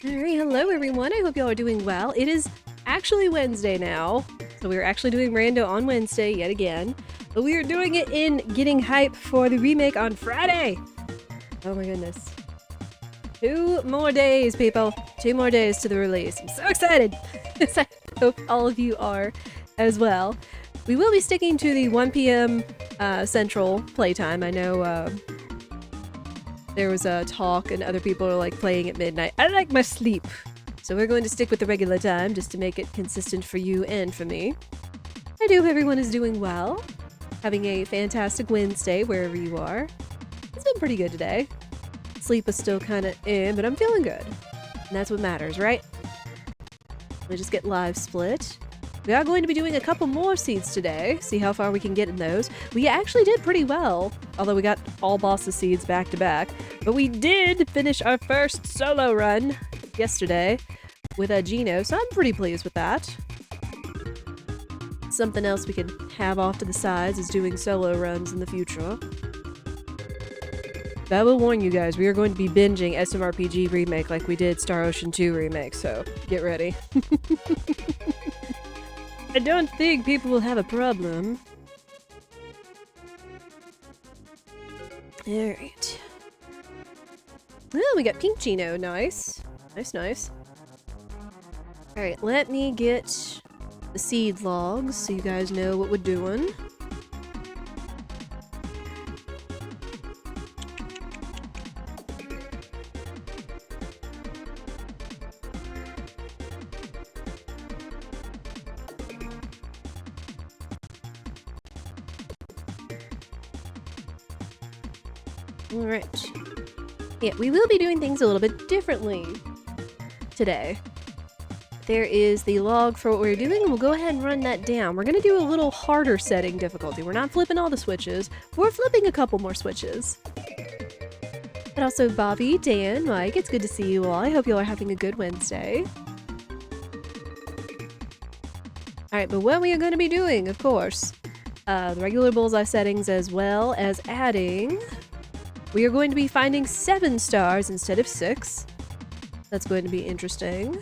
Alright, hello everyone. I hope y'all are doing well. It is actually Wednesday now, so we're actually doing Rando on Wednesday yet again. But we are doing it in getting hype for the remake on Friday! Oh my goodness. 2 more days, people. 2 more days to the release. I'm so excited! I hope all of you are as well. We will be sticking to the 1 p.m. Central playtime. I know there was a talk and other people are like playing at midnight. I like my sleep. So we're going to stick with the regular time just to make it consistent for you and for me. I do hope everyone is doing well. Having a fantastic Wednesday wherever you are. It's been pretty good today. Sleep is still kind of but I'm feeling good. And that's what matters, right? Let me just get live split. We are going to be doing a couple more seeds today. See how far we can get in those. We actually did pretty well. Although we got all bosses seeds back to back. But we did finish our first solo run yesterday with a Geno. So I'm pretty pleased with that. Something else we can have off to the sides is doing solo runs in the future. But I will warn you guys, we are going to be binging SMRPG Remake like we did Star Ocean 2 Remake. So get ready. I don't think people will have a problem. Alright. Well, we got pink Geno. Nice. Nice, nice. Alright, let me get the seed logs so you guys know what we're doing. Alright. Yeah, we will be doing things a little bit differently today. There is the log for what we're doing, and we'll go ahead and run that down. We're going to do a little harder setting difficulty. We're not flipping all the switches. We're flipping a couple more switches. But also Bobby, Dan, Mike, it's good to see you all. I hope you all are having a good Wednesday. Alright, but what we are going to be doing, of course, the regular bullseye settings as well as adding... We are going to be finding 7 stars instead of 6. That's going to be interesting.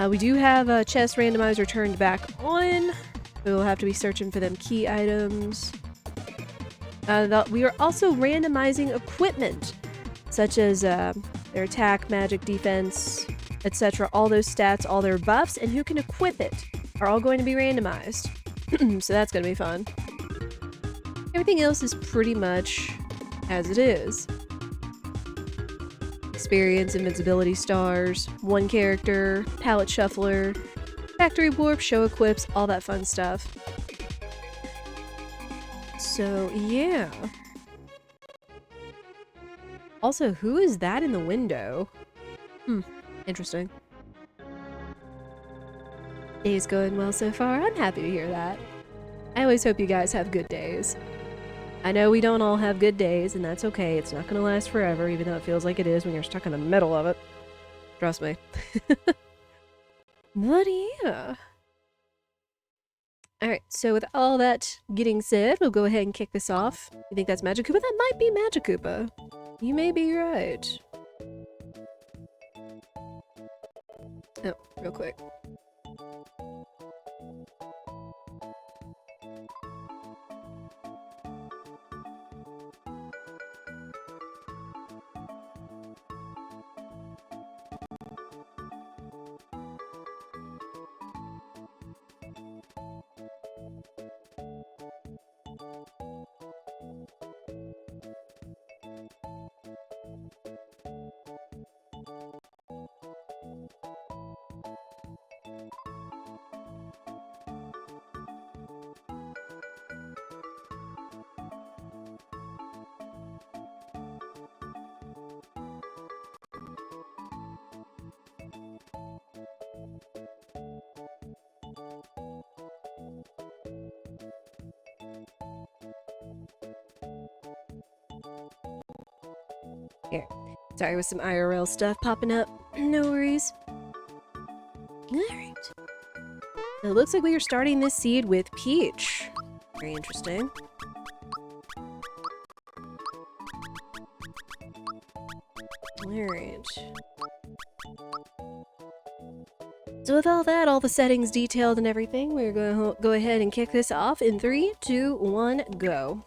We do have a chest randomizer turned back on. We'll have to be searching for them key items. We are also randomizing equipment, such as their attack, magic, defense, etc. All those stats, all their buffs, and who can equip it are all going to be randomized. So that's going to be fun. Everything else is pretty much as it is. Experience, invincibility stars, 1 character, palette shuffler, factory warp, show equips, all that fun stuff. So, yeah. Also, who is that in the window? Interesting. Day's going well so far. I'm happy to hear that. I always hope you guys have good days. I know we don't all have good days, and that's okay. It's not going to last forever, even though it feels like it is when you're stuck in the middle of it. Trust me. But yeah. Alright, so with all that getting said, we'll go ahead and kick this off. You think that's Magic Koopa? That might be Magic Koopa. You may be right. Oh, real quick. Here. Sorry, with some IRL stuff popping up. No worries. Alright. It looks like we are starting this seed with Peach. Very interesting. Alright. So with all that, all the settings detailed and everything, we're going to go ahead and kick this off in 3, 2, 1, go.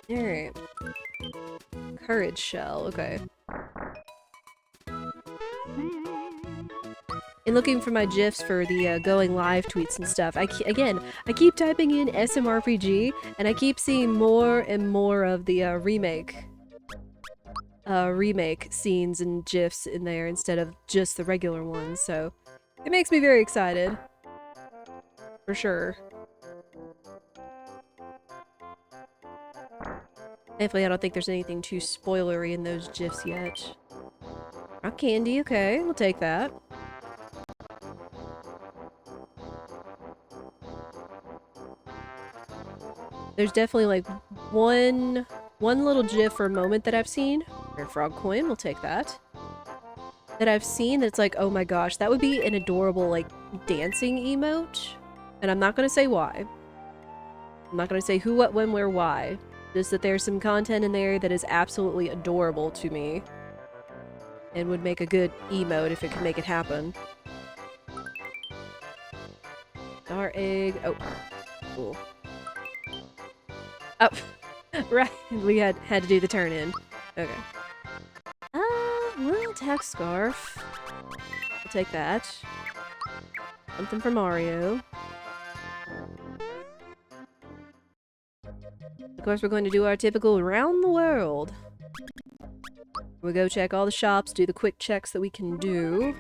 Alright. Courage shell, okay. And looking for my GIFs for the going live tweets and stuff, I keep typing in SMRPG, and I keep seeing more and more of the remake scenes and GIFs in there instead of just the regular ones, so it makes me very excited. For sure. Thankfully, I don't think there's anything too spoilery in those GIFs yet. Rock candy, okay, we'll take that. There's definitely like one little GIF or moment that I've seen. Rare frog coin, we'll take that. That I've seen that's like, oh my gosh, that would be an adorable like dancing emote. And I'm not gonna say why. I'm not gonna say who, what, when, where, why. Just that there's some content in there that is absolutely adorable to me. And would make a good emote if it could make it happen. Star egg. Oh. Cool. Oh. Right. We had to do the turn in. Okay. Well, attack scarf. I'll take that. Something for Mario. Of course, we're going to do our typical around the world. We'll go check all the shops, do the quick checks that we can do.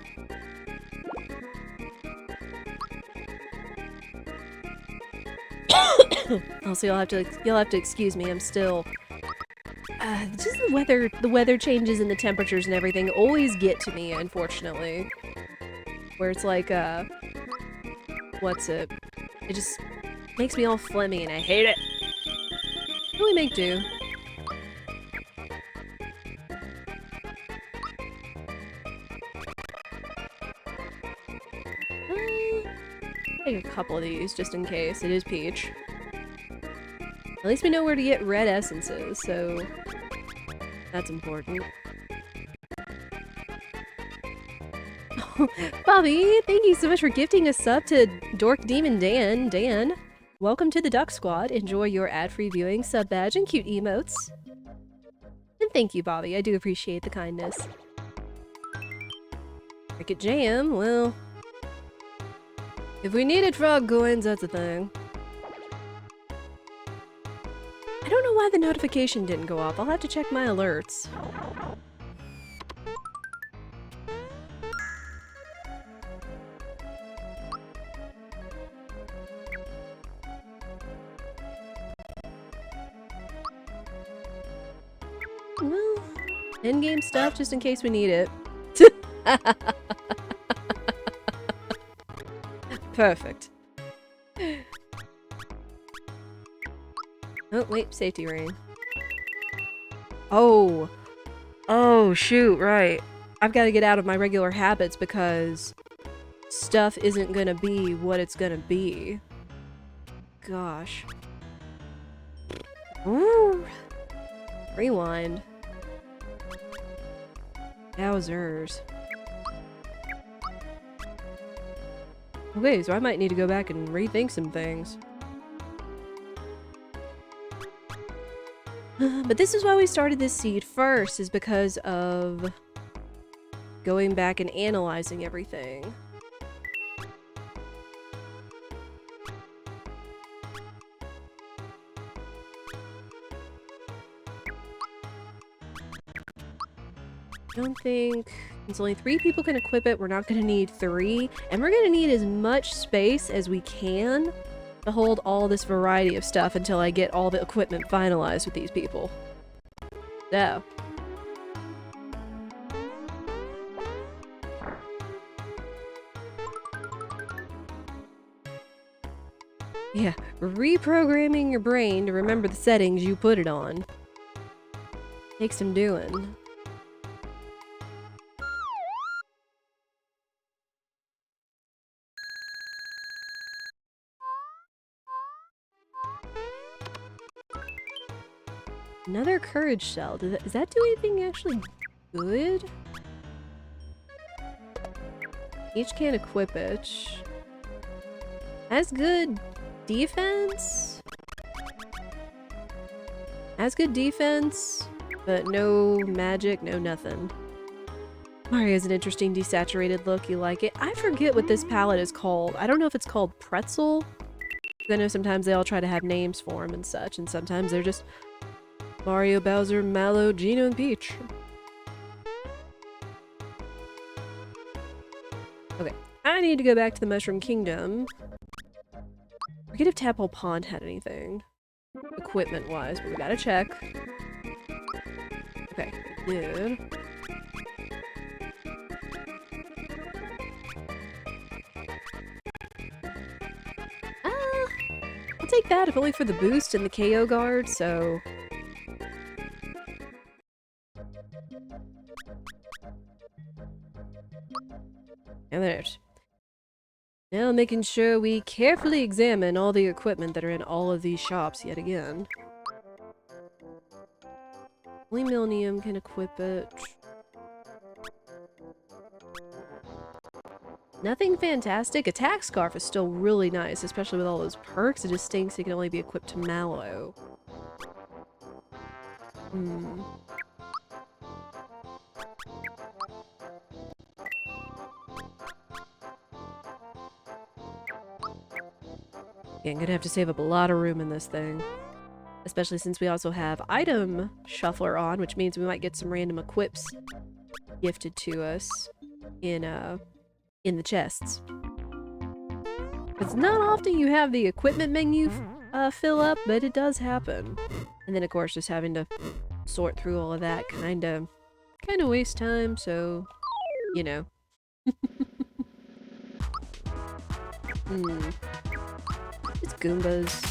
Also, you'll have to excuse me. I'm still just the weather changes and the temperatures and everything always get to me, unfortunately. Where it's like what's it? It just makes me all phlegmy and I hate it. What do we make do? Take a couple of these just in case. It is Peach. At least we know where to get red essences, so that's important. Bobby, thank you so much for gifting a sub to Dork Demon Dan. Dan, welcome to the Duck Squad. Enjoy your ad-free viewing, sub badge, and cute emotes. And thank you, Bobby. I do appreciate the kindness. Cricket Jam, well... if we needed frog coins, that's a thing. I don't know why the notification didn't go off. I'll have to check my alerts. Well, in-game stuff just in case we need it. Perfect. Oh, wait, safety ring. Oh. Oh, shoot, right. I've got to get out of my regular habits because stuff isn't gonna be what it's gonna be. Gosh. Ooh. Rewind. Yowzers. Okay, so I might need to go back and rethink some things. But this is why we started this seed first, is because of going back and analyzing everything. I don't think... since only 3 people can equip it, we're not going to need 3. And we're going to need as much space as we can to hold all this variety of stuff until I get all the equipment finalized with these people. So. Yeah, reprogramming your brain to remember the settings you put it on. Takes some doing. Another courage shell. Does that do anything actually good? Each can't equip it. Has good defense? Has good defense, but no magic, no nothing. Mario has an interesting desaturated look. You like it? I forget what this palette is called. I don't know if it's called Pretzel. I know sometimes they all try to have names for them and such, and sometimes they're just Mario, Bowser, Mallow, Geno, and Peach. Okay, I need to go back to the Mushroom Kingdom. Forget if Tadpole Pond had anything equipment-wise, but we gotta check. Okay, good. I'll take that, if only for the boost and the KO guard, so... And there's... Now making sure we carefully examine all the equipment that are in all of these shops yet again. Only Millennium can equip it. Nothing fantastic. Attack Scarf is still really nice, especially with all those perks. It just stinks it can only be equipped to Mallow. Yeah, I'm gonna have to save up a lot of room in this thing. Especially since we also have Item Shuffler on, which means we might get some random equips gifted to us in the chests. It's not often you have the equipment menu fill up, but it does happen. And then of course just having to sort through all of that kinda waste time, so you know. It's Goombas.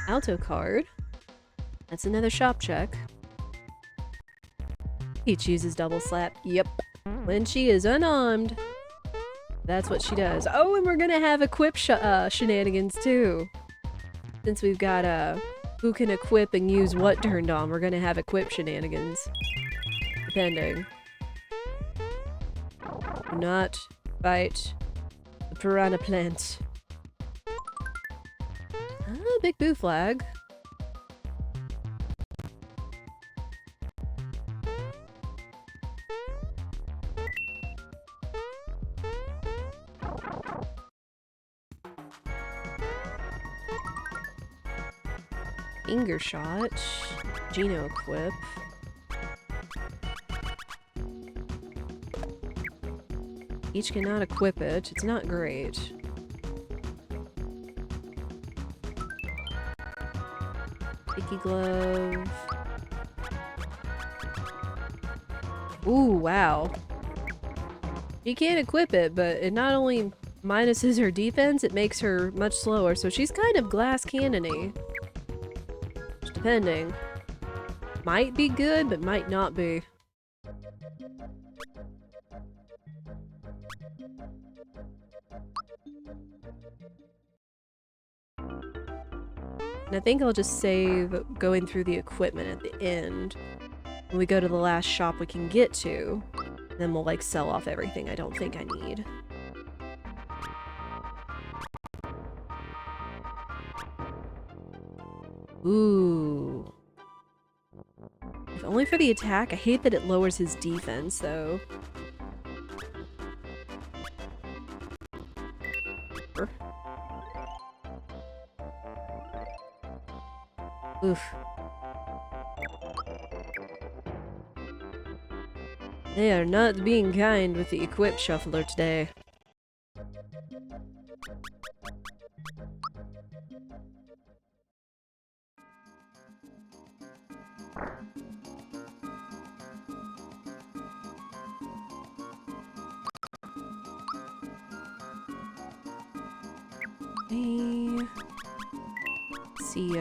Alto card. That's another shop check. He chooses double slap. Yep. When she is unarmed, that's what she does. Oh, and we're gonna have equip shenanigans too. Since we've got who can equip and use what turned on, we're gonna have equip shenanigans. Depending. Do not fight the piranha plant. Ah, big boo flag. Finger shot. Geno equip. Each cannot equip it. It's not great. Sticky glove. Ooh, wow. She can't equip it, but it not only minuses her defense, it makes her much slower, so she's kind of glass cannon-y. Depending. Might be good, but might not be. And I think I'll just save going through the equipment at the end. When we go to the last shop we can get to, then we'll like sell off everything I don't think I need. Ooh. If only for the attack. I hate that it lowers his defense, though. Oof. They are not being kind with the equip shuffler today. see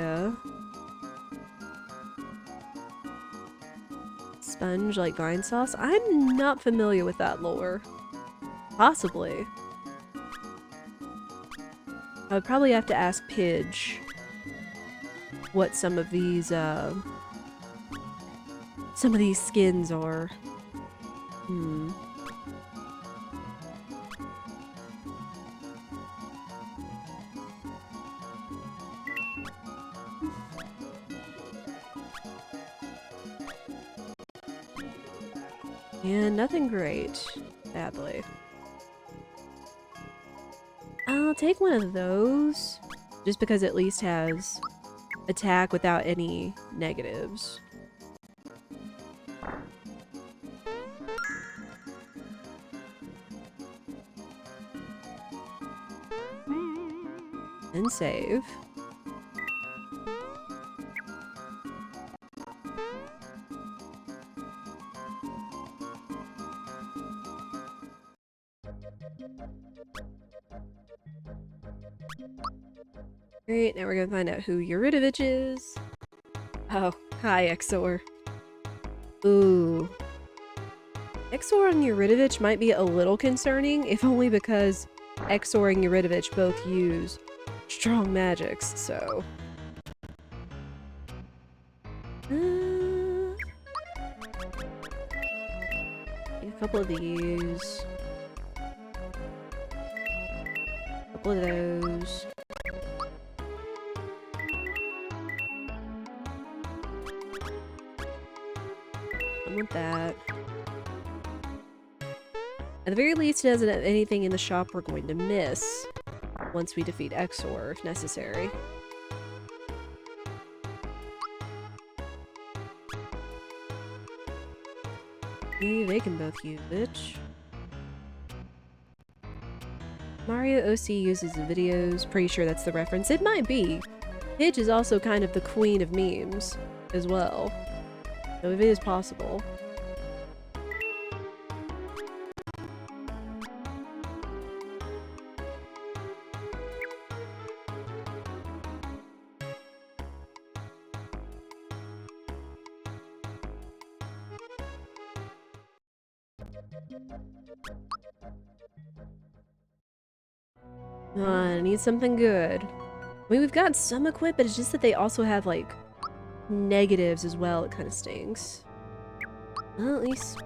sponge like vine sauce. I'm not familiar with that lore. Possibly. I would probably have to ask Pidge what some of these skins are. Hmm. And nothing great, sadly. I'll take one of those, just because it at least has attack without any negatives. And save. Great, now we're gonna find out who Euridovich is. Oh, hi, Exor. Ooh. Exor and Euridovich might be a little concerning, if only because Exor and Euridovich both use strong magics, so... a couple of these. A couple of those. I want that. At the very least, it doesn't have anything in the shop we're going to miss once we defeat Exor, if necessary. Maybe they can both use it. Mario OC uses the videos. Pretty sure that's the reference. It might be. Pidge is also kind of the queen of memes as well. So if it is possible. I need something good. I mean, we've got some equipped, but it's just that they also have, like, negatives as well. It kind of stinks. Well, at least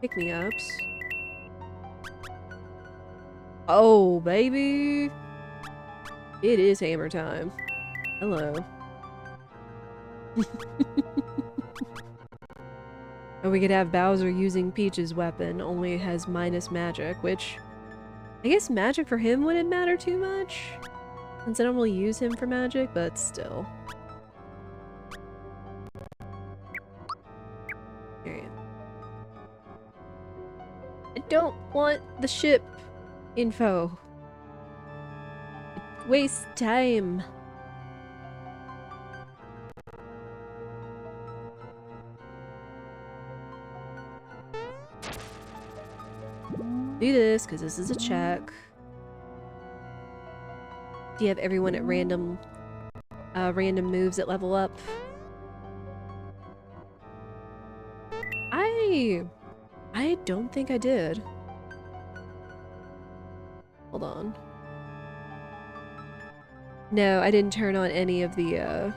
pick-me-ups. Oh, baby! It is hammer time. Hello. Or we could have Bowser using Peach's weapon, only it has minus magic, which... I guess magic for him wouldn't matter too much, since I don't really use him for magic, but still. Alright. I don't want the ship info. It wastes time. Do this, because this is a check. Do you have everyone at random moves at level up? I don't think I did. Hold on. No, I didn't turn on any of the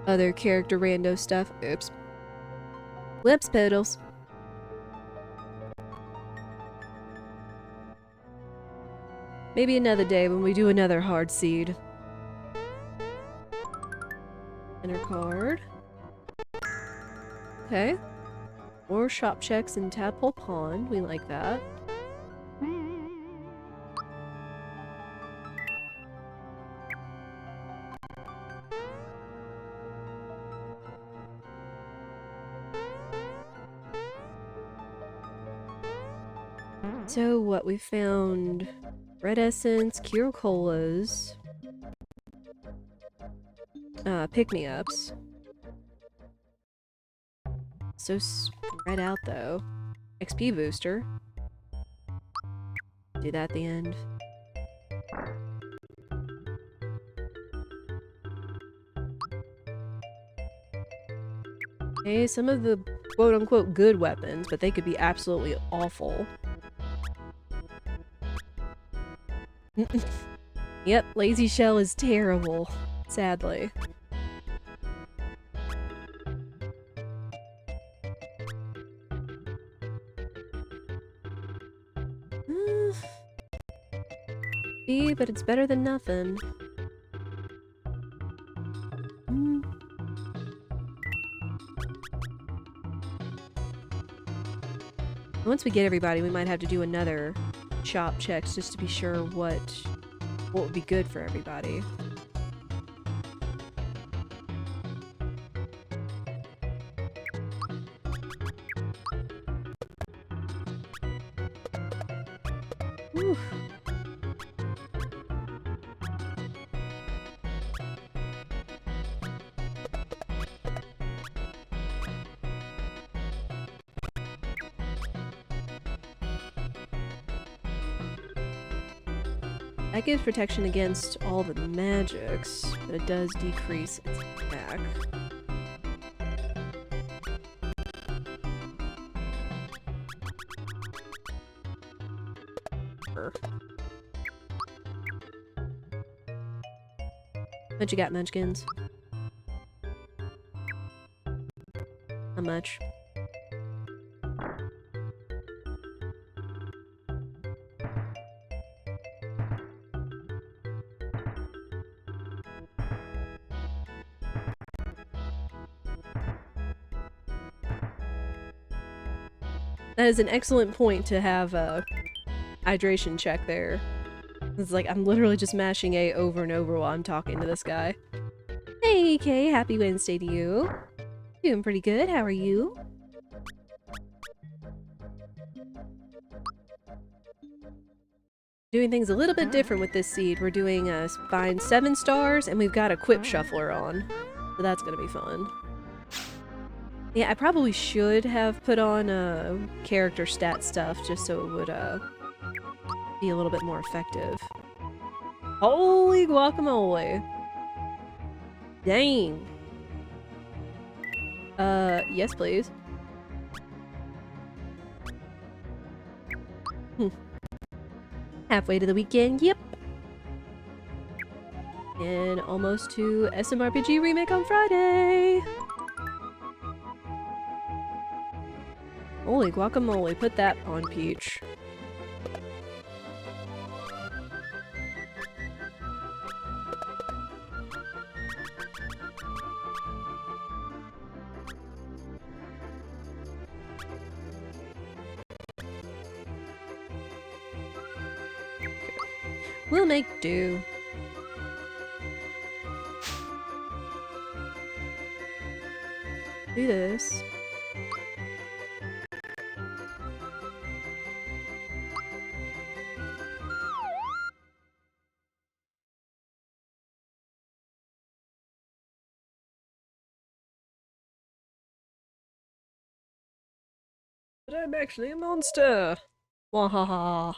other character rando stuff. Oops. Whoops, poodles. Maybe another day when we do another hard seed. Enter card. Okay. More shop checks in Tadpole Pond. We like that. So what we found... Red Essence, Cure Colas, pick-me-ups. So spread out though. XP booster. Do that at the end. Okay, some of the quote-unquote good weapons, but they could be absolutely awful. Yep, Lazy Shell is terrible, sadly. But it's better than nothing. Once we get everybody, we might have to do another shop checks just to be sure what would be good for everybody. Whew. That gives protection against all the magics, but it does decrease its attack. What you got, Munchkins? How much? That is an excellent point to have a hydration check there. It's like I'm literally just mashing A over and over while I'm talking to this guy. Hey Kay, happy Wednesday to you. Doing pretty good, how are you? Doing things a little bit different with this seed. We're doing find 7 stars and we've got a quip shuffler on. So that's gonna be fun. Yeah, I probably should have put on character stat stuff just so it would be a little bit more effective. Holy guacamole! Dang! Yes please. Halfway to the weekend, yep! And almost to SMRPG Remake on Friday! Holy guacamole, put that on Peach. We'll make do. Do this. But I'm actually a monster! Wahaha.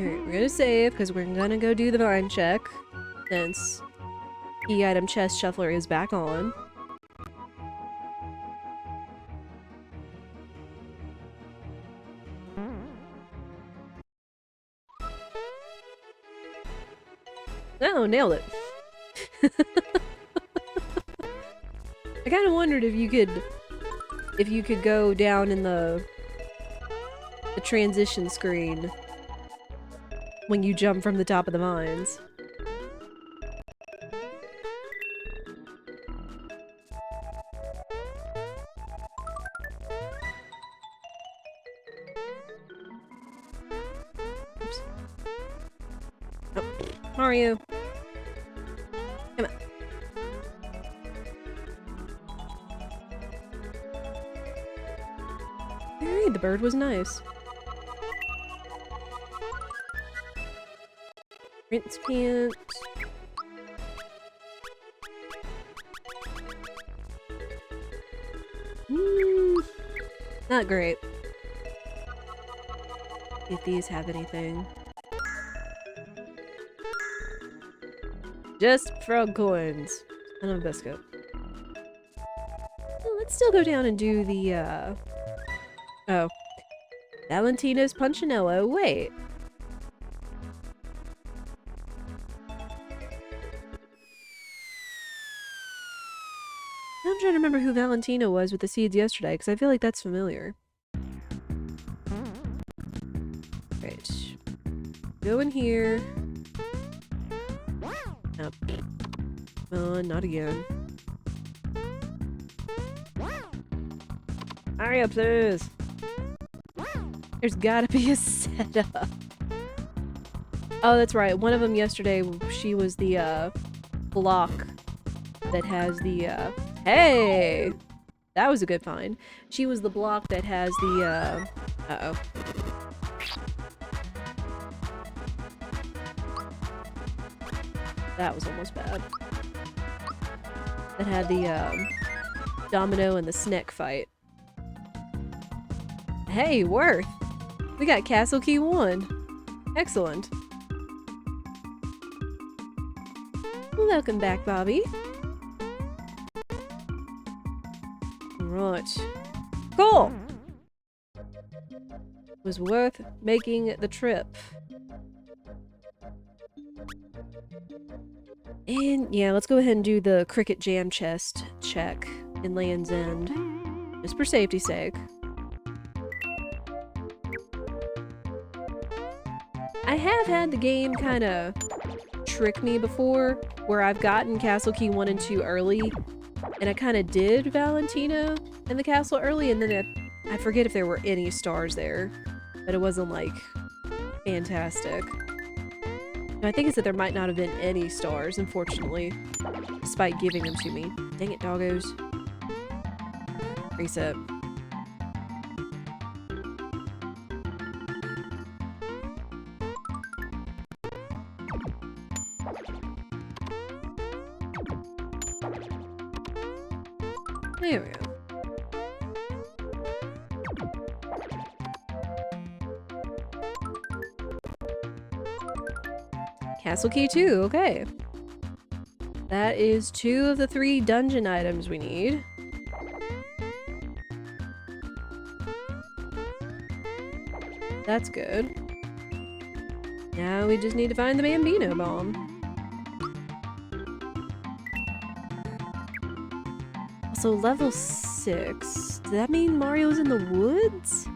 Alright, we're gonna save, because we're gonna go do the mind check, since key item chest shuffler is back on. Oh, nailed it. I kinda wondered if you could go down in the transition screen when you jump from the top of the mines. Oops. Oh, Mario. Come on. Hey, the bird was nice. Rinse pants. Not great. If these have anything. Just frog coins. And a biscuit. Well, let's still go down and do the, oh. Valentina's Punchinello. Wait. I'm trying to remember who Valentina was with the seeds yesterday, because I feel like that's familiar. Right. Go in here. Nope. Not again. Hurry up, please! There's gotta be a setup. Oh, that's right. One of them yesterday, she was the, block that has the, Hey! That was a good find. She was the block that has the, uh-oh. That was almost bad. That had the, domino and the snake fight. Hey, Worth! We got Castle Key 1. Excellent. Welcome back, Bobby. Right. Cool! Was worth making the trip. And yeah, let's go ahead and do the Cricket Jam Chest check in Land's End. Just for safety's sake. I have had the game kind of trick me before, where I've gotten Castle Key 1 and 2 early, and I kind of did Valentina and the castle early, and then I forget if there were any stars there, but it wasn't, like, fantastic. I think it's that there might not have been any stars, unfortunately, despite giving them to me. Dang it, doggos. Reset. There we go. Castle Key 2, okay. That is 2 of the 3 dungeon items we need. That's good. Now we just need to find the Bambino Bomb. So level 6. Does that mean Mario's in the woods?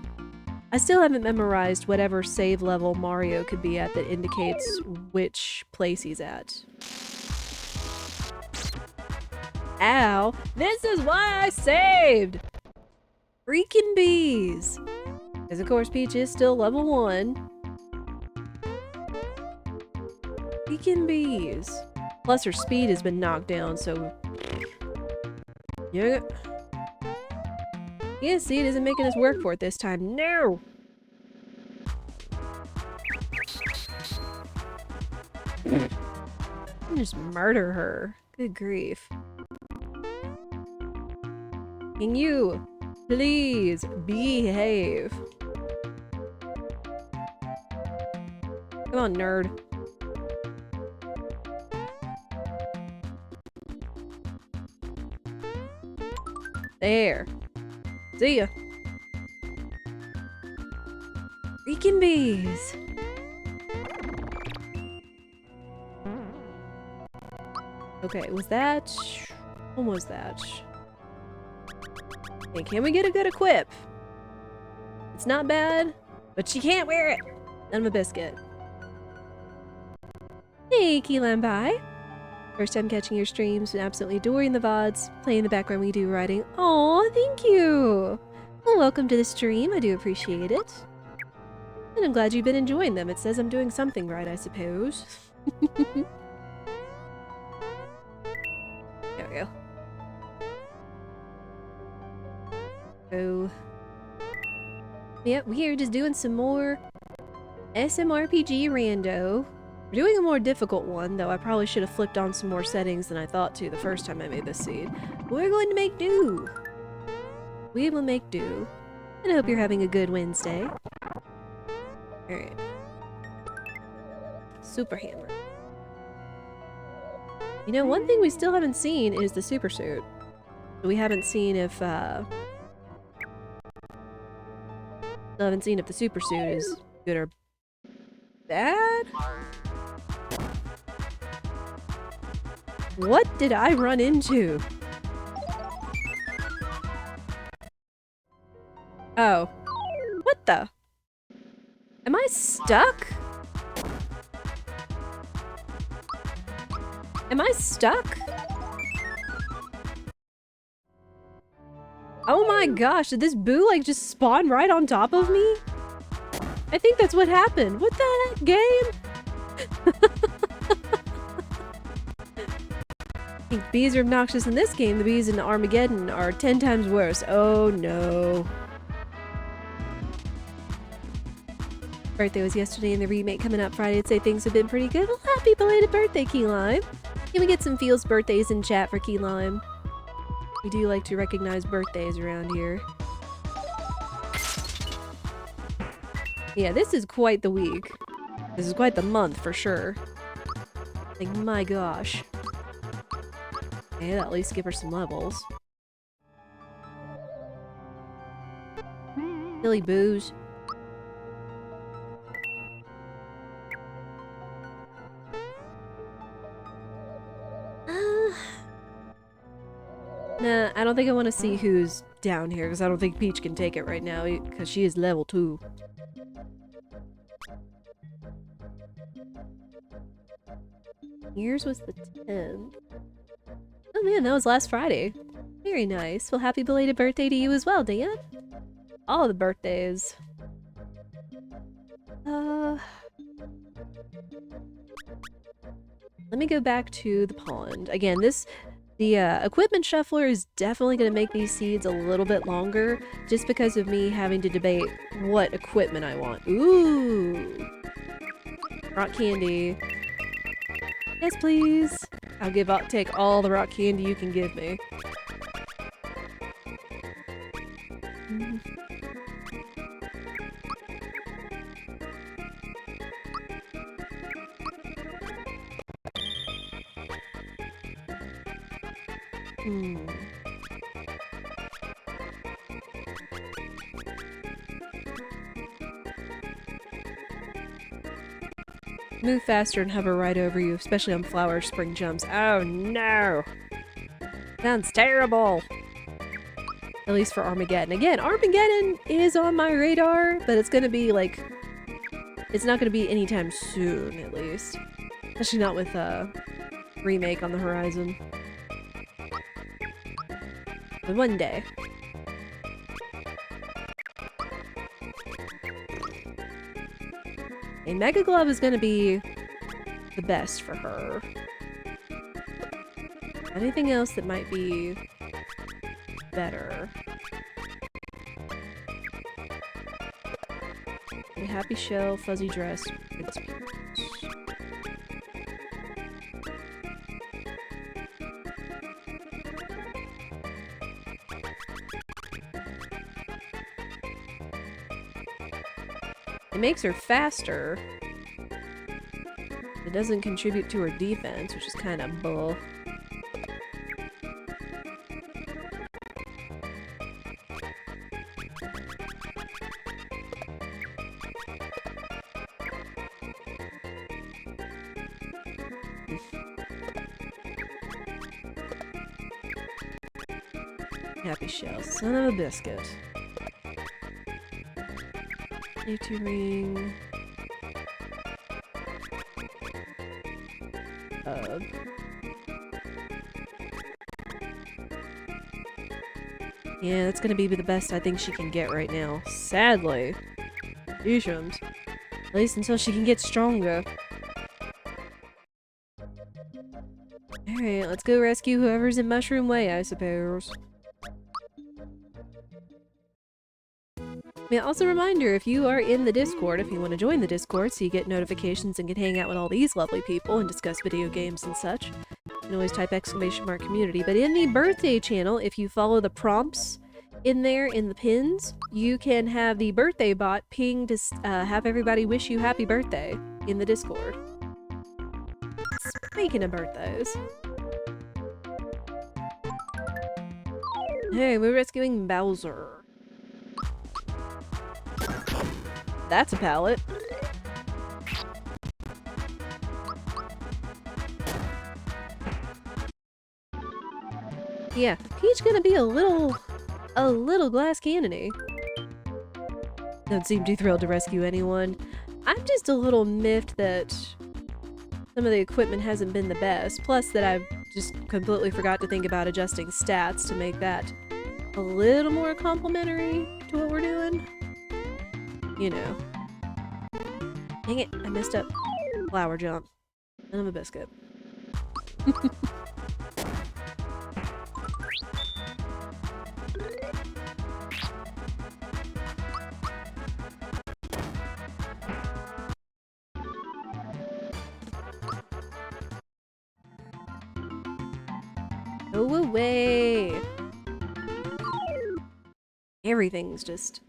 I still haven't memorized whatever save level Mario could be at that indicates which place he's at. Ow! This is why I saved! Freaking bees! Because of course Peach is still level 1. Freaking bees. Plus her speed has been knocked down, so... Yeah. Yeah, see, it isn't making us work for it this time. No! Just murder her. Good grief. Can you please behave? Come on, nerd. There. See ya. Freaking bees. Okay, was that... When was that? Okay, can we get a good equip? It's not bad, but she can't wear it. I'm a biscuit. Hey, Key Lambai. First time catching your streams and absolutely adoring the VODs. Playing in the background we do writing. Aw, thank you. Well, welcome to the stream. I do appreciate it. And I'm glad you've been enjoying them. It says I'm doing something right, I suppose. There we go. Oh. Yep, we are just doing some more SMRPG rando. We're doing a more difficult one, though I probably should have flipped on some more settings than I thought to the first time I made this seed. We're going to make do. We will make do. And I hope you're having a good Wednesday. Alright. Super hammer. You know, one thing we still haven't seen is the super suit. We haven't seen if, still haven't seen if the super suit is good or bad? What did I run into? Oh. What the? Am I stuck? Am I stuck? Oh my gosh, did this boo like just spawn right on top of me? I think that's what happened. What the heck, game? I think bees are obnoxious in this game. The bees in Armageddon are 10 times worse. Oh no. Birthday was yesterday and the remake coming up Friday. I'd say things have been pretty good. Well, happy belated birthday, Key Lime. Can we get some Feels birthdays in chat for Key Lime? We do like to recognize birthdays around here. Yeah, this is quite the week. This is quite the month for sure. Like, my gosh. Okay, at least give her some levels. Silly boos. Nah, I don't think I want to see who's down here, because I don't think Peach can take it right now, because she is level 2. Yours was the 10th. Oh man, that was last Friday. Very nice. Well, happy belated birthday to you as well, Dan. All the birthdays. Let me go back to the pond. Again, the equipment shuffler is definitely going to make these seeds a little bit longer, just because of me having to debate what equipment I want. Ooh! Rock candy. Yes, please. I'll take all the rock candy you can give me. Move faster and hover right over you, especially on flower spring jumps. Oh no! Sounds terrible! At least for Armageddon. Again, Armageddon is on my radar, but it's gonna be like... It's not gonna be anytime soon, at least. Especially not with a remake on the horizon. But one day. A Mega Glove is gonna be the best for her. Anything else that might be better? A Happy Shell, Fuzzy Dress. It makes her faster. It doesn't contribute to her defense, which is kind of bull. Happy Shell, son of a biscuit. A2 ring. Yeah, that's gonna be the best I think she can get right now. Sadly. Usually. At least until she can get stronger. Alright, let's go rescue whoever's in Mushroom Way, I suppose. Yeah, also a reminder, if you are in the Discord, if you want to join the Discord so you get notifications and can hang out with all these lovely people and discuss video games and such, you can always type !community. But in the birthday channel, if you follow the prompts in there in the pins, you can have the birthday bot ping to have everybody wish you happy birthday in the Discord. Speaking of birthdays. Hey, we're rescuing Bowser. That's a pallet. Yeah, Peach gonna be a little glass cannony. Don't seem too thrilled to rescue anyone. I'm just a little miffed that some of the equipment hasn't been the best, plus that I've just completely forgot to think about adjusting stats to make that a little more complimentary to what we're doing. You know. Dang it, I messed up. Flower jump. And I'm a biscuit. Go away! Everything's just...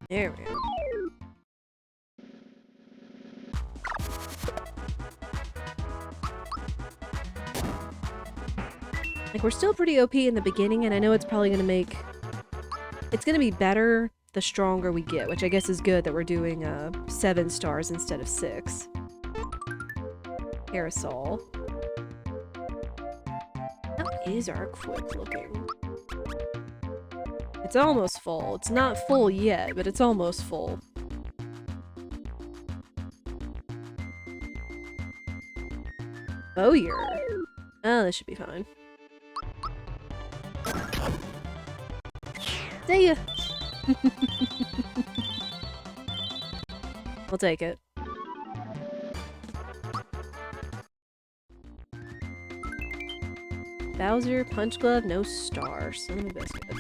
There we go. Like, we're still pretty OP in the beginning, and I know it's probably gonna make... It's gonna be better the stronger we get, which I guess is good that we're doing 7 stars instead of 6. Parasol. How is our equip looking? It's almost full. It's not full yet, but it's almost full. Bowyer. Oh, this should be fine. See ya! We'll take it. Bowser, Punch Glove, no star. Son of a biscuit.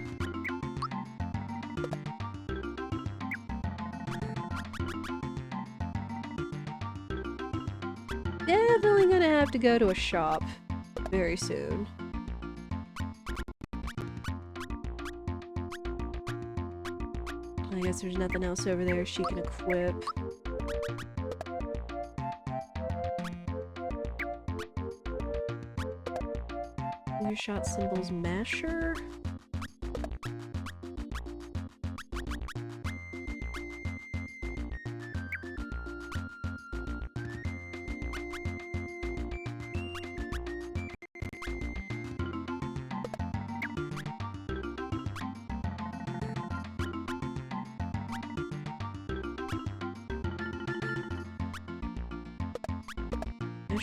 Definitely gonna have to go to a shop very soon. I guess there's nothing else over there she can equip. Finger shot symbols masher?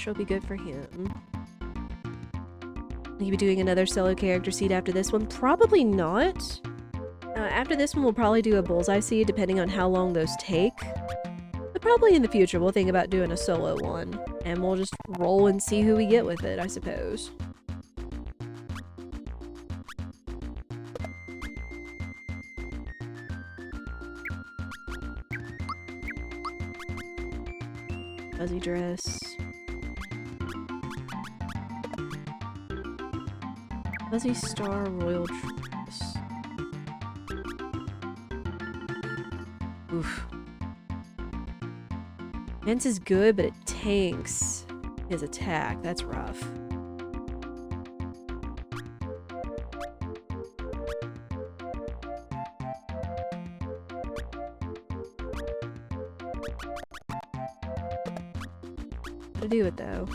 Will be good for him. Will you be doing another solo character seed after this one? Probably not. After this one, we'll probably do a bullseye seed, depending on how long those take. But probably in the future, we'll think about doing a solo one. And we'll just roll and see who we get with it, I suppose. Fuzzy dress. Fuzzy Star Royal Dress. Oof. Fence is good, but it tanks his attack. That's rough. How to do it though?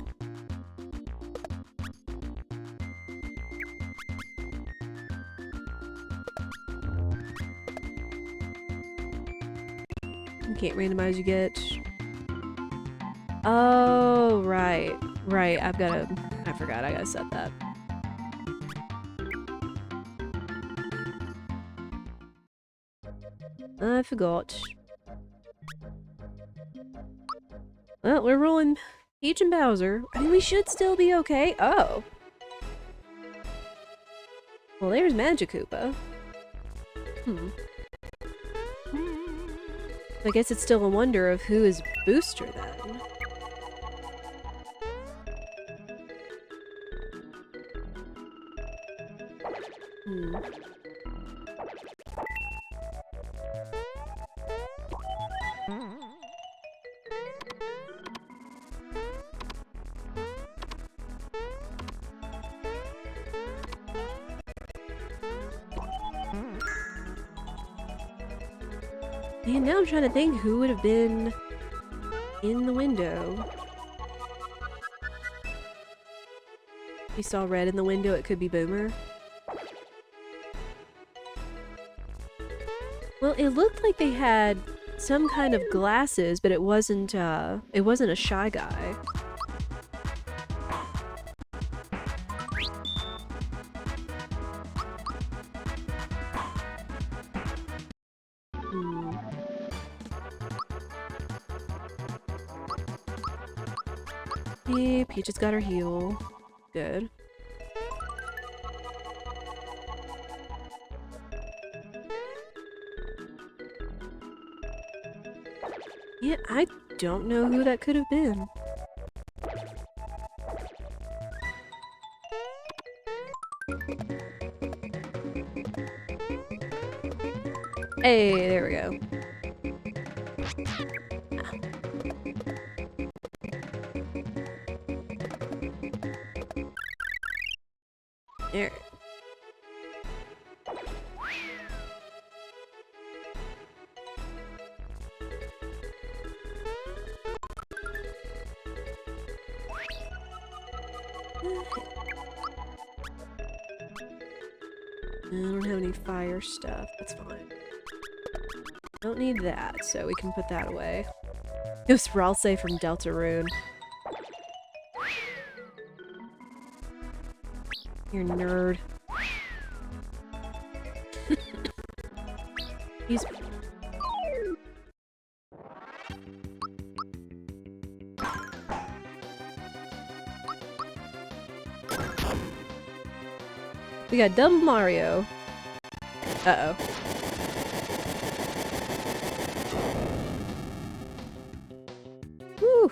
Can't randomize, you get... Oh, right. Right, I've gotta... I forgot, I gotta set that. I forgot. Well, we're rolling Peach and Bowser. I mean, we should still be okay. Oh. Well, there's Magikoopa. I guess it's still a wonder of who is Booster then. And now I'm trying to think who would have been in the window. We saw red in the window, it could be Boomer. Well, it looked like they had some kind of glasses, but it wasn't a Shy Guy. Yeah, Peach has got her heal. Good. Yeah, I don't know who that could have been. Hey, there we go. There. I don't have any fire stuff. That's fine. Don't need that, so we can put that away. It was Ralsei from Deltarune. You're a nerd. He's... We got double Mario. Uh-oh. Whew.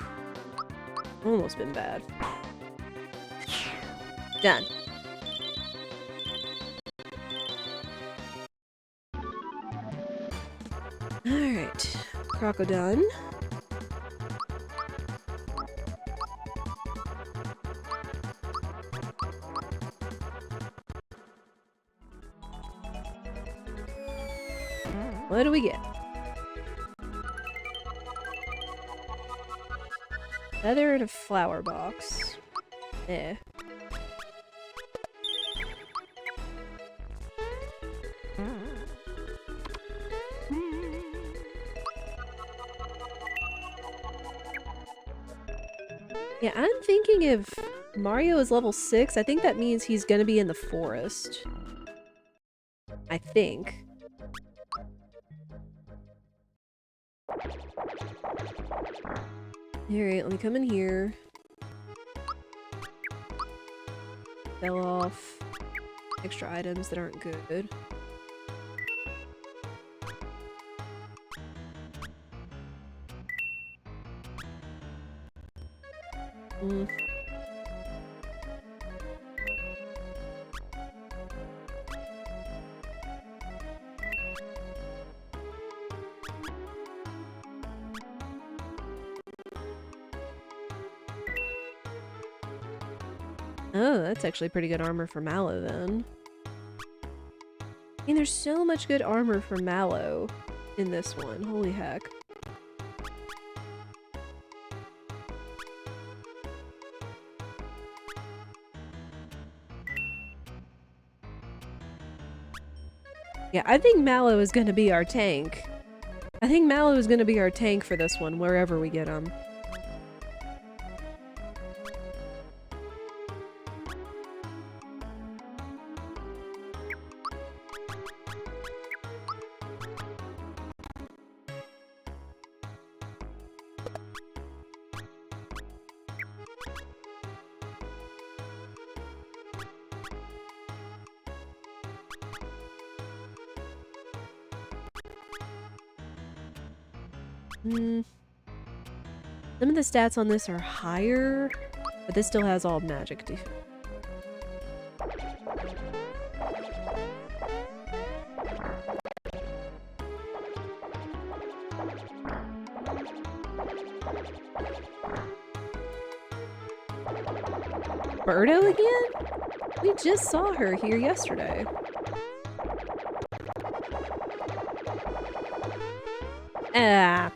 Almost been bad. Done. Alright. Crocodile. What do we get? Feather and a flower box. Eh. Yeah, I'm thinking if Mario is level 6, I think that means he's gonna be in the forest. I think. Alright, let me come in here. Fell off. Extra items that aren't good. Oh, that's actually pretty good armor for Mallow then. I mean, there's so much good armor for Mallow in this one. Holy heck. Yeah, I think Mallow is going to be our tank. I think Mallow is going to be our tank for this one, wherever we get him. Some of the stats on this are higher, but this still has all magic. Birdo again? We just saw her here yesterday. Ah.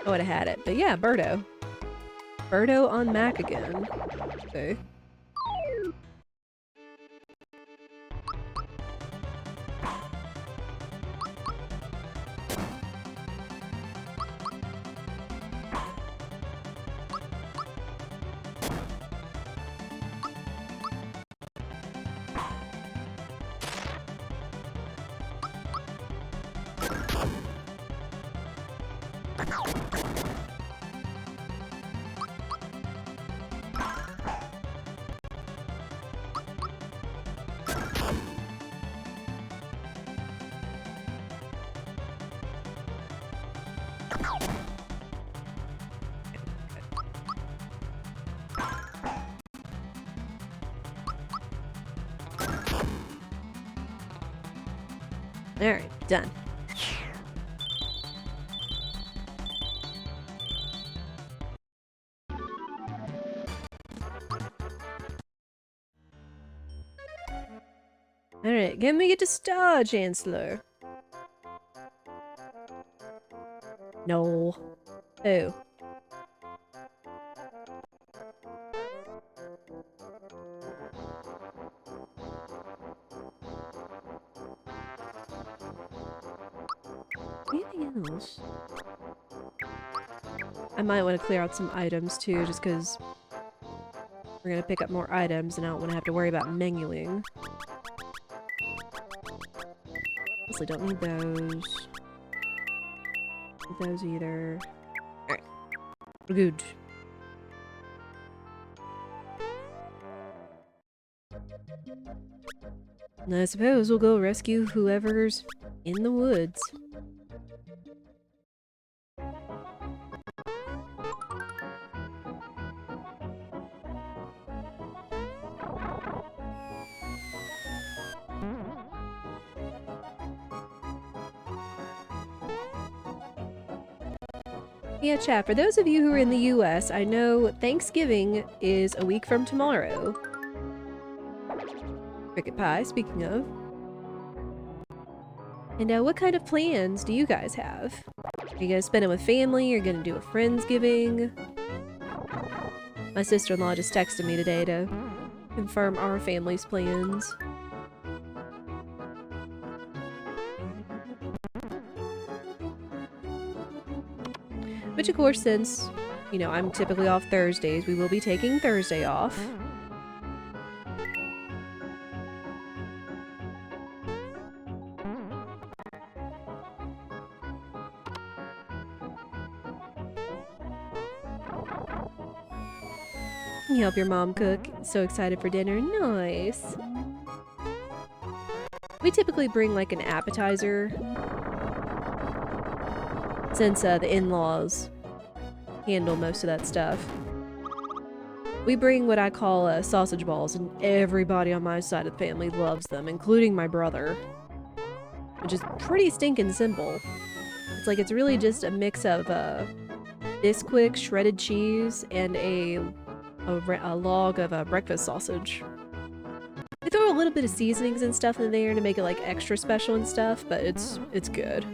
I would have had it. But yeah, Birdo. Birdo on Mac again. Okay. Alright, done. Alright, can we get to Star Chancellor? No. Oh. Anything else? I might want to clear out some items too, just because we're gonna pick up more items and I don't want to have to worry about menuing. Honestly, don't need those. Need those either. Alright. We're good. And I suppose we'll go rescue whoever's in the woods. Yeah, chat, for those of you who are in the US, I know Thanksgiving is a week from tomorrow. Cricket pie, speaking of. And what kind of plans do you guys have? Are you gonna spend it with family? Are you gonna do a Friendsgiving? My sister-in-law just texted me today to confirm our family's plans. Which, of course, since, you know, I'm typically off Thursdays, we will be taking Thursday off. You help your mom cook. So excited for dinner. Nice. We typically bring, like, an appetizer. Since the in-laws handle most of that stuff. We bring what I call sausage balls, and everybody on my side of the family loves them, including my brother. Which is pretty stinking simple. It's like it's really just a mix of Bisquick, shredded cheese, and a log of breakfast sausage. They throw a little bit of seasonings and stuff in there to make it like extra special and stuff, but it's good.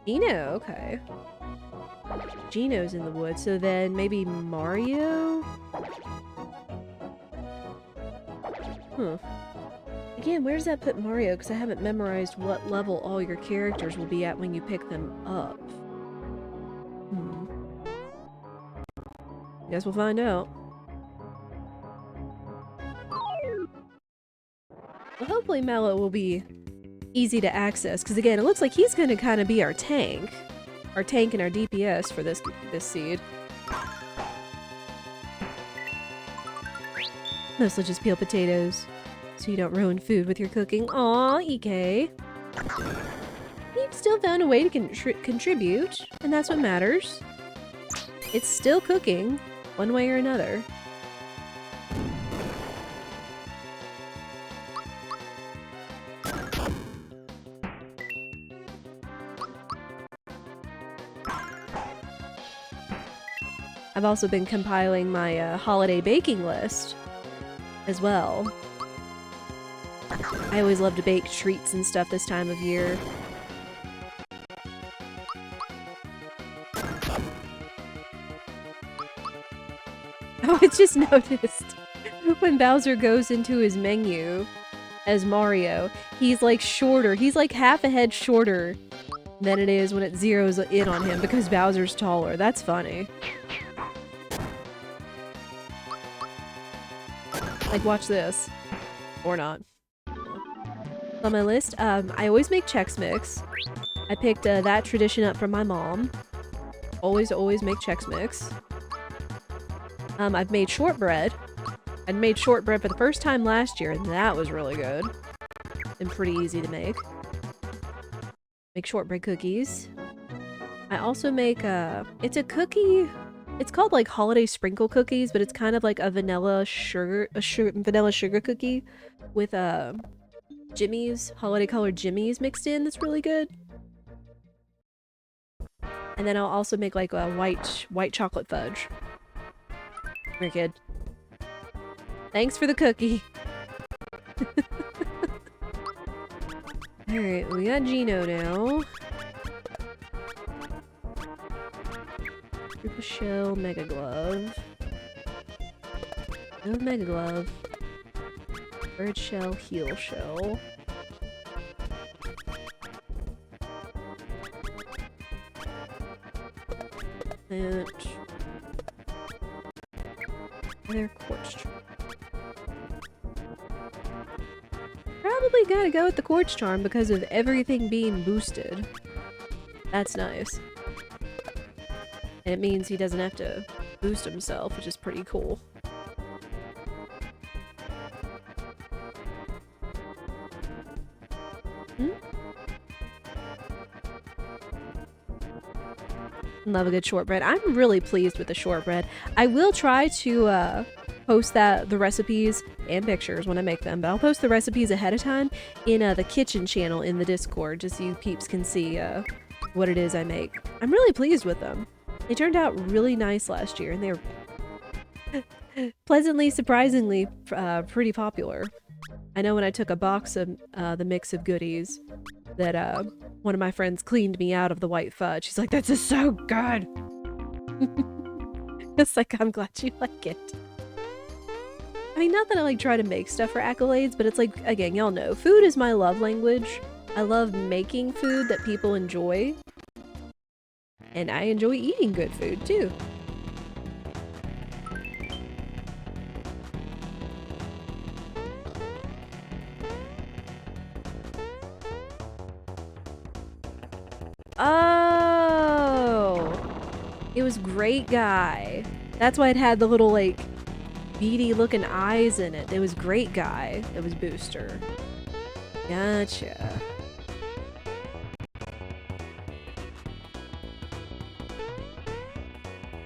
Gino, okay. Gino's in the woods, so then maybe Mario? Huh. Again, where does that put Mario? Because I haven't memorized what level all your characters will be at when you pick them up. Guess we'll find out. Well, hopefully Mallow will be easy to access. Because again, it looks like he's going to kind of be our tank. Our tank and our DPS for this seed. Mostly just peel potatoes, so you don't ruin food with your cooking. Aw, EK. You've still found a way to contribute, and that's what matters. It's still cooking, one way or another. I've also been compiling my holiday baking list as well. I always love to bake treats and stuff this time of year. Oh, I just noticed when Bowser goes into his menu as Mario, he's like shorter. He's like half a head shorter than it is when it zeroes in on him because Bowser's taller. That's funny. Like, watch this. Or not. On my list, I always make Chex Mix. I picked that tradition up from my mom. Always make Chex Mix. I've made shortbread. I made shortbread for the first time last year, and that was really good. And pretty easy to make. Make shortbread cookies. I also make, it's a cookie... It's called like holiday sprinkle cookies, but it's kind of like a vanilla sugar cookie with jimmies, holiday colored jimmies mixed in. That's really good. And then I'll also make like a white chocolate fudge. Come here, kid. Thanks for the cookie. Alright, we got Gino now. Super Shell, Mega Glove. No Mega Glove. Bird Shell, Heal Shell. And... another Quartz Charm. Probably gotta go with the Quartz Charm because of everything being boosted. That's nice. And it means he doesn't have to boost himself, which is pretty cool. Love a good shortbread. I'm really pleased with the shortbread. I will try to post the recipes and pictures when I make them, but I'll post the recipes ahead of time in the kitchen channel in the Discord, just so you peeps can see what it is I make. I'm really pleased with them. They turned out really nice last year, and they were pleasantly, surprisingly pretty popular. I know when I took a box of the mix of goodies that one of my friends cleaned me out of the white fudge. She's like, "This is so good!" It's like, I'm glad you like it. I mean, not that I like try to make stuff for accolades, but it's like, again, y'all know, food is my love language. I love making food that people enjoy. And I enjoy eating good food, too. Oh! It was Great Guy. That's why it had the little, like, beady looking eyes in it. It was Great Guy. It was Booster. Gotcha.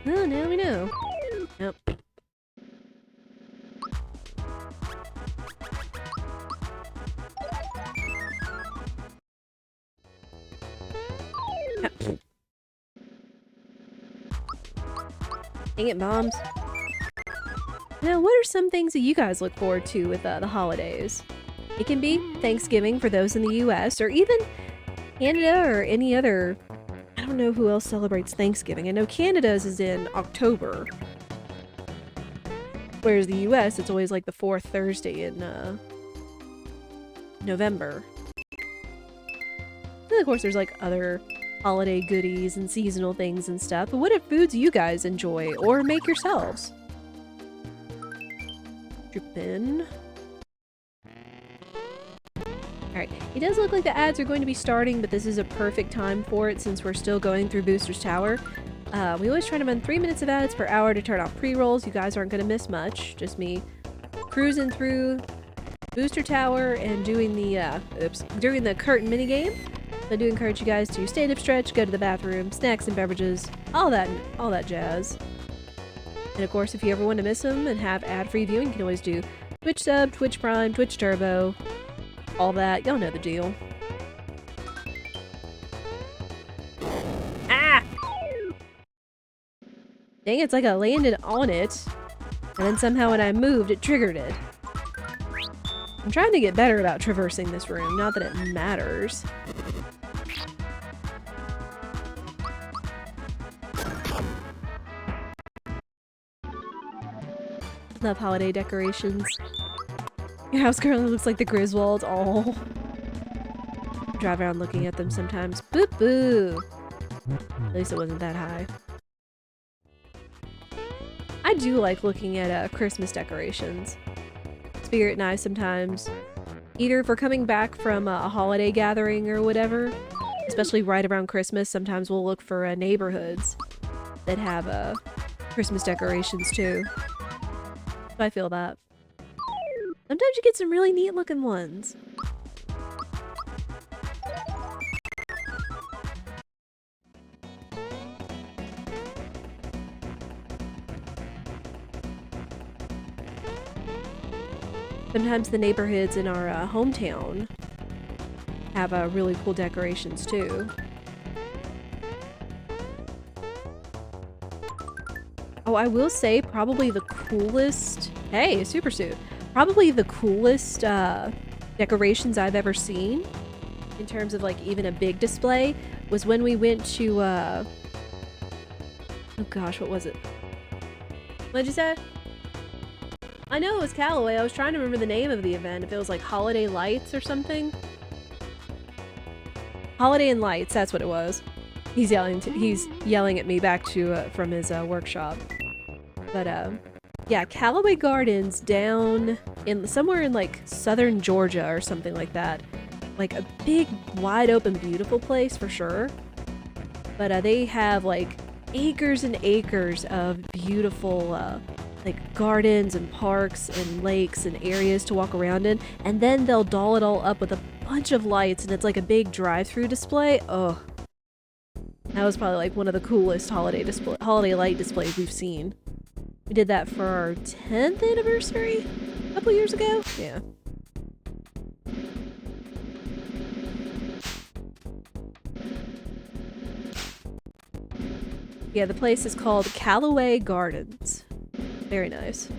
Oh, now we know. Nope. Dang it, bombs. Now, what are some things that you guys look forward to with the holidays? It can be Thanksgiving for those in the US, or even Canada or any other... I don't know who else celebrates Thanksgiving. I know Canada's is in October. Whereas the US, it's always like the 4th Thursday in November. And of course, there's like other holiday goodies and seasonal things and stuff. But what are foods you guys enjoy or make yourselves? Drip in. Alright, It does look like the ads are going to be starting, but this is a perfect time for it since we're still going through Booster's Tower. We always try to run 3 minutes of ads per hour to turn off pre-rolls. You guys aren't going to miss much. Just me cruising through Booster Tower and doing the curtain minigame. I do encourage you guys to stand up, stretch, go to the bathroom, snacks and beverages, all that jazz. And of course, if you ever want to miss them and have ad-free viewing, you can always do Twitch Sub, Twitch Prime, Twitch Turbo, all that. Y'all know the deal. Ah! Dang, it's like I landed on it, and then somehow when I moved, it triggered it. I'm trying to get better about traversing this room, not that it matters. Love holiday decorations. Your house currently looks like the Griswold. Oh. Drive around looking at them sometimes. Boo boo. At least it wasn't that high. I do like looking at Christmas decorations. Spirit nice sometimes. Either if we're coming back from a holiday gathering or whatever, especially right around Christmas, sometimes we'll look for neighborhoods that have Christmas decorations too. So I feel that. Sometimes you get some really neat looking ones. Sometimes the neighborhoods in our hometown have really cool decorations too. Oh, I will say probably the coolest... Hey, a super suit. Probably the coolest decorations I've ever seen in terms of like even a big display was when we went to oh gosh, what was it? What'd you say? I know it was Callaway. I was trying to remember the name of the event. If it was like Holiday Lights or something. Holiday and Lights, that's what it was. He's yelling at me back to from his workshop. But yeah, Callaway Gardens down in somewhere in like southern Georgia or something like that. Like a big, wide open, beautiful place for sure. But they have like acres and acres of beautiful like gardens and parks and lakes and areas to walk around in, and then they'll doll it all up with a bunch of lights, and it's like a big drive-through display. Oh, that was probably like one of the coolest holiday light displays we've seen. We did that for our 10th anniversary a couple years ago. Yeah. Yeah, the place is called Callaway Gardens. Very nice.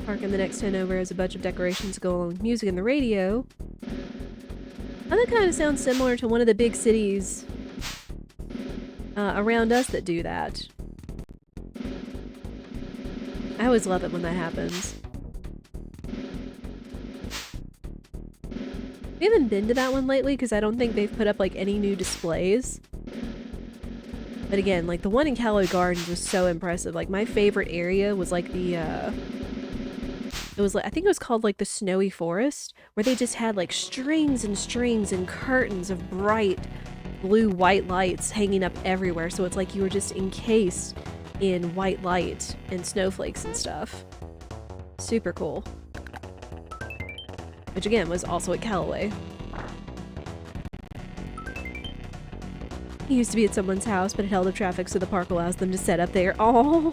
Park in the next 10 over has a bunch of decorations to go along with music and the radio. And that kind of sounds similar to one of the big cities around us that do that. I always love it when that happens. We haven't been to that one lately because I don't think they've put up like any new displays. But again, like the one in Callaway Gardens was so impressive. Like my favorite area was like the it was like, I think it was called like the Snowy Forest, where they just had like strings and strings and curtains of bright blue white lights hanging up everywhere. So it's like you were just encased in white light and snowflakes and stuff. Super cool. Which again was also at Callaway. He used to be at someone's house, but it held up traffic, so the park allows them to set up there. Oh,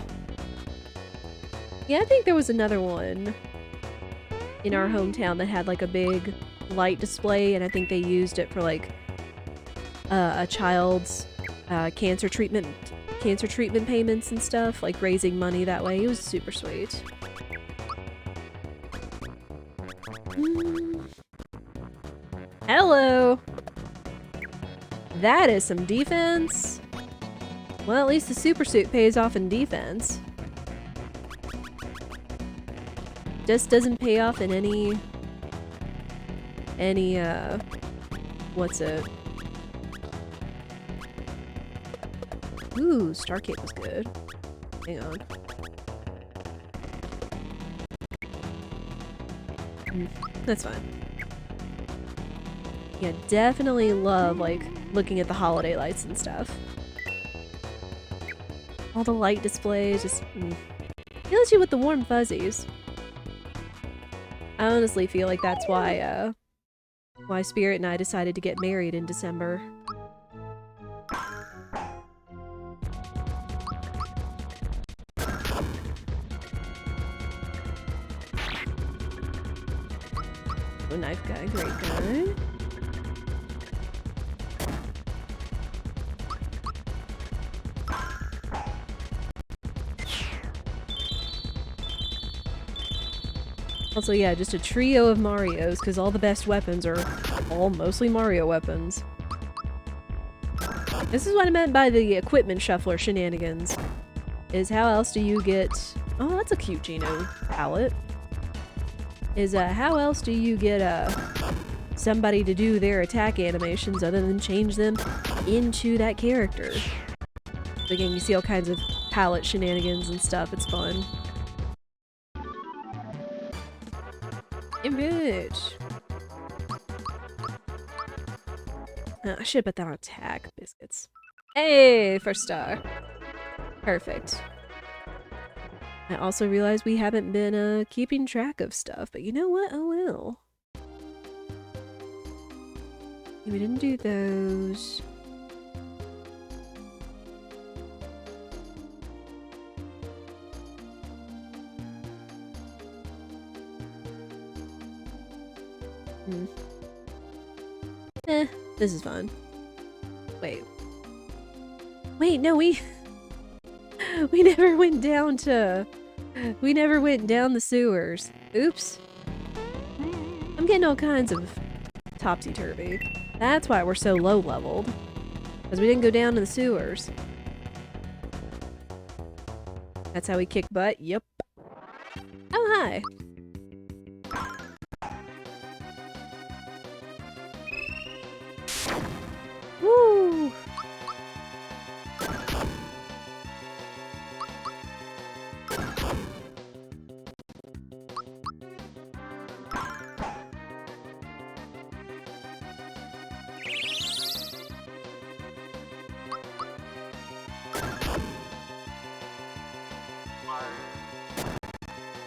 yeah, I think there was another one in our hometown that had like a big light display, and I think they used it for like a child's cancer treatment payments and stuff, like raising money that way. It was super sweet. Hello! That is some defense. Well, at least the super suit pays off in defense. Just doesn't pay off in any what's it? Ooh, Starcape was good. Hang on. That's fine. Yeah, definitely love, like, looking at the holiday lights and stuff. All the light displays, just fills you with the warm fuzzies. I honestly feel like that's why Spirit and I decided to get married in December. Oh, knife guy, great guy. Also, yeah, just a trio of Marios, because all the best weapons are all mostly Mario weapons. This is what I meant by the equipment shuffler shenanigans. Is how else do you get... Oh, that's a cute Geno palette. Is, how else do you get, somebody to do their attack animations other than change them into that character? Again, you see all kinds of palette shenanigans and stuff, it's fun. Image. I should put that on attack. Biscuits. Hey, first star. Perfect. I also realized we haven't been keeping track of stuff, but you know what? Oh well. We didn't do those. This is fun. Wait. Wait, no, we never went down to... We never went down the sewers. Oops. I'm getting all kinds of topsy-turvy. That's why we're so low-leveled. Because we didn't go down to the sewers. That's how we kick butt? Yep. Oh, hi. Woo!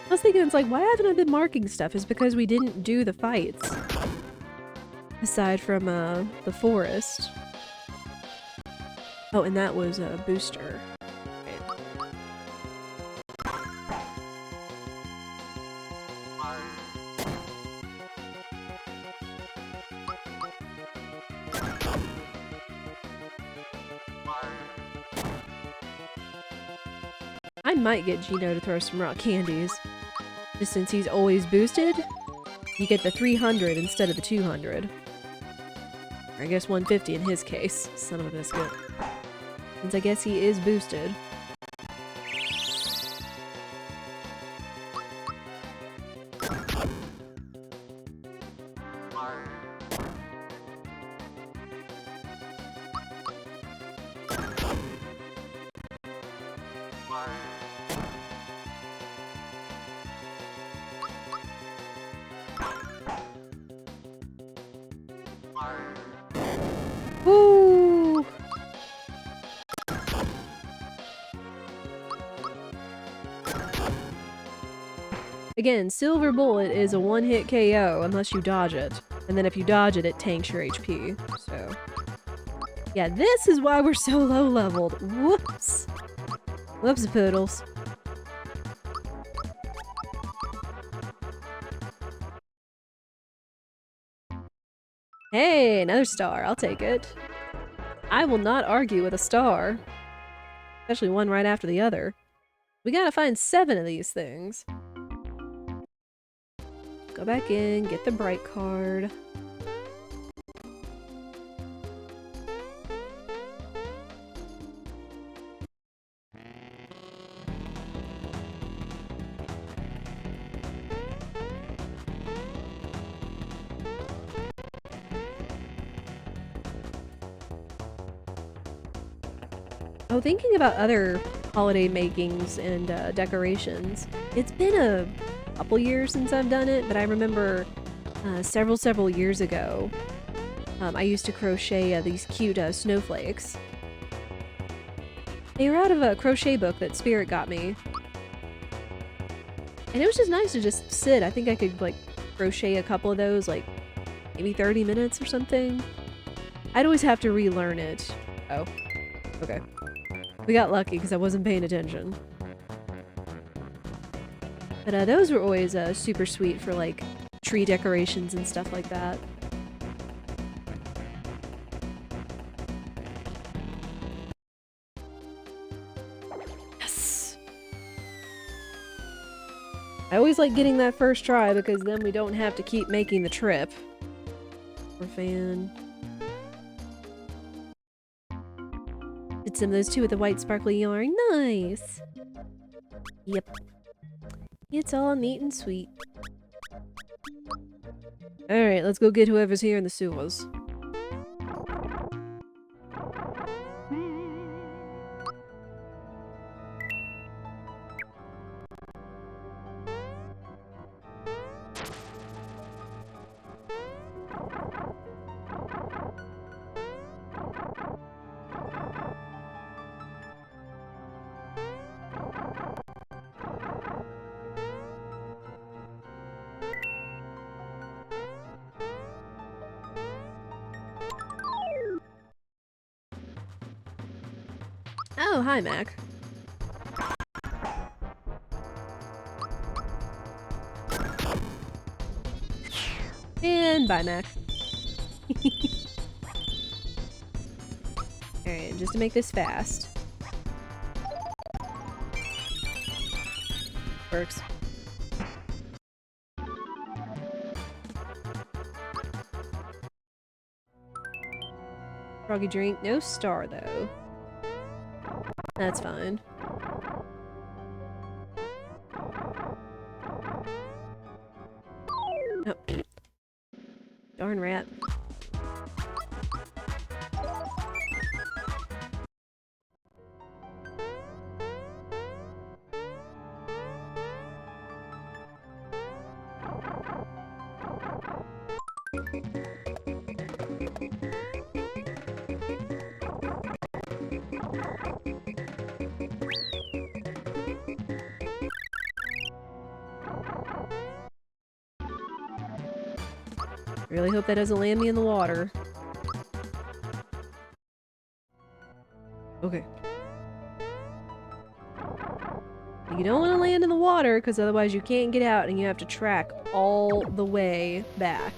I was thinking, it's like, why haven't I been marking stuff? Is because we didn't do the fights. Aside from, the forest. Oh, and that was a booster. I might get Geno to throw some rock candies. Just since he's always boosted, you get the 300 instead of the 200. Or I guess 150 in his case. Son of a biscuit. Since I guess he is boosted. Woo! Again, Silver Bullet is a one-hit KO unless you dodge it. And then if you dodge it, it tanks your HP. So, yeah, this is why we're so low-leveled. Whoops! Whoops, poodles. Hey, another star. I'll take it. I will not argue with a star. Especially one right after the other. We gotta find 7 of these things. Go back in, get the bright card. Oh, thinking about other holiday makings and decorations. It's been a couple years since I've done it, but I remember several years ago, I used to crochet these cute snowflakes. They were out of a crochet book that Spirit got me. And it was just nice to just sit. I think I could, like, crochet a couple of those, like, maybe 30 minutes or something. I'd always have to relearn it. Oh. Okay. We got lucky because I wasn't paying attention. But those were always super sweet for, like, tree decorations and stuff like that. Yes! I always like getting that first try because then we don't have to keep making the trip. We're fan. Did some of those too with the white sparkly yarn. Nice! Yep. It's all neat and sweet. Alright, let's go get whoever's here in the sewers. Oh, hi, Mac. And bye, Mac. Alright, just to make this fast. Works. Froggy drink. No star, though. That's fine. Oh. Darn rat. Really hope that doesn't land me in the water. Okay. You don't want to land in the water, because otherwise you can't get out and you have to track all the way back.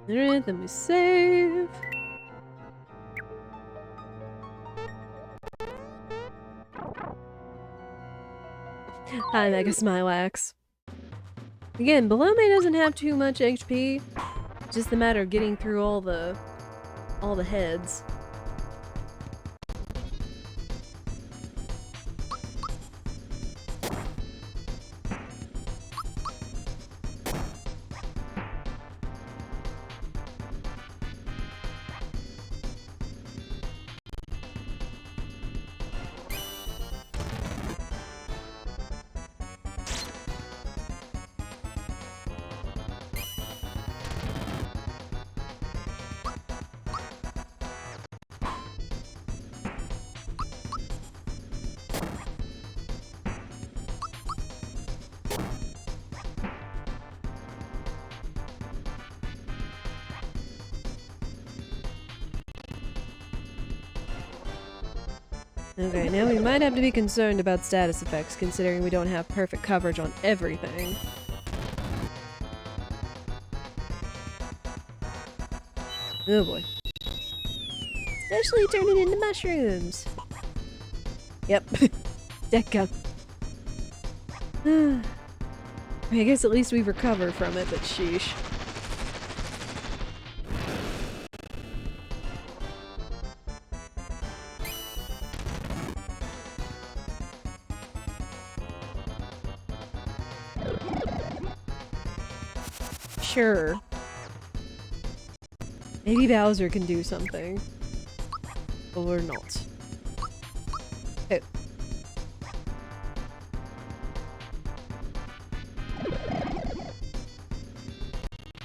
Alright, then we save. Hi, Mega Smilax. Again, Below Me doesn't have too much HP. Just a matter of getting through all the heads. Okay, now we might have to be concerned about status effects, considering we don't have perfect coverage on everything. Oh boy. Especially turning into mushrooms! Yep. Deck up. I guess at least we've recovered from it, but sheesh. sure. Maybe Bowser can do something. Or not. Oh.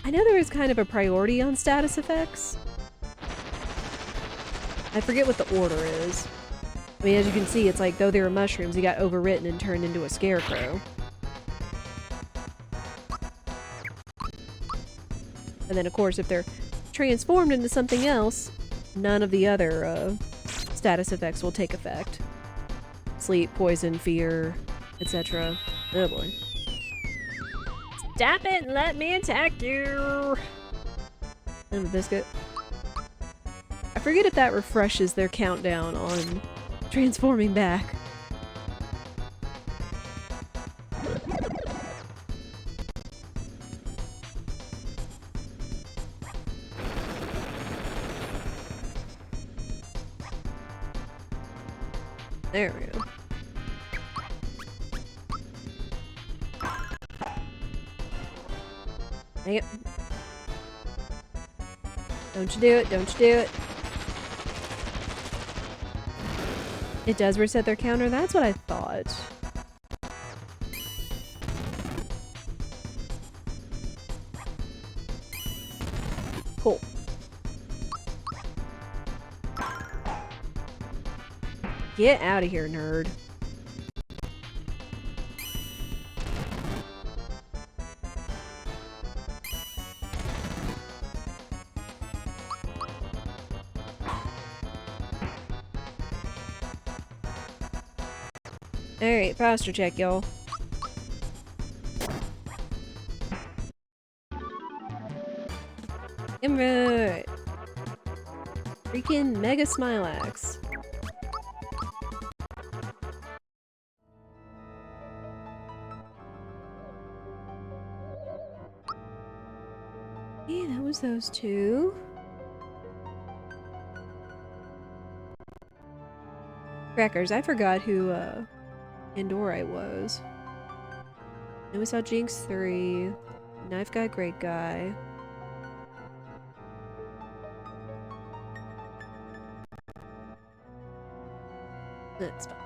I know there is kind of a priority on status effects. I forget what the order is. I mean, as you can see, it's like, though they were mushrooms, he got overwritten and turned into a scarecrow. And then, of course, if they're transformed into something else, none of the other status effects will take effect. Sleep, poison, fear, etc. Oh boy. Stop it and let me attack you! And a biscuit. I forget if that refreshes their countdown on transforming back. There we go. Dang it. Don't you do it, don't you do it. It does reset their counter, that's what I thought. Cool. Get out of here, nerd. Alright, posture check, y'all. Alright. Freaking Mega Smilax. Yeah, that was those two. Crackers, I forgot who, Andorra was. Then we saw Jinx 3. Knife Guy, Great Guy. That's fine.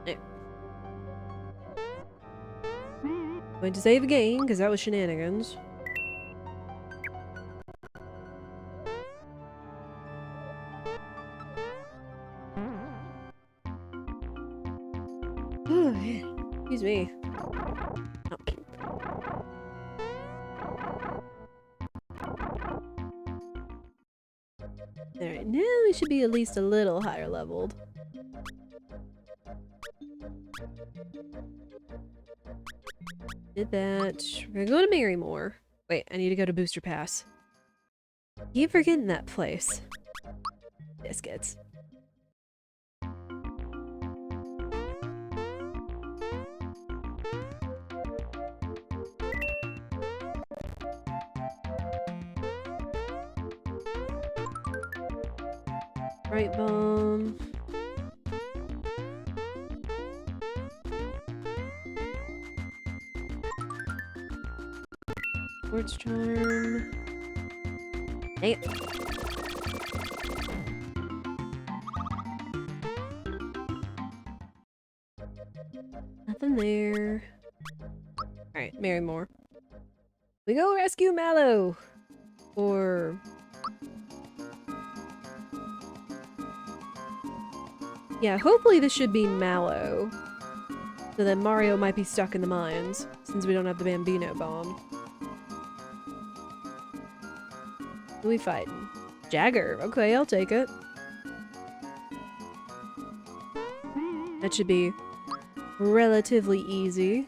There. Going to save again, because that was shenanigans. Excuse me. Oh. Alright, now we should be at least a little higher leveled. Did that. We're gonna go to Marymore. Wait, I need to go to Booster Pass. Keep forgetting that place. Biscuits. Right bomb. Quartz charm. Dang it. Nothing there. Alright, Marymore. We go rescue Mallow! Or... yeah, hopefully this should be Mallow. So then Mario might be stuck in the mines, since we don't have the Bambino bomb. Who are we fighting? Jagger. Okay, I'll take it. That should be relatively easy.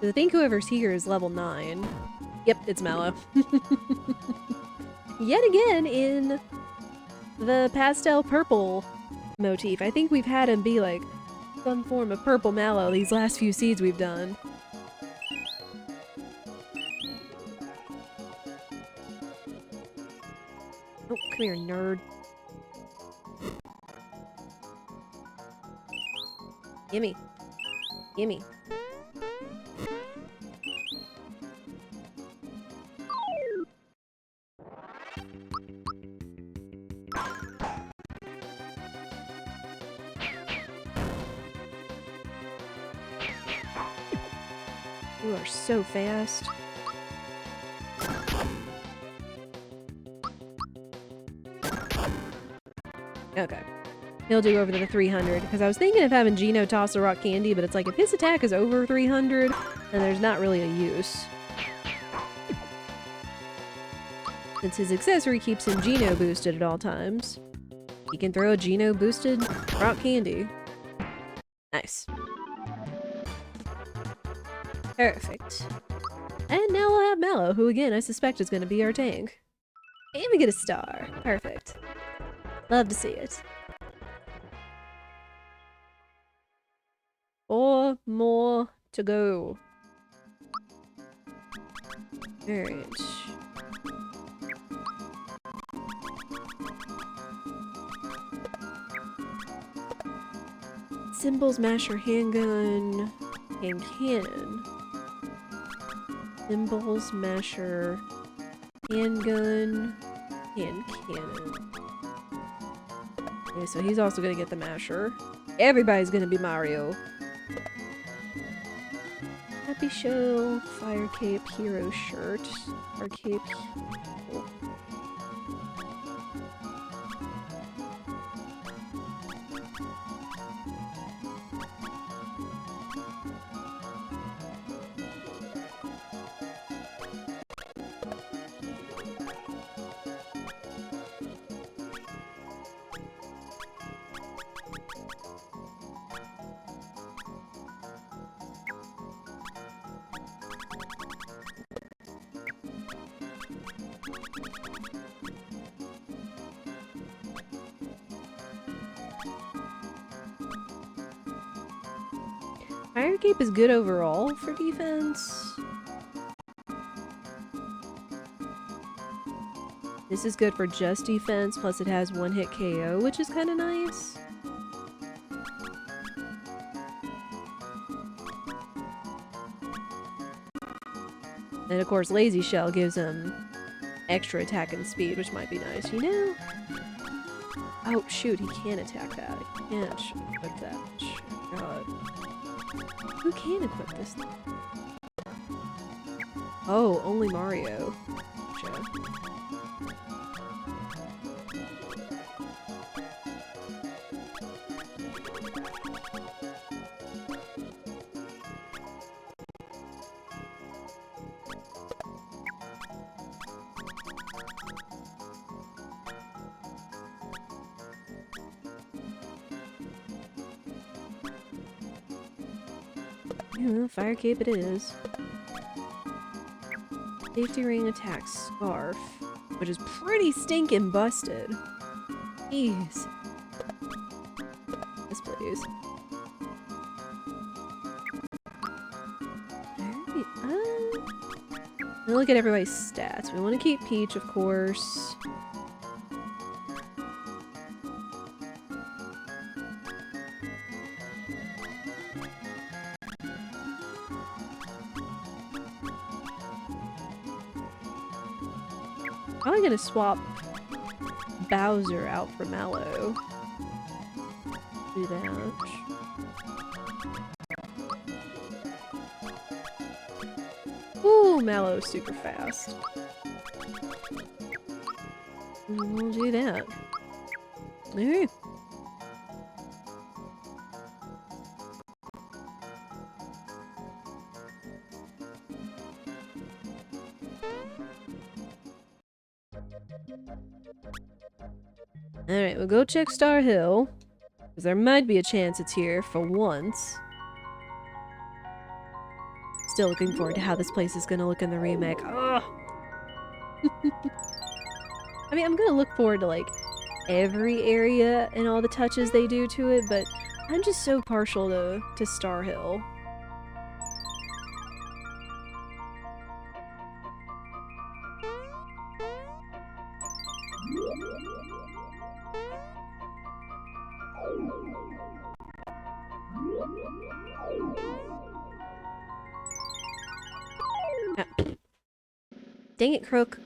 I think whoever's here is level 9. Yep, it's Mallow. Yet again in the pastel purple motif. I think we've had him be like some form of purple Mallow these last few seeds we've done. Oh, come here, nerd. Gimme. Gimme. You are so fast. Okay. He'll do over the 300, because I was thinking of having Gino toss the rock candy, but it's like, if his attack is over 300, then there's not really a use. Since his accessory keeps him Gino boosted at all times, he can throw a Gino boosted rock candy. Nice. Perfect. And now we'll have Mallow, who again I suspect is going to be our tank. And we get a star. Perfect. Love to see it. 4 more to go. Alright. Cymbals, masher, handgun, and cannon. Cymbals, masher, handgun, and cannon. Okay, so he's also gonna get the masher. Everybody's gonna be Mario. Happy Show, Fire Cape, Hero Shirt, Fire Cape. Oh. Fire Cape is good overall for defense. This is good for just defense, plus it has one-hit KO, which is kind of nice. And of course, Lazy Shell gives him extra attack and speed, which might be nice, you know? Oh, shoot, he can attack that. He can't equip that. God. Who can equip this thing? Oh, only Mario. Gotcha. Yeah, Fire Cape it is. Safety Ring attack Scarf, which is pretty stinking busted. Jeez. Yes, please. Alright, now look at everybody's stats. We want to keep Peach, of course. Probably gonna swap Bowser out for Mallow. Do that. Ooh, Mallow's super fast. We'll do that. Alright. Alright, we'll go check Star Hill. Because there might be a chance it's here for once. Still looking forward to how this place is gonna look in the remake. Ugh. I mean, I'm gonna look forward to, like, every area and all the touches they do to it, but I'm just so partial to Star Hill. Ah. Dang it, Crook.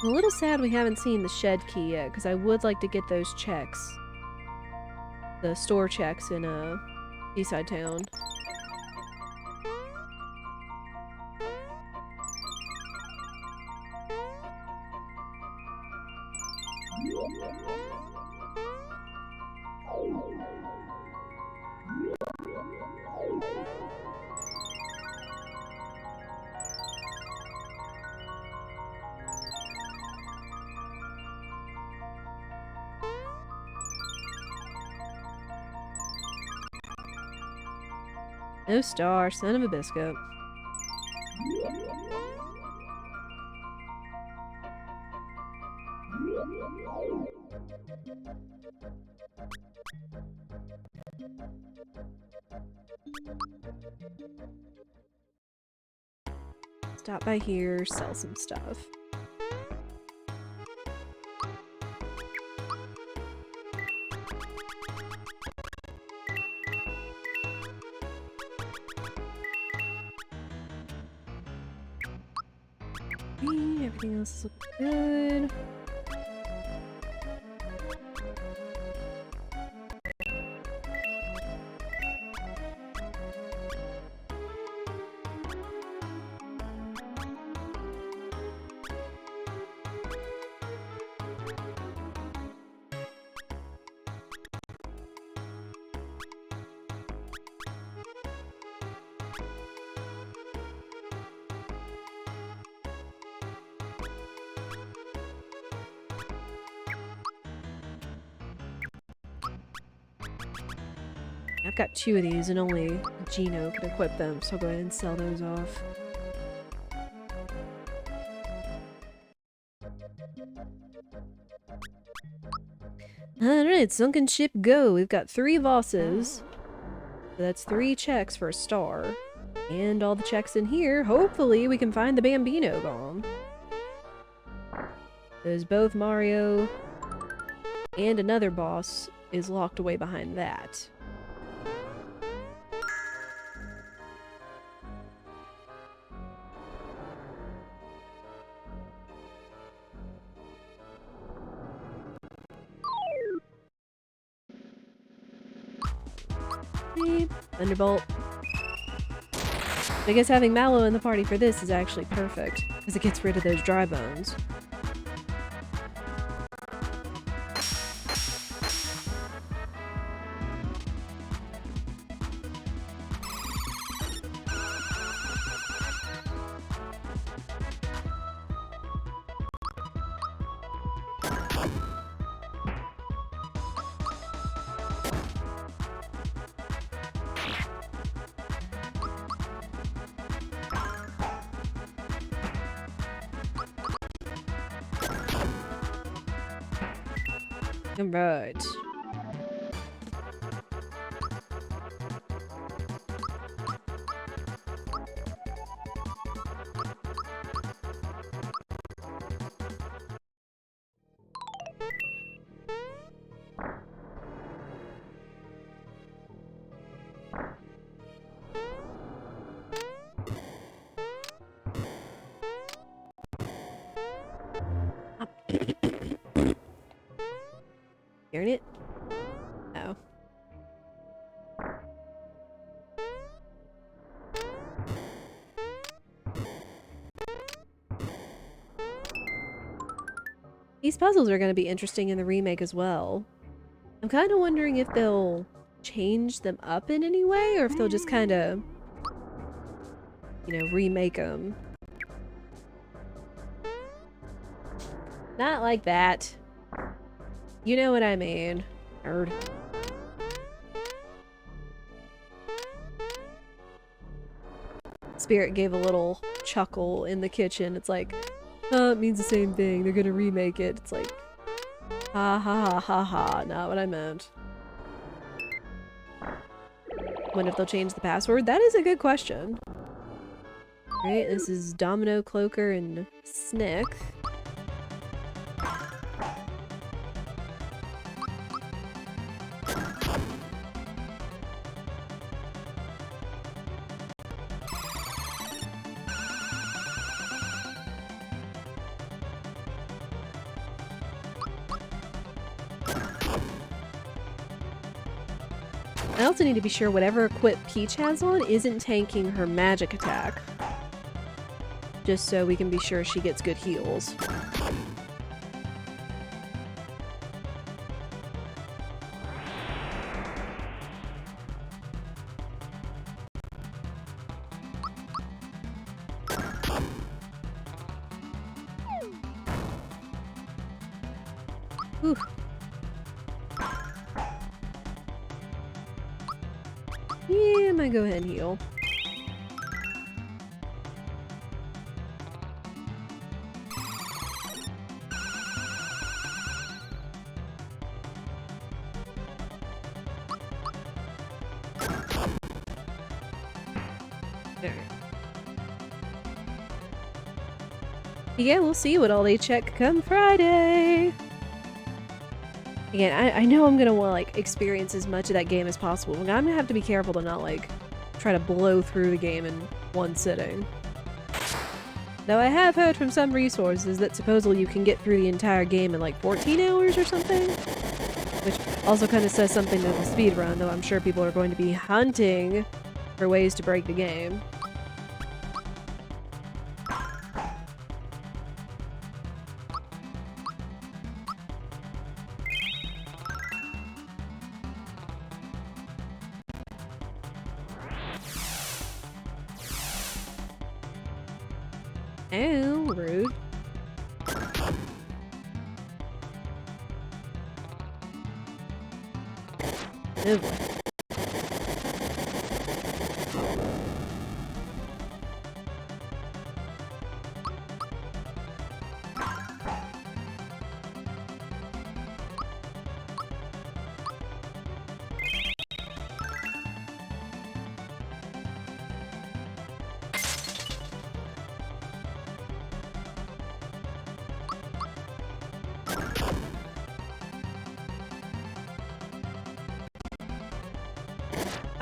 I'm a little sad we haven't seen the shed key yet, because I would like to get those checks. The store checks in Seaside Town. No star, son of a biscuit. Stop by here, sell some stuff. Everything else is looking good. I've got 2 of these and only Gino could equip them, so I'll go ahead and sell those off. Alright, sunken ship go. We've got 3 bosses. So that's 3 checks for a star. And all the checks in here. Hopefully we can find the Bambino bomb. Because both Mario and another boss is locked away behind that. Thunderbolt. I guess having Mallow in the party for this is actually perfect, because it gets rid of those dry bones. Alright. Hearing it? Oh. These puzzles are going to be interesting in the remake as well. I'm kind of wondering if they'll change them up in any way, or if they'll just kind of, you know, remake them. Not like that. You know what I mean. Nerd. Spirit gave a little chuckle in the kitchen. It's like, oh, it means the same thing. They're gonna remake it. It's like, ha ha ha ha ha. Not what I meant. Wonder if they'll change the password? That is a good question. Right, this is Domino, Cloaker, and Snick. I also need to be sure whatever equip Peach has on isn't tanking her magic attack. Just so we can be sure she gets good heals. Ooh. Yeah, I might go ahead and heal. There. Yeah, we'll see what all they check come Friday. Again, I know I'm gonna want to like experience as much of that game as possible, but I'm gonna have to be careful to not like try to blow through the game in one sitting. Though I have heard from some resources that supposedly you can get through the entire game in like 14 hours or something, which also kind of says something to the speedrun, though I'm sure people are going to be hunting for ways to break the game. Oh, rude. Oh boy.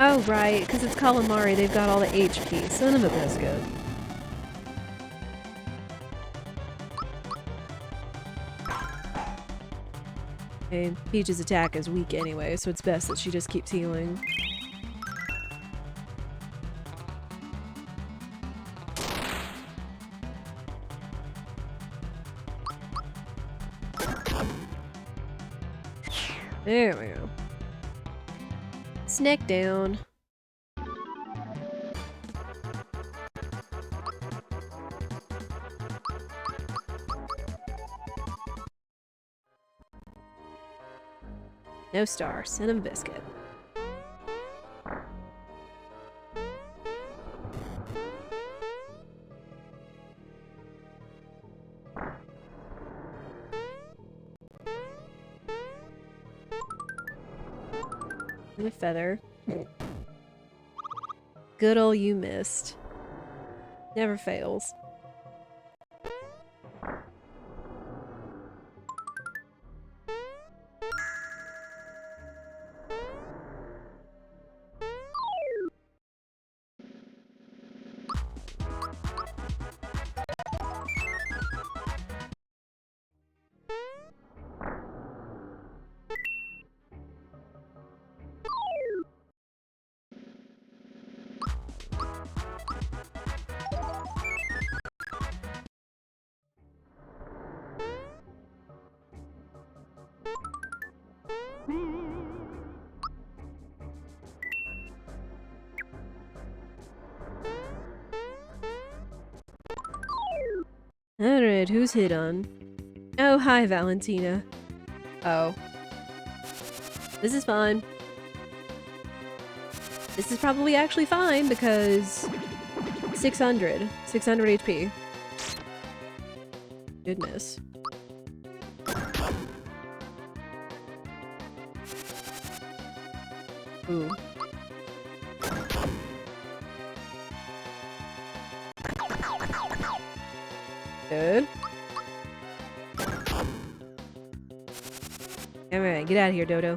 Oh, right, because it's calamari, they've got all the HP. Son of a biscuit. Okay, Peach's attack is weak anyway, so it's best that she just keeps healing. There we go. Snack down. No star. Send him a biscuit. And a feather. Good ol' you missed. Never fails. Alright, who's hit on? Oh, hi, Valentina. Oh. This is fine. This is probably actually fine because 600 HP. Goodness. Ooh. Good. Alright, get out of here, Dodo.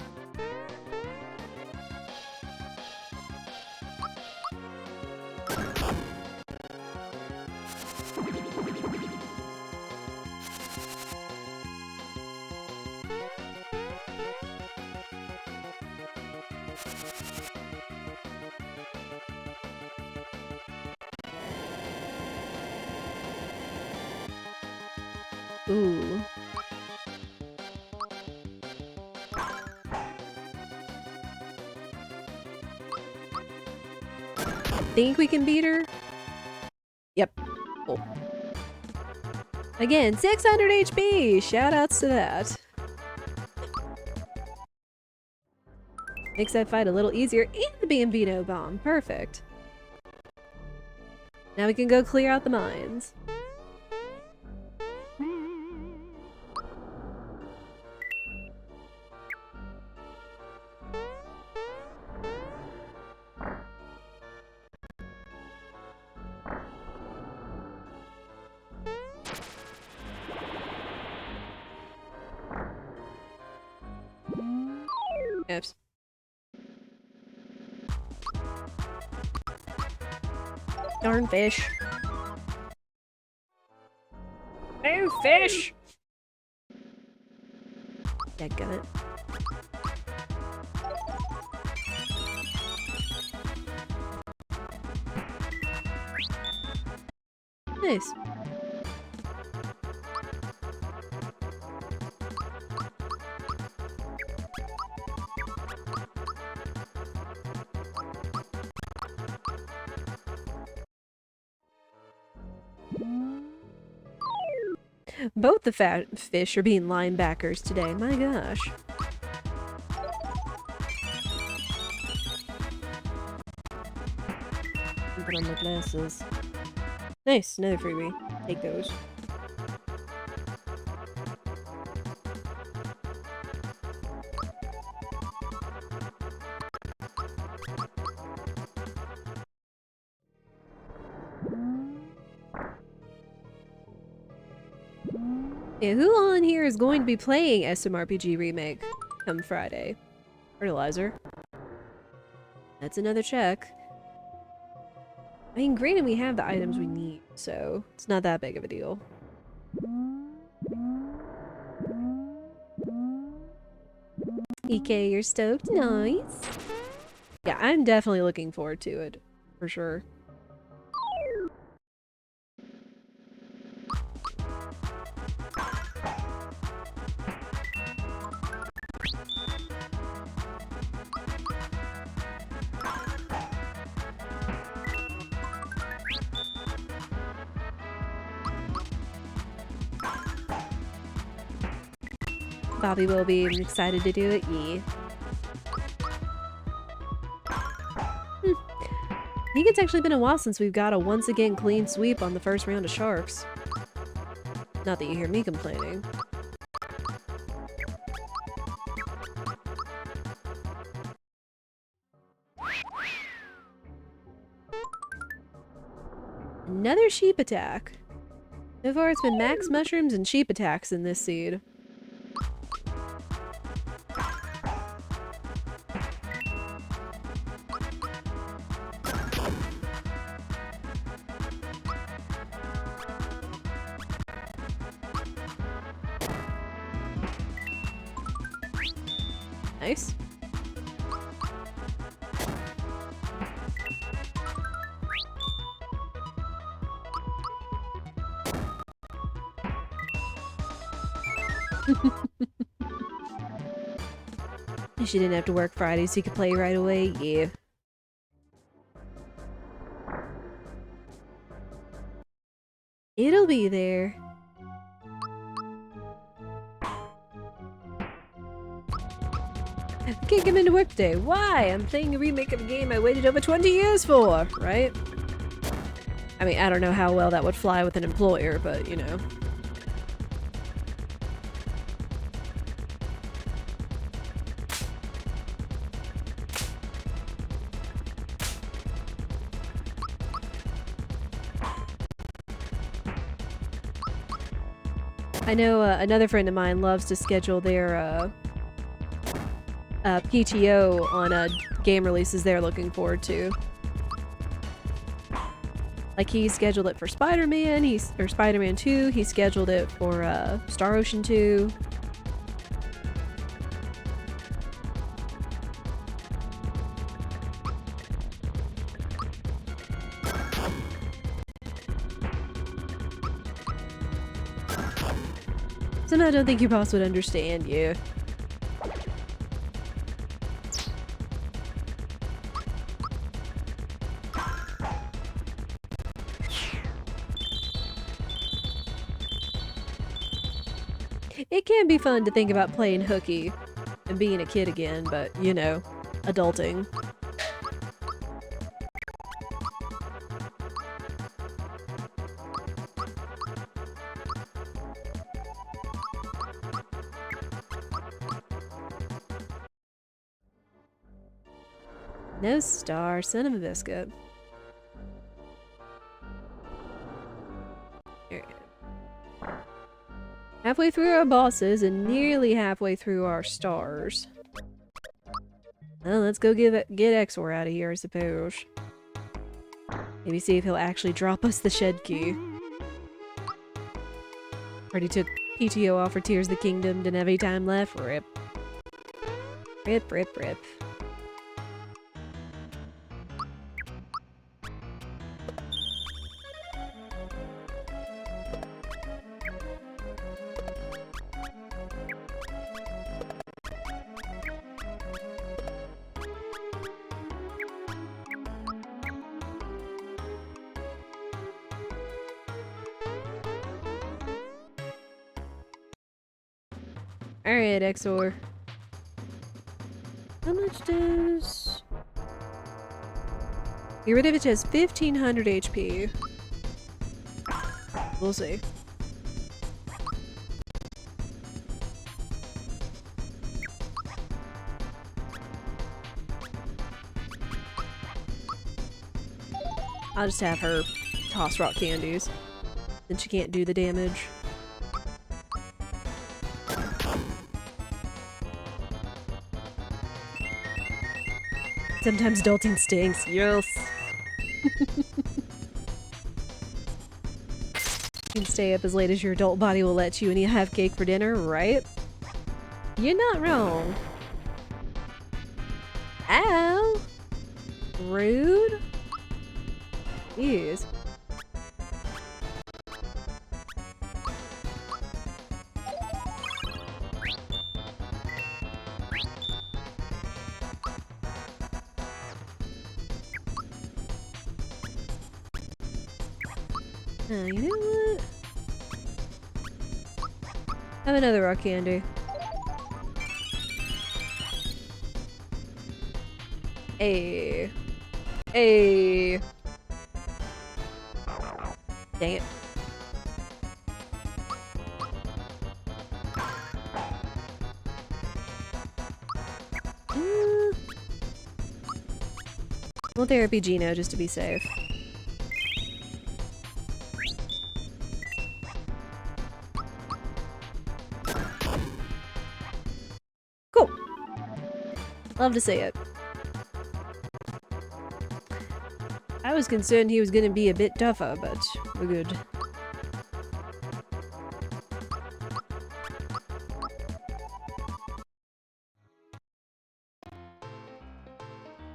Ooh. Think we can beat her? Yep. Cool. Again, 600 HP! Shoutouts to that. Makes that fight a little easier, and the Bambino bomb. Perfect. Now we can go clear out the mines. Oops. Darn fish. Oh, fish! Dadgummit. Nice. Both the fat fish are being linebackers today. My gosh. Put on my glasses. Nice, another freebie. Take those. Yeah, who on here is going to be playing SMRPG Remake come Friday? Fertilizer. That's another check. I mean, granted, we have the items we need, so it's not that big of a deal. EK, you're stoked? Nice. Yeah, I'm definitely looking forward to it, for sure. Bobby will be excited to do it, yeah. I think it's actually been a while since we've got a once again clean sweep on the first round of sharks. Not that you hear me complaining. Another sheep attack. So far it's been max mushrooms and sheep attacks in this seed. Nice. She didn't have to work Friday, so you could play right away. Yeah. It'll be there. I can't come into work today. Why? I'm playing a remake of a game I waited over 20 years for, right? I mean, I don't know how well that would fly with an employer, but, you know. I know another friend of mine loves to schedule their PTO on game releases they're looking forward to. Like he scheduled it for Spider-Man, or Spider-Man 2, he scheduled it for Star Ocean 2. Somehow I don't think your boss would understand you. It can be fun to think about playing hooky and being a kid again, but, you know, adulting. No star, son of a biscuit. Halfway through our bosses and nearly halfway through our stars. Well, let's go get Exor out of here, I suppose. Maybe see if he'll actually drop us the shed key. Already took PTO off for Tears of the Kingdom, didn't have any time left. Rip. Rip, rip, rip. Alright, Exor. How much does... Get rid of it has 1500 HP. We'll see. I'll just have her toss rock candies. Then she can't do the damage. Sometimes adulting stinks. Yes. You can stay up as late as your adult body will let you and you have cake for dinner, right? You're not wrong. Ow! Rude? Jeez. You know what? Have another rock candy. Hey. Hey. Dang it. We'll therapy Gino just to be safe. Cool. Love to see it. I was concerned he was gonna be a bit tougher, but we're good.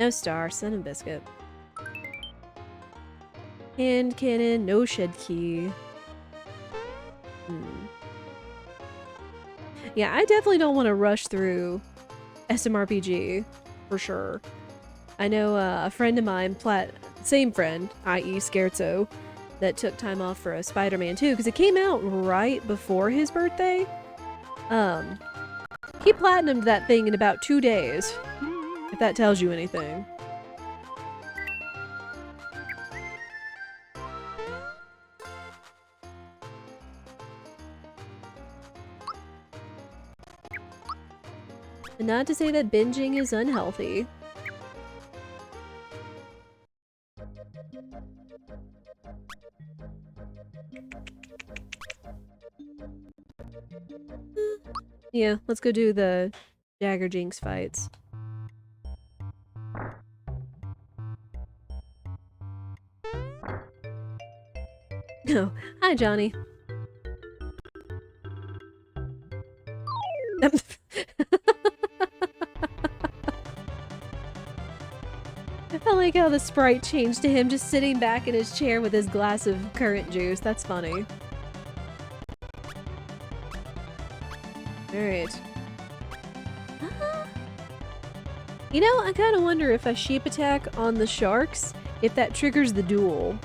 No star, son of biscuit. Hand cannon, no shed key. Yeah, I definitely don't want to rush through SMRPG, for sure. I know a friend of mine, same friend, i.e. Scherzo, that took time off for a Spider-Man 2, because it came out right before his birthday. He platinumed that thing in about 2 days, if that tells you anything. And not to say that binging is unhealthy. Yeah, let's go do the Dagger Jinx fights. Oh, hi Johnny. I like how the sprite changed to him just sitting back in his chair with his glass of currant juice. That's funny. Alright. You know, I kind of wonder if a sheep attack on the sharks, if that triggers the duel.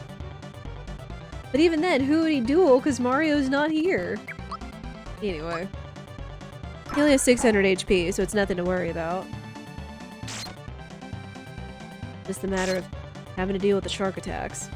But even then, who would he duel? Because Mario's not here. Anyway. He only has 600 HP, so it's nothing to worry about. Just a matter of having to deal with the shark attacks.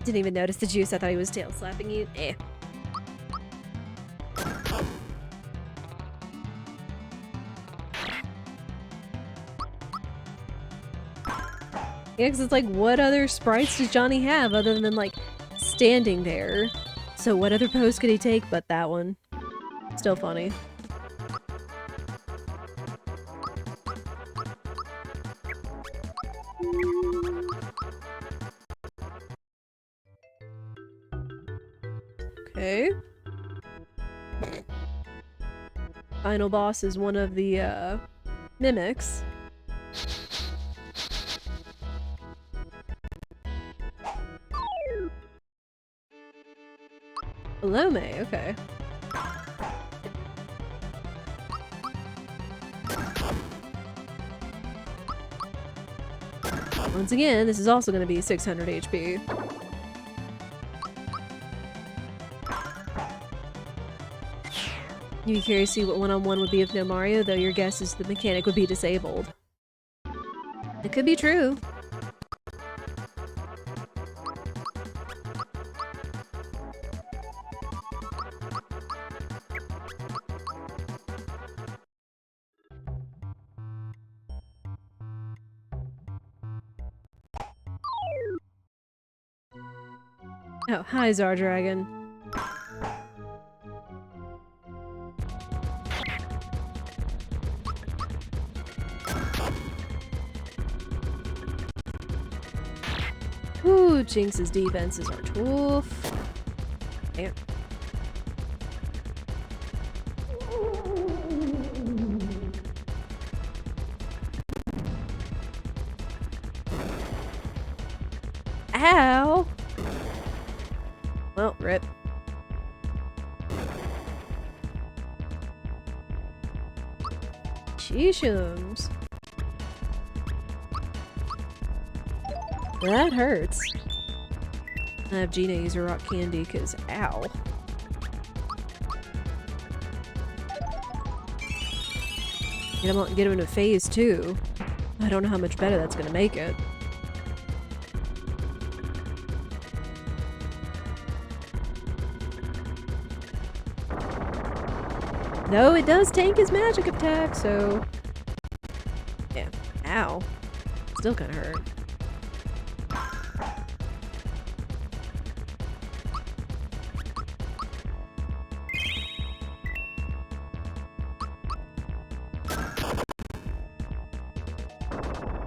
Didn't even notice the juice. I thought he was tail slapping you. Eh. Yeah, because it's like, what other sprites does Johnny have other than, like, standing there? So what other pose could he take but that one? Still funny. Okay. Final boss is one of the, mimics. Lome, okay. Once again, this is also going to be 600 HP. You'd be curious to see what one-on-one would be if no Mario, though your guess is the mechanic would be disabled. It could be true. Oh, hi, Zardragon. Ooh, Jinx's defenses are tough. Damn. Ow! Well, rip. Sheeshums. That hurts. I have Gina use her rock candy because ow. Get him into phase 2. I don't know how much better that's gonna make it. No, it does tank his magic attack, so... Yeah. Ow. Still kinda hurt.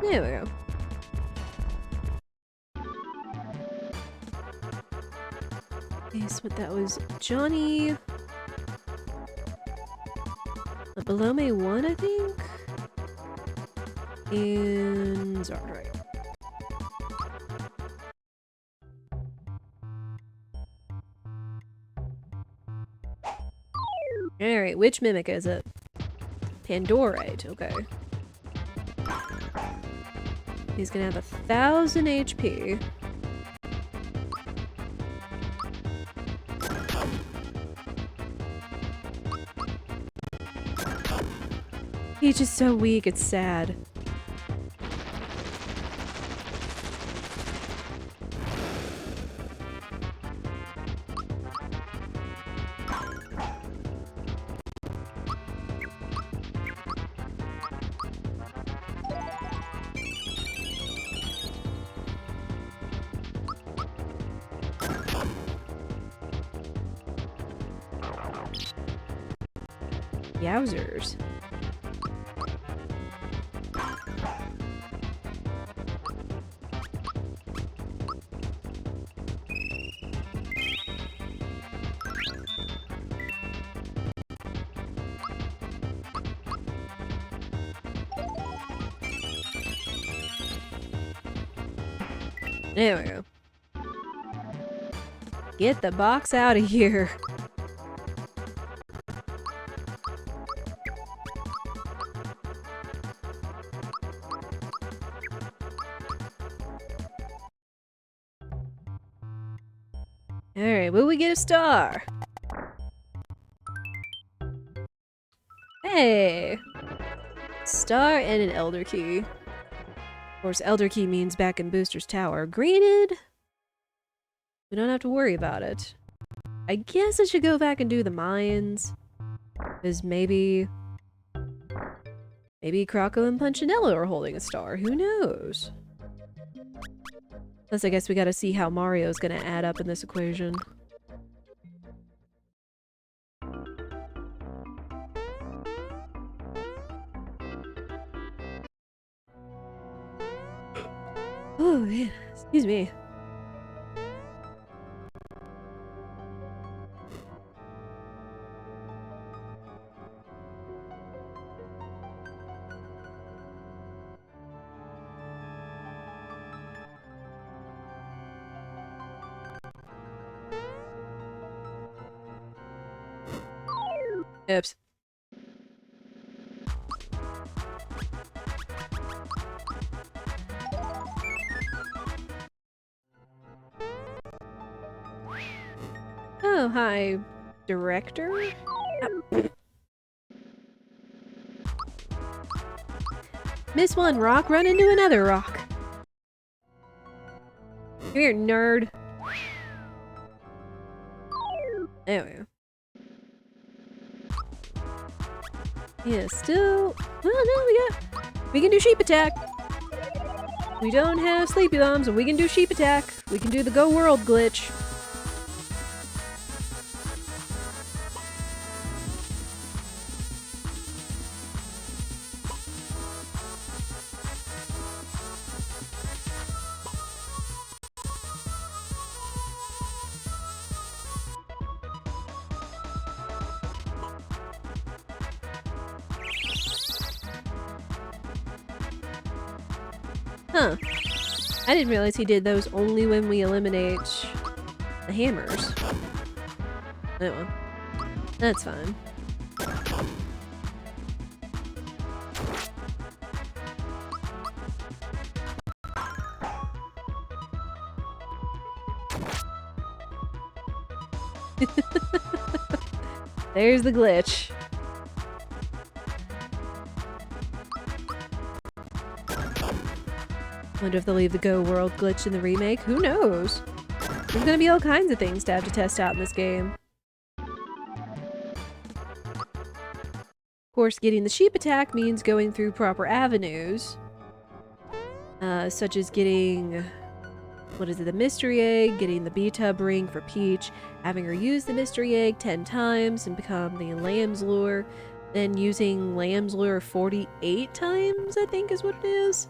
There we go. Guess what that was? Johnny... The Belome 1, I think? And... Zard, right. Alright, which mimic is it? Pandorite, okay. He's gonna have 1,000 HP. He's just so weak, it's sad. Yowzers. There we go. Get the box out of here. Alright, will we get a star? Hey! Star and an Elder Key. Of course, Elder Key means back in Booster's Tower. Granted, we don't have to worry about it. I guess I should go back and do the mines. Because maybe Croco and Punchinello are holding a star. Who knows? Plus, I guess we gotta see how Mario's gonna add up in this equation. Oh, man. Excuse me. Oops. Oh, hi, director? Miss one rock, run into another rock. Come here, nerd. There we go. Yeah, still... Well, no, we can do sheep attack. We don't have sleepy bombs, and we can do sheep attack. We can do the go world glitch. Huh. I didn't realize he did those only when we eliminate the hammers. Oh well. That's fine. There's the glitch. Wonder if they'll leave the Go World glitch in the remake? Who knows? There's gonna be all kinds of things to have to test out in this game. Of course, getting the sheep attack means going through proper avenues. Such as getting... what is it? The mystery egg, getting the B-tub ring for Peach, having her use the mystery egg 10 times and become the lamb's lure, then using lamb's lure 48 times, I think is what it is.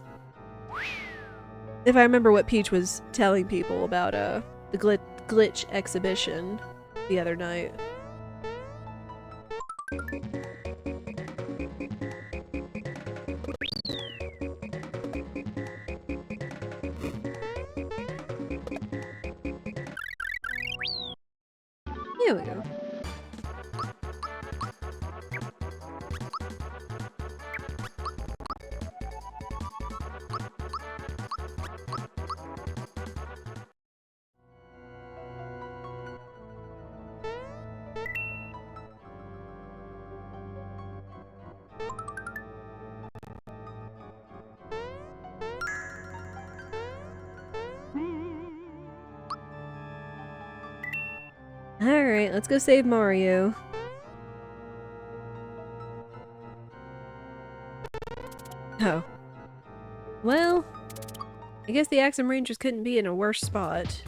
If I remember what Peach was telling people about the glitch exhibition the other night. Here we go. Alright, let's go save Mario. Oh. Well, I guess the Axum Rangers couldn't be in a worse spot.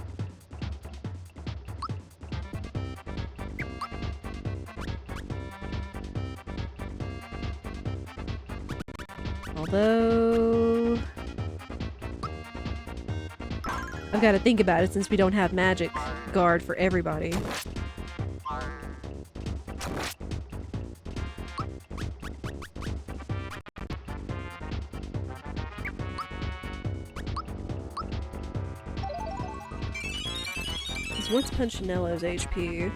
Although... I've got to think about it since we don't have magic guard for everybody. What's Punchinello's HP?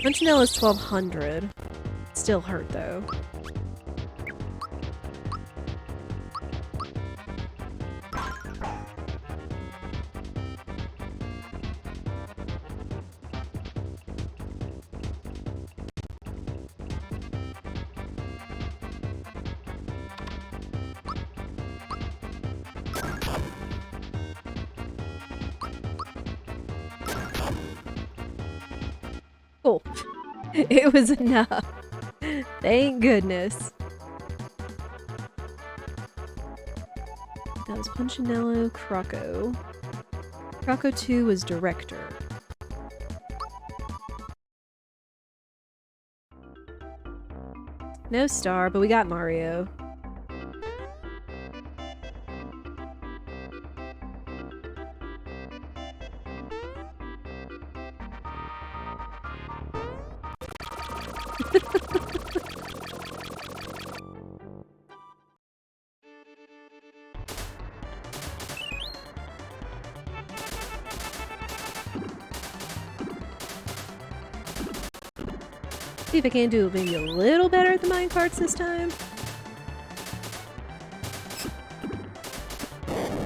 Punchinello's 1200. Still hurt though. Cool. It was enough. Thank goodness. That was Punchinello, Croco. Croco 2 was Director. No star, but we got Mario. See if I can do maybe a little better at the minecarts this time.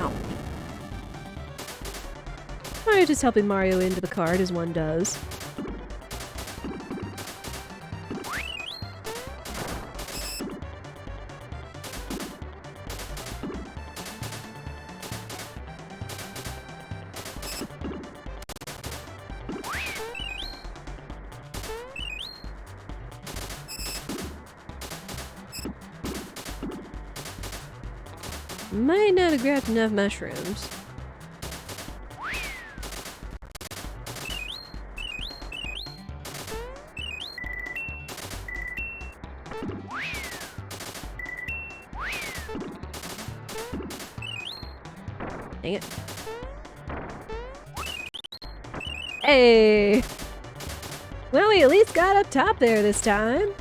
Oh. Alright, just helping Mario into the cart as one does. Might not have grabbed enough mushrooms. Dang it. Hey! Well, we at least got up top there this time.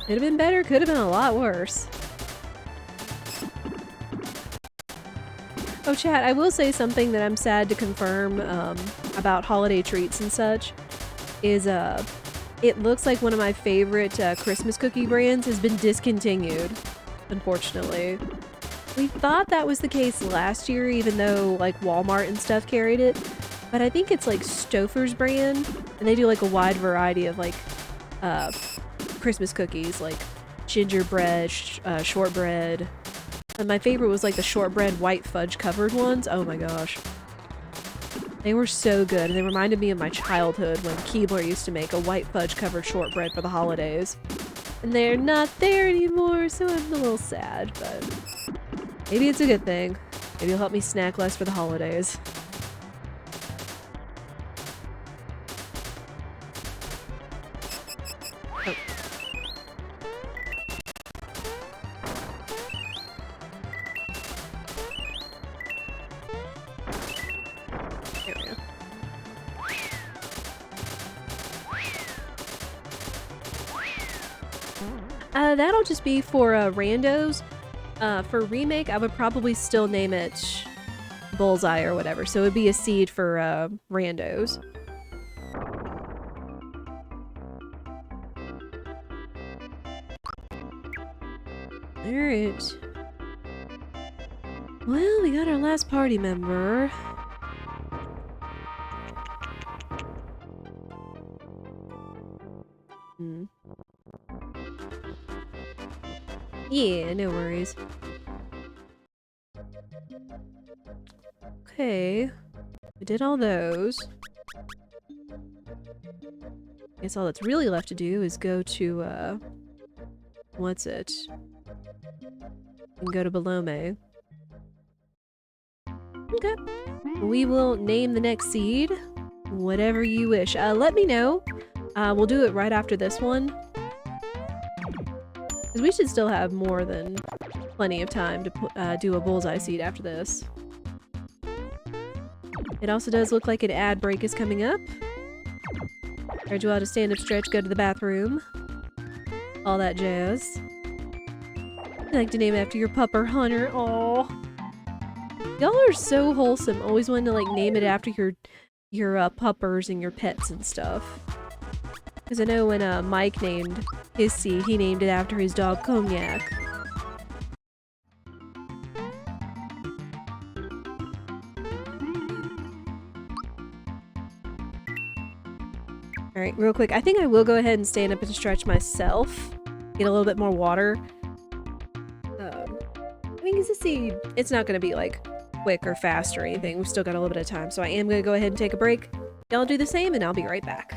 Could have been better, could have been a lot worse. Oh, chat, I will say something that I'm sad to confirm about holiday treats and such is it looks like one of my favorite Christmas cookie brands has been discontinued, unfortunately. We thought that was the case last year, even though like Walmart and stuff carried it, but I think it's like Stouffer's brand, and they do like a wide variety of like Christmas cookies, like gingerbread, shortbread, and my favorite was like the shortbread white fudge covered ones. Oh my gosh, they were so good, and they reminded me of my childhood when Keebler used to make a white fudge covered shortbread for the holidays, and they're not there anymore, so I'm a little sad, but maybe it's a good thing. Maybe it'll help me snack less for the holidays. Oh. There we go. That'll just be for randos. For remake, I would probably still name it Bullseye or whatever, so it would be a seed for randos. Alright. Well, we got our last party member. Hmm. Yeah, no worries. Okay. We did all those. Guess all that's really left to do is go to, what's it? And go to Belome. Okay. We will name the next seed. Whatever you wish. Let me know. We'll do it right after this one. Because we should still have more than plenty of time to do a bullseye seed after this. It also does look like an ad break is coming up. Urge you all to stand up, stretch, go to the bathroom. All that jazz. You like to name it after your pupper, Hunter. Oh, y'all are so wholesome. Always wanting to like name it after your puppers and your pets and stuff. Because I know when Mike named his seed, he named it after his dog Cognac. Alright, real quick, I think I will go ahead and stand up and stretch myself. Get a little bit more water. I mean, because it's not going to be like quick or fast or anything. We've still got a little bit of time, so I am going to go ahead and take a break. Y'all do the same, and I'll be right back.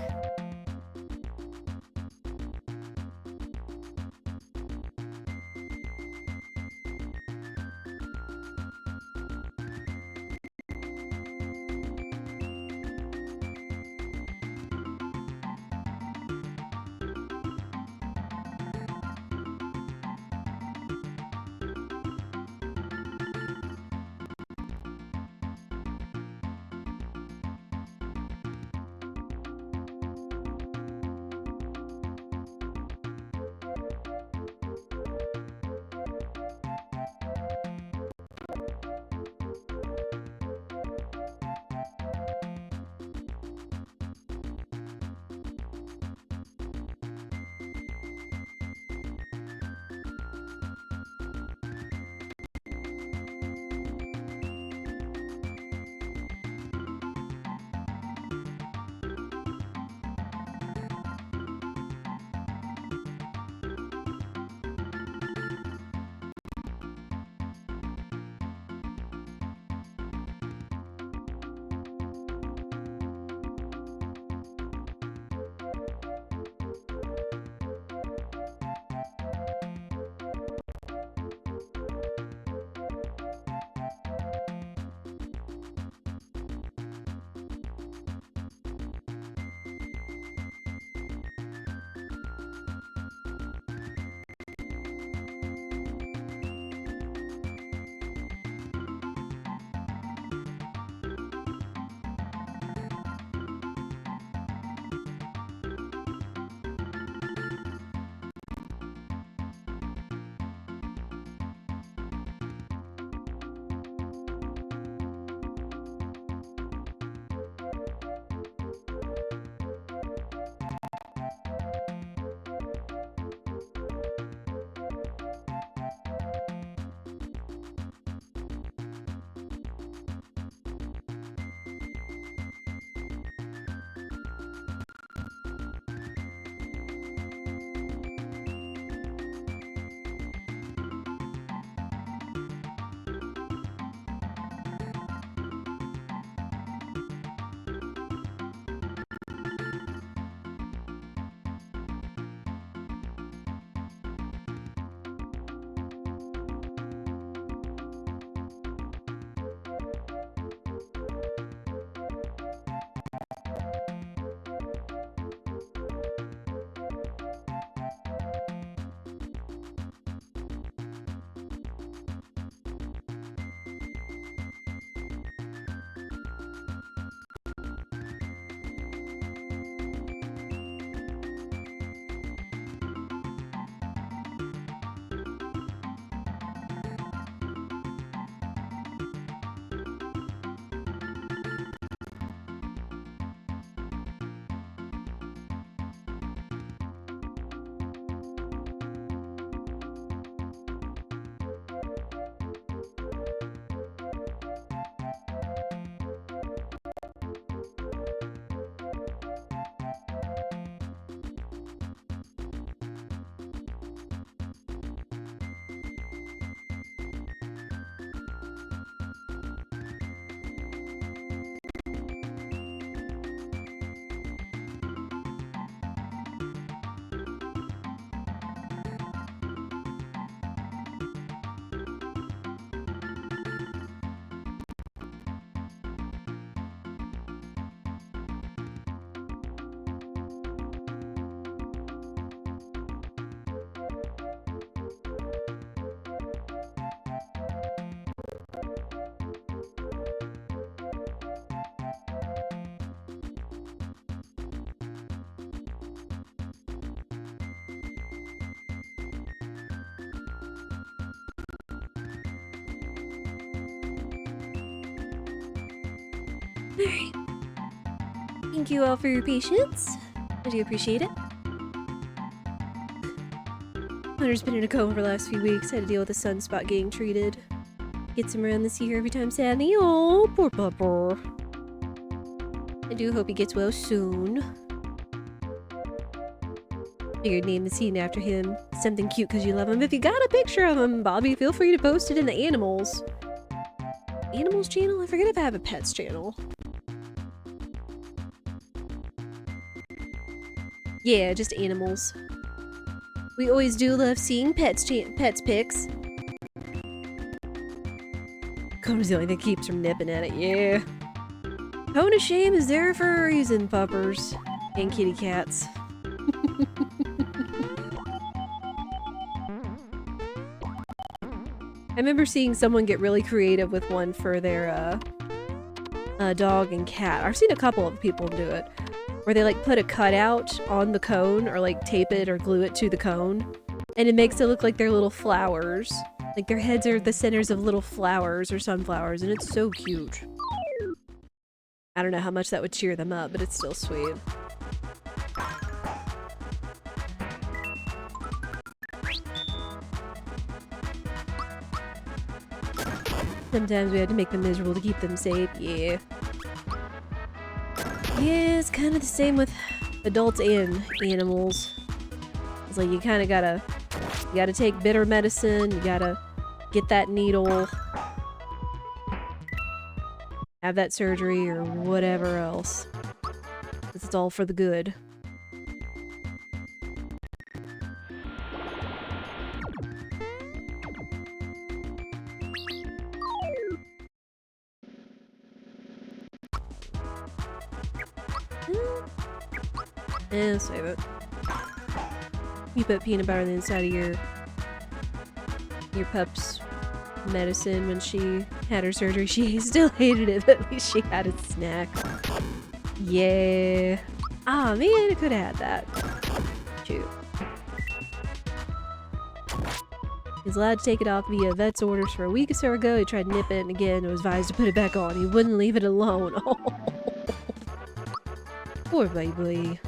Alright. Thank you all for your patience. I do appreciate it. Hunter's been in a coma for the last few weeks. Had to deal with a sunspot getting treated. Gets him around this year every time, sadly. Oh, poor pupper. I do hope he gets well soon. Figured name the scene after him. Something cute because you love him. If you got a picture of him, Bobby, feel free to post it in the animals. Animals channel? I forget if I have a pets channel. Yeah, just animals. We always do love seeing pets pics. Kona's the only thing that keeps from nipping at it, yeah. Kona shame is there for a reason, puppers. And kitty cats. I remember seeing someone get really creative with one for their dog and cat. I've seen a couple of people do it. Where they like put a cutout on the cone or like tape it or glue it to the cone. And it makes it look like they're little flowers. Like their heads are the centers of little flowers or sunflowers, and it's so cute. I don't know how much that would cheer them up, but it's still sweet. Sometimes we had to make them miserable to keep them safe, yeah. Yeah, it's kind of the same with adults and animals. It's like you kind of gotta take bitter medicine, you gotta get that needle, have that surgery or whatever else. It's all for the good. Eh, save it. You put peanut butter on the inside of your pup's medicine when she had her surgery. She still hated it, but at least she had a snack. Yeah. Ah, man, I could have had that. Shoot. He was allowed to take it off via vet's orders for a week or so ago. He tried to nip it, and again, it was advised to put it back on. He wouldn't leave it alone. Oh. Poor baby.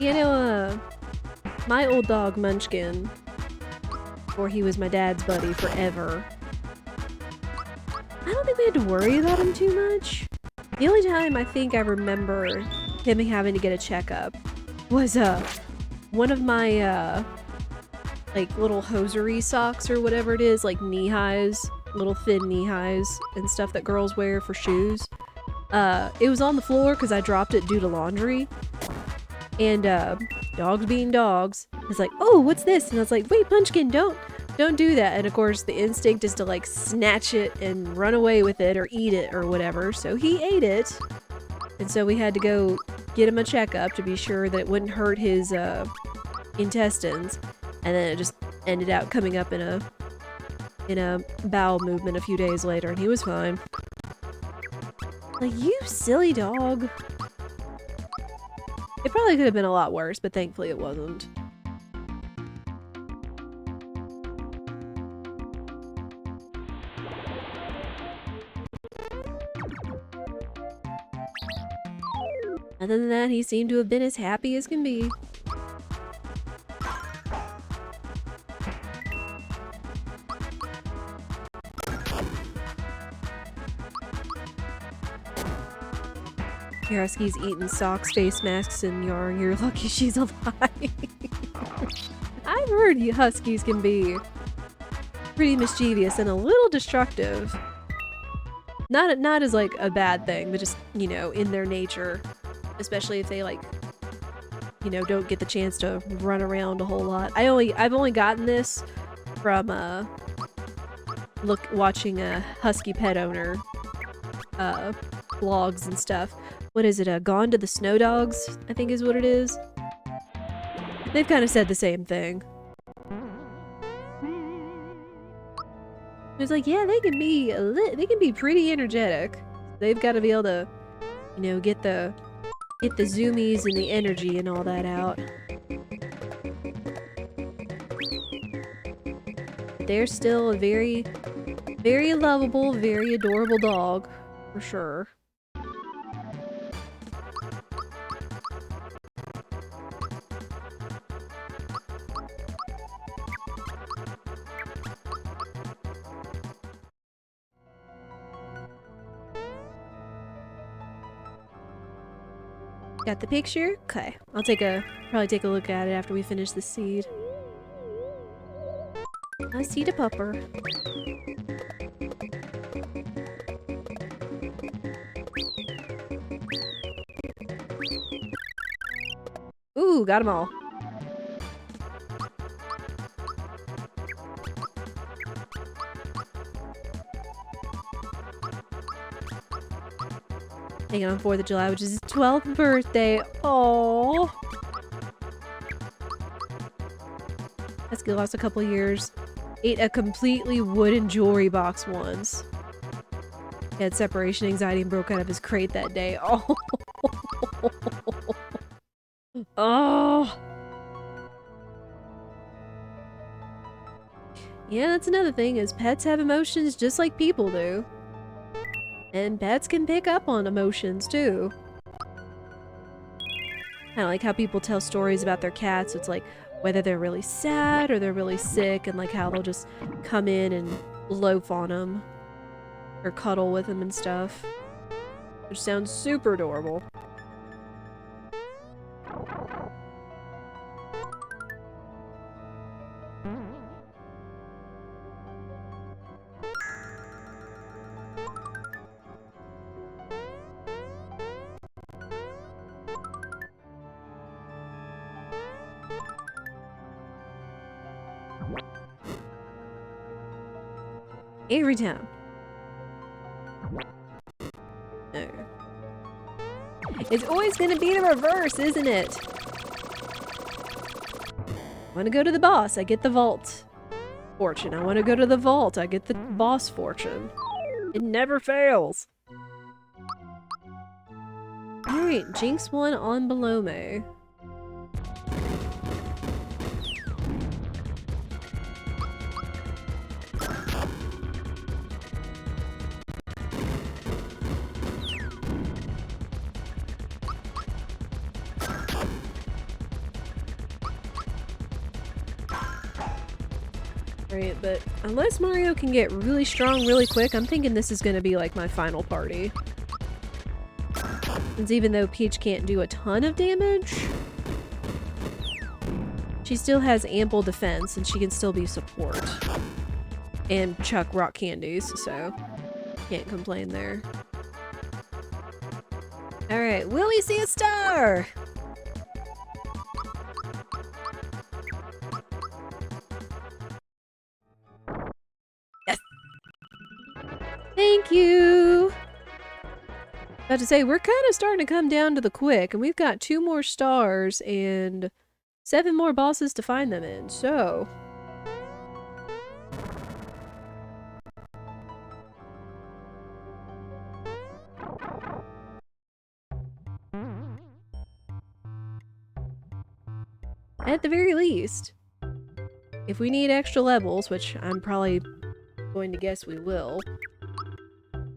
You know, my old dog Munchkin, before he was my dad's buddy forever, I don't think we had to worry about him too much. The only time I think I remember him having to get a checkup was one of my like little hosiery socks or whatever it is, like knee highs, little thin knee highs and stuff that girls wear for shoes. It was on the floor because I dropped it due to laundry. And dogs being dogs, is like, oh, what's this? And I was like, wait, Munchkin, don't do that. And of course the instinct is to like snatch it and run away with it or eat it or whatever. So he ate it. And so we had to go get him a checkup to be sure that it wouldn't hurt his intestines. And then it just ended up coming up in a bowel movement a few days later, and he was fine. Like, you silly dog. It probably could have been a lot worse, but thankfully it wasn't. Other than that, he seemed to have been as happy as can be. Your husky's eating socks, face masks, and yarn. You're lucky she's alive. I've heard you huskies can be pretty mischievous and a little destructive. Not as like a bad thing, but just, you know, in their nature. Especially if they like, you know, don't get the chance to run around a whole lot. I've only gotten this from watching a husky pet owner vlogs and stuff. What is it? Gone to the Snow Dogs, I think is what it is. They've kind of said the same thing. It's like, yeah, they can be they can be pretty energetic. They've got to be able to, you know, get the zoomies and the energy and all that out. They're still a very, very lovable, very adorable dog, for sure. Got the picture? Okay. I'll probably take a look at it after we finish the seed. I see the pupper. Ooh, got them all. Taking on 4th of July, which is his 12th birthday. Oh, Pesky lost a couple years. Ate a completely wooden jewelry box once. He had separation anxiety and broke out of his crate that day. Oh. Oh. Yeah, that's another thing, is pets have emotions just like people do. And pets can pick up on emotions too. Kinda like how people tell stories about their cats. It's like whether they're really sad or they're really sick, and like how they'll just come in and loaf on them. Or cuddle with them and stuff. Which sounds super adorable. Every time. No. It's always gonna be the reverse, isn't it? I want to go to the boss, I get the vault fortune. I want to go to the vault, I get the boss fortune. It never fails. Alright, Jinx 1 on below me. Right, but unless Mario can get really strong really quick, I'm thinking this is gonna be like my final party. Since even though Peach can't do a ton of damage, she still has ample defense and she can still be support. And chuck rock candies, so can't complain there. Alright, will we see a star? Thank you! About to say, we're kind of starting to come down to the quick, and we've got 2 more stars and 7 more bosses to find them in, so... At the very least, if we need extra levels, which I'm probably going to guess we will,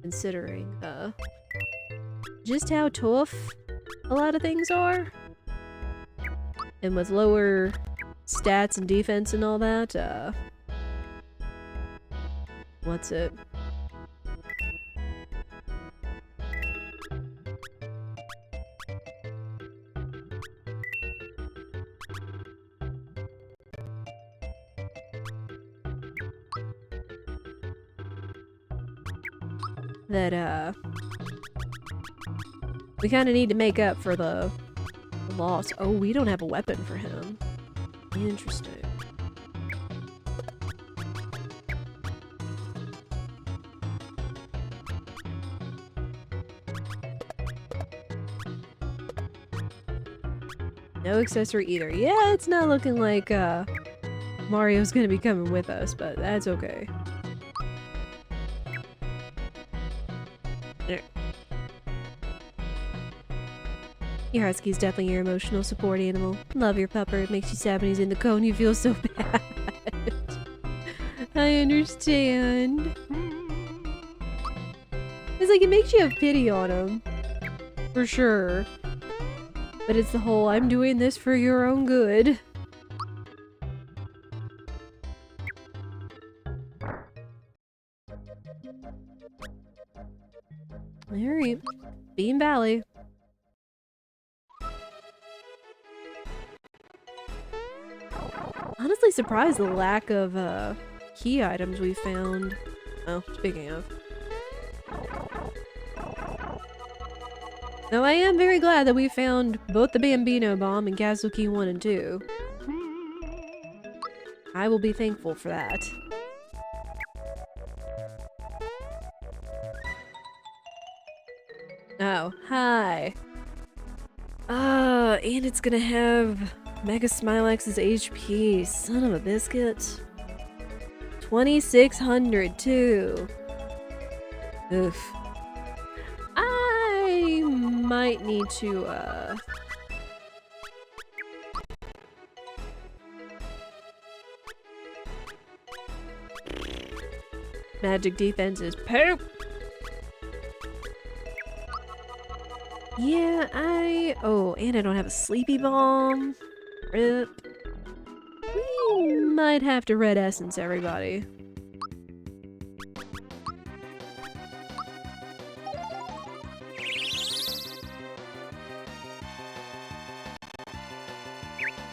considering just how tough a lot of things are, and with lower stats and defense and all that, what's it? That, we kind of need to make up for the loss. Oh, we don't have a weapon for him. Interesting. No accessory either. Yeah, it's not looking like, Mario's gonna be coming with us, but that's okay. Your husky's definitely your emotional support animal. Love your pupper. It makes you sad when he's in the cone. You feel so bad. I understand. It's like it makes you have pity on him. For sure. But it's the whole, I'm doing this for your own good. Alright. Bean Valley. Honestly surprised the lack of key items we found. Oh, speaking of. Though I am very glad that we found both the Bambino Bomb and Castle Key 1 and 2. I will be thankful for that. Oh, hi. And it's gonna have Mega Smilex's HP. Son of a biscuit. 2600 too. Oof. I might need to, Magic defense is poop! Yeah, oh, and I don't have a sleepy bomb. Rip. We might have to red essence everybody.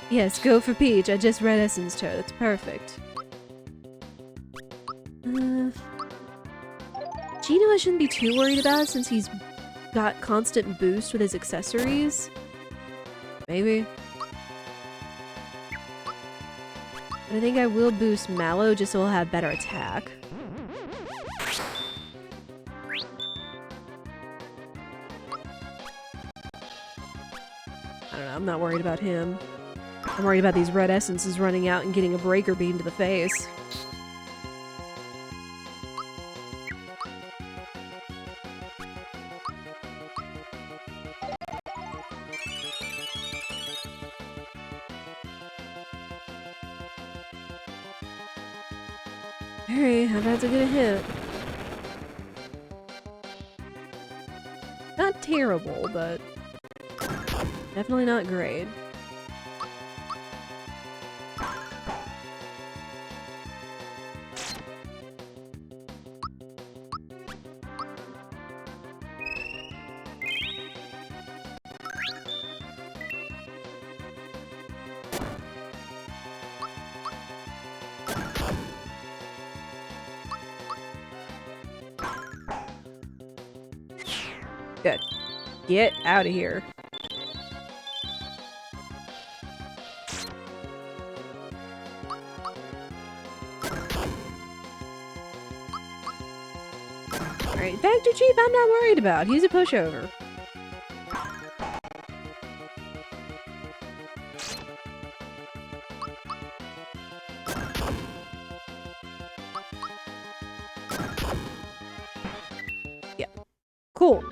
Yes, go for Peach. I just red essenced her. That's perfect. Gino I shouldn't be too worried about since he's got constant boost with his accessories. Maybe. But I think I will boost Mallow just so he'll have better attack. I don't know, I'm not worried about him. I'm worried about these red essences running out and getting a breaker beam to the face. Alright, I'm about to get a hit. Not terrible, but definitely not great. Good. Get out of here. Alright, Factor Chief I'm not worried about. He's a pushover. Yeah. Cool.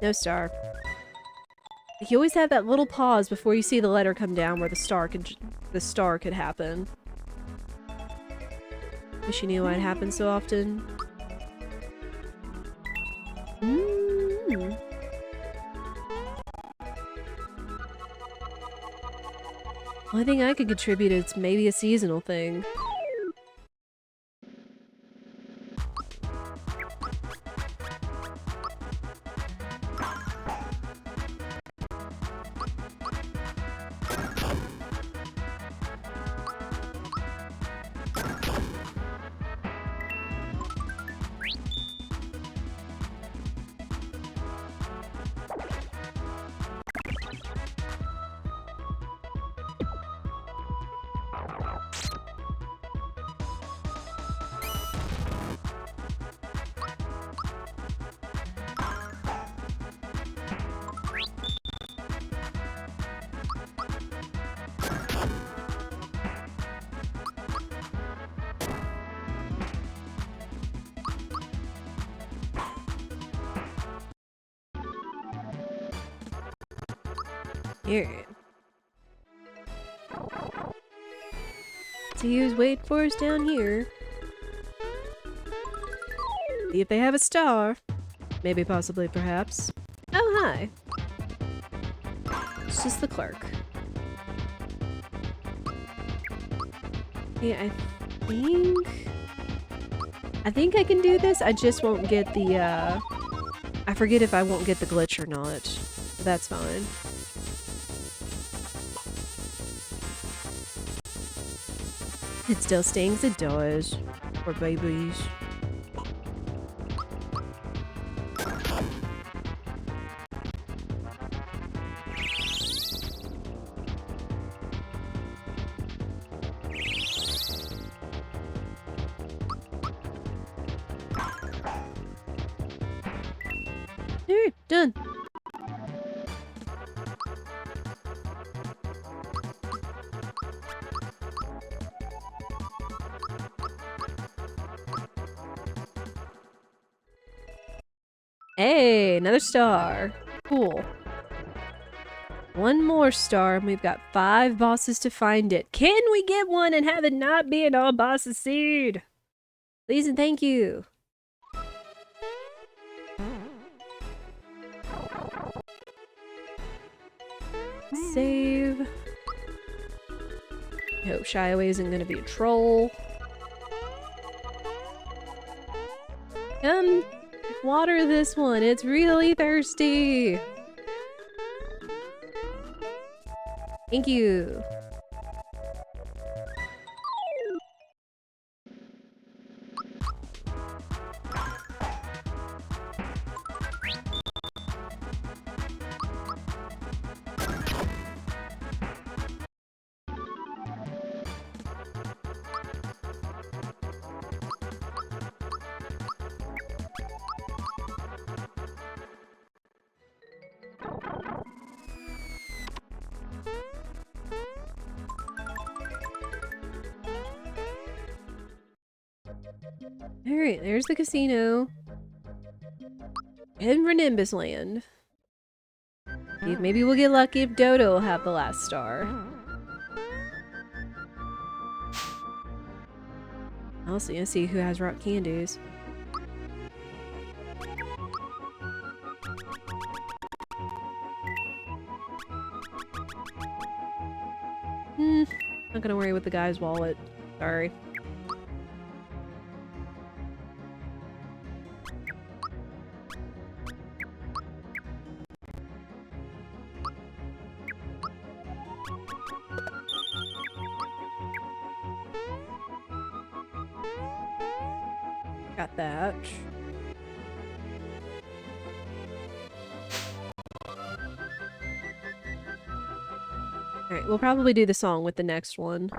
No star. You always have that little pause before you see the letter come down where the star could happen. Wish you knew why it happens so often. Only thing I could contribute is maybe a seasonal thing. Alright. See who's waiting for us down here. See if they have a star. Maybe, possibly, perhaps. Oh, hi. It's just the clerk. Yeah, I think I can do this. I just won't get the, I forget if I won't get the glitch or not. But that's fine. It still stings, it does. Poor babies. Alright, done. Hey, another star. Cool. One more star, and we've got 5 bosses to find it. Can we get one and have it not be an all bosses seed? Please and thank you. Save. Hope Shy Away isn't gonna be a troll. Come water this one, it's really thirsty. Thank you. Alright, there's the casino. In Ranimbus Land. Maybe we'll get lucky if Dodo will have the last star. Also, let's see who has rock candies. Not gonna worry with the guy's wallet. Sorry. Got that. Alright, we'll probably do the song with the next one.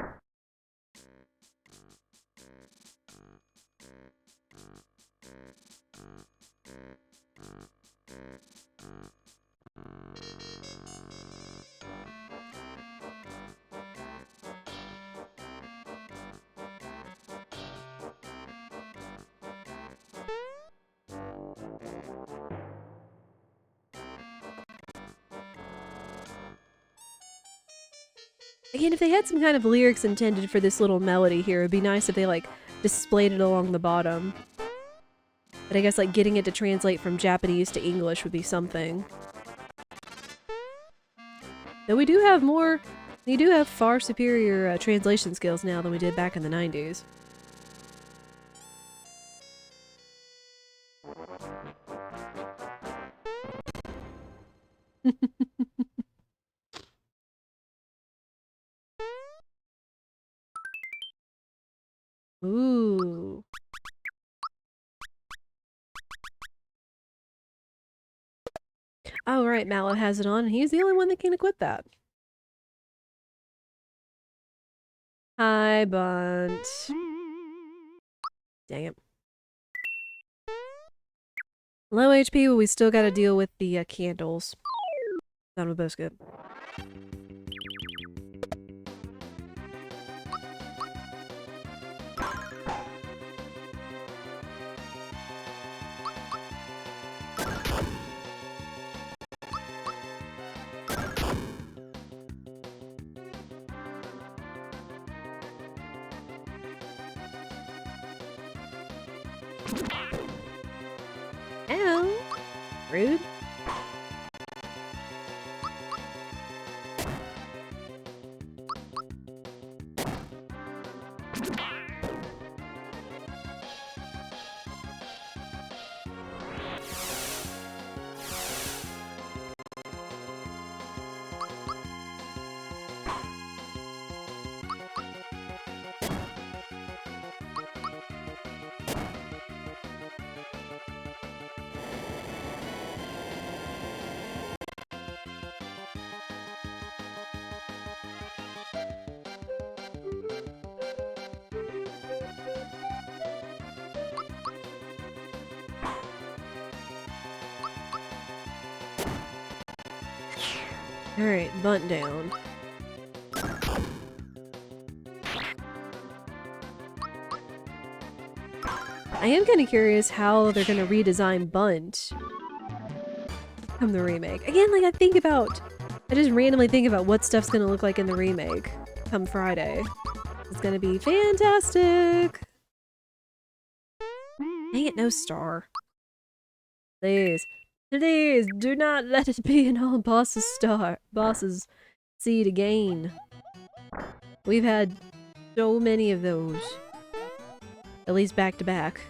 Again, if they had some kind of lyrics intended for this little melody here, it'd be nice if they, like, displayed it along the bottom. But I guess, like, getting it to translate from Japanese to English would be something. Though we do have far superior translation skills now than we did back in the 90s. Ooh. Oh, right, Mallow has it on, and he's the only one that can equip that. Hi, Bunt. Dang it. Low HP, but we still gotta deal with the candles. Son of a biscuit. Ow! Rude. Alright, bunt down. I am kind of curious how they're gonna redesign Bunt from the remake. Again, like I just randomly think about what stuff's gonna look like in the remake come Friday. It's gonna be fantastic! Dang it, no star. Please. Please, do not let it be an all bosses seed again. We've had so many of those. At least back to back.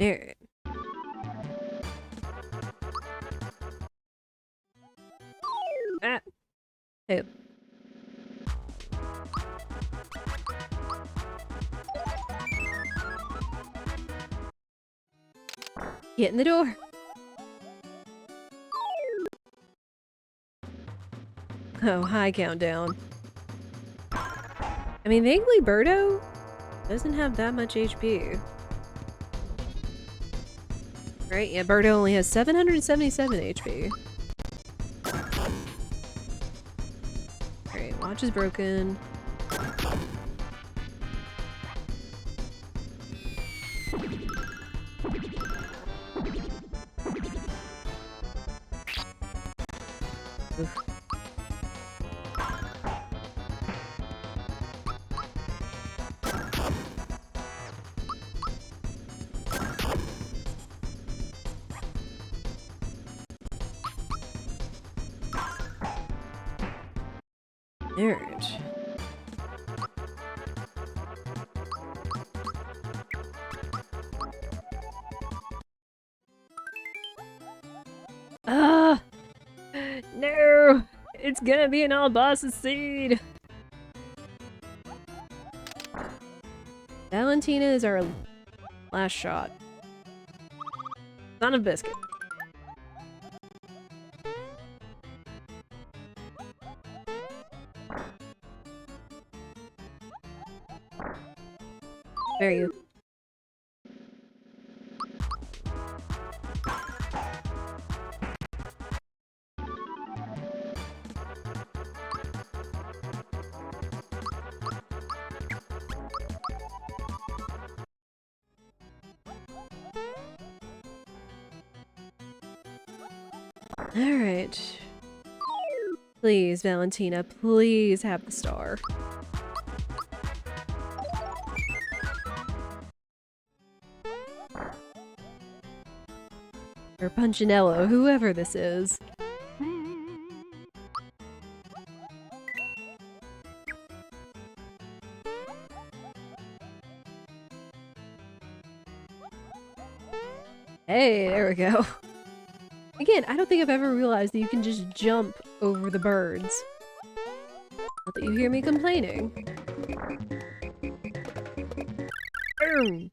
Alright. Ah! Hey. Get in the door! Oh, hi, Countdown. I mean, vaguely Birdo doesn't have that much HP. Right? Yeah, Birdo only has 777 HP. Alright, watch is broken. Oof. Alright. Ah! No! It's gonna be an all boss's seed! Valentina is our last shot. Son of biscuit. Where are you? Alright. Please, Valentina, please have the star. Or Punchinello, whoever this is. Hey, there we go. Again, I don't think I've ever realized that you can just jump over the birds. Not that you hear me complaining. Boom!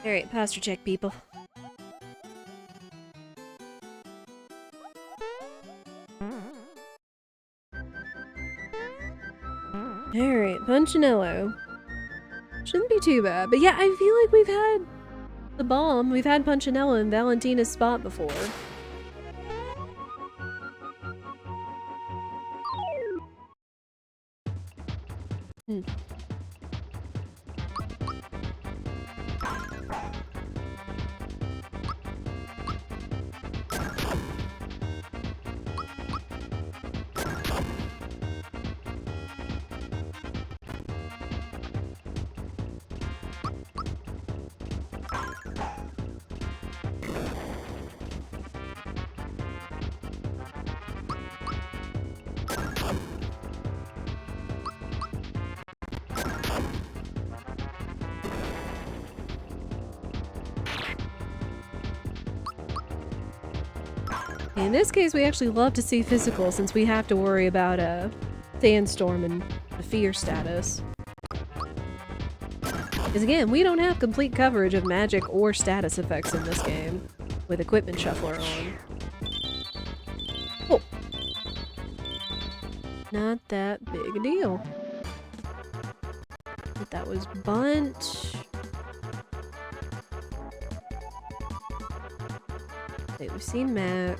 Alright, posture check, people. Punchinello. Shouldn't be too bad. But yeah, I feel like we've had the bomb. We've had Punchinello in Valentina's spot before. Hmm. In this case, we actually love to see physical since we have to worry about a sandstorm and the fear status. Because again, we don't have complete coverage of magic or status effects in this game with Equipment Shuffler on. Oh! Not that big a deal. But that was Bunt. Okay, we've seen Mac.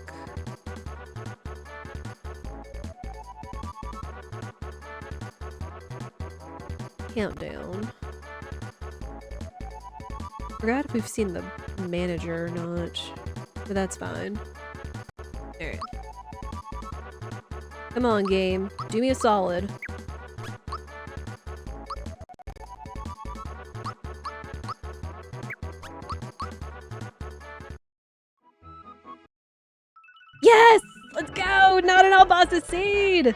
Countdown. Forgot if we've seen the manager or not, but that's fine. Alright. Come on, game. Do me a solid. Yes! Let's go! Not an all-boss seed!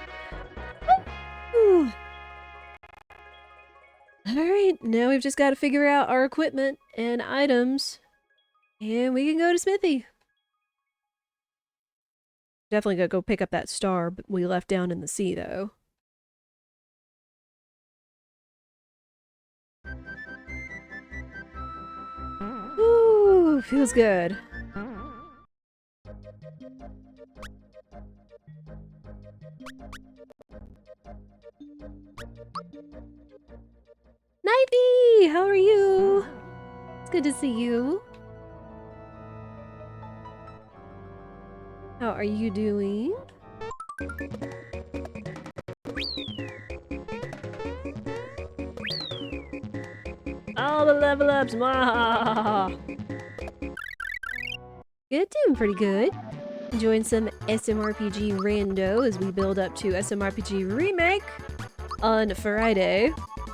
Woo! Alright, now we've just got to figure out our equipment and items, and we can go to Smithy. Definitely gotta go pick up that star we left down in the sea, though. Ooh, feels good. Knifey! How are you? It's good to see you. How are you doing? All the level ups! Mwah! Good, doing pretty good. Enjoying some SMRPG rando as we build up to SMRPG Remake on Friday.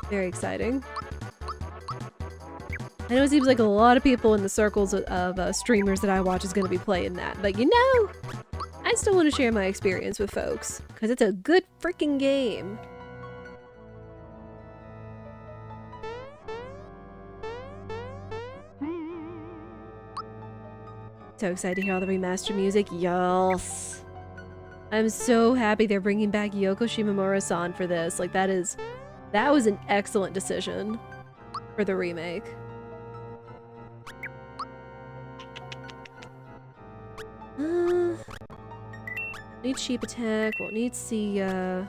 Very exciting. I know it seems like a lot of people in the circles of streamers that I watch is going to be playing that, but you know, I still want to share my experience with folks, because it's a good freaking game. So excited to hear all the remastered music. Yes! I'm so happy they're bringing back Yoko Shimomura-san for this. Like, that was an excellent decision for the remake. Need sheep attack, won't need see, I'll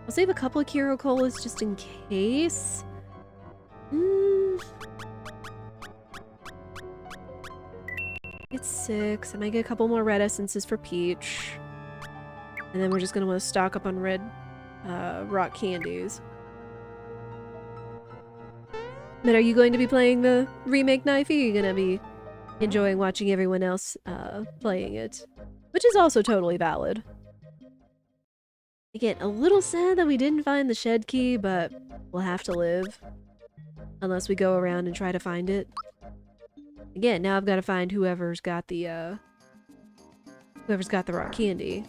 save a couple of Kiro Colas just in case. It's 6. I might get a couple more red essences for Peach. And then we're just gonna want to stock up on red rock candies. But are you going to be playing the remake Knifey? Or are you gonna be enjoying watching everyone else playing it? Which is also totally valid. Again, a little sad that we didn't find the shed key, but we'll have to live. Unless we go around and try to find it. Again, now I've got to find whoever's got the rock candy.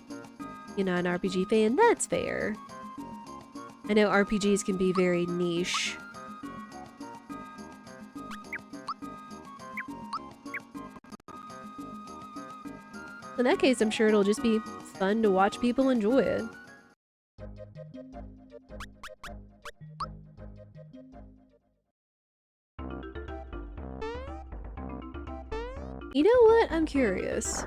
You're not an RPG fan? That's fair. I know RPGs can be very niche. In that case, I'm sure it'll just be fun to watch people enjoy it. You know what? I'm curious.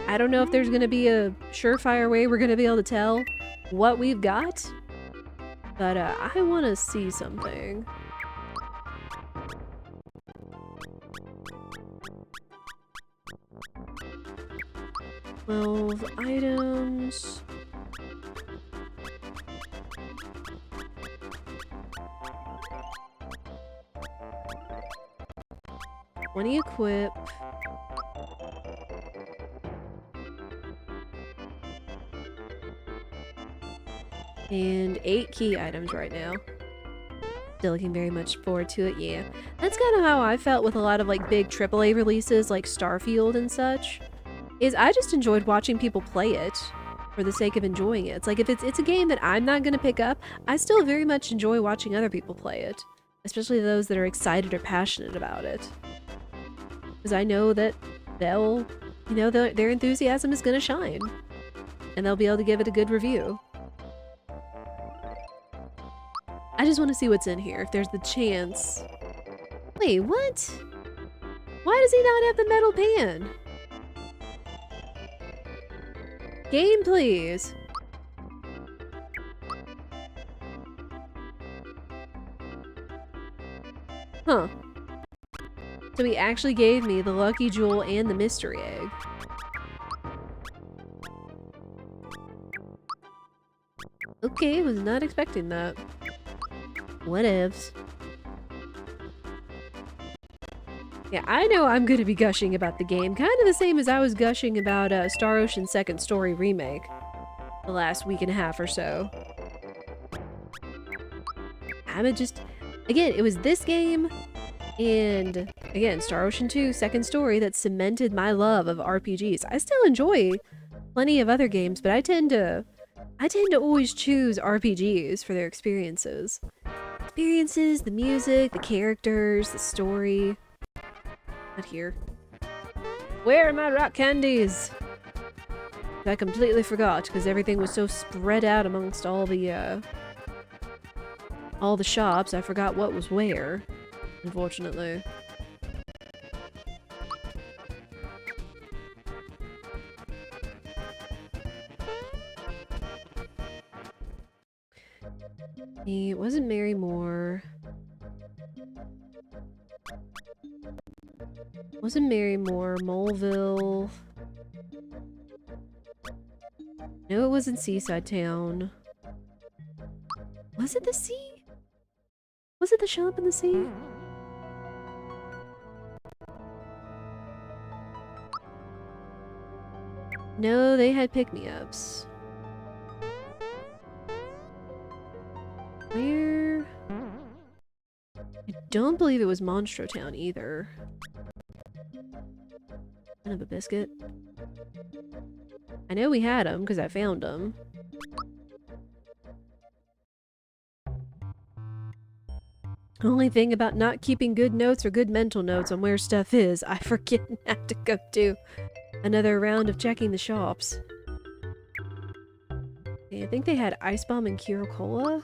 I don't know if there's gonna be a surefire way we're gonna be able to tell what we've got, but I want to see something. "12 items. "20 equip. And 8 key items right now. Still looking very much forward to it, yeah. That's kind of how I felt with a lot of like big AAA releases like Starfield and such. Is I just enjoyed watching people play it for the sake of enjoying it. It's like if it's a game that I'm not going to pick up, I still very much enjoy watching other people play it. Especially those that are excited or passionate about it. Because I know that they'll, you know, their enthusiasm is going to shine. And they'll be able to give it a good review. I just want to see what's in here, if there's the chance. Wait, what? Why does he not have the metal pan? Game, please. Huh. So he actually gave me the lucky jewel and the mystery egg. Okay, was not expecting that. Whatevs. Yeah, I know I'm gonna be gushing about the game, kind of the same as I was gushing about Star Ocean Second Story Remake the last week and a half or so. I'm just... Again, it was this game and, again, Star Ocean 2 Second Story that cemented my love of RPGs. I still enjoy plenty of other games, but I tend to always choose RPGs for their experiences. Experiences, the music, the characters, the story. Not here. Where are my rock candies? I completely forgot because everything was so spread out amongst all the shops. I forgot what was where, unfortunately. It wasn't Mary Moore. Wasn't Mary Moore, Moleville. No, it wasn't Seaside Town. Was it the sea? Was it the shop in the sea? No, they had pick-me-ups. Where? I don't believe it was Monstro Town either. Kind of a biscuit. I know we had them because I found them. Only thing about not keeping good notes or good mental notes on where stuff is, I forget and have to go do another round of checking the shops. Okay, I think they had Ice Bomb and Cure Cola.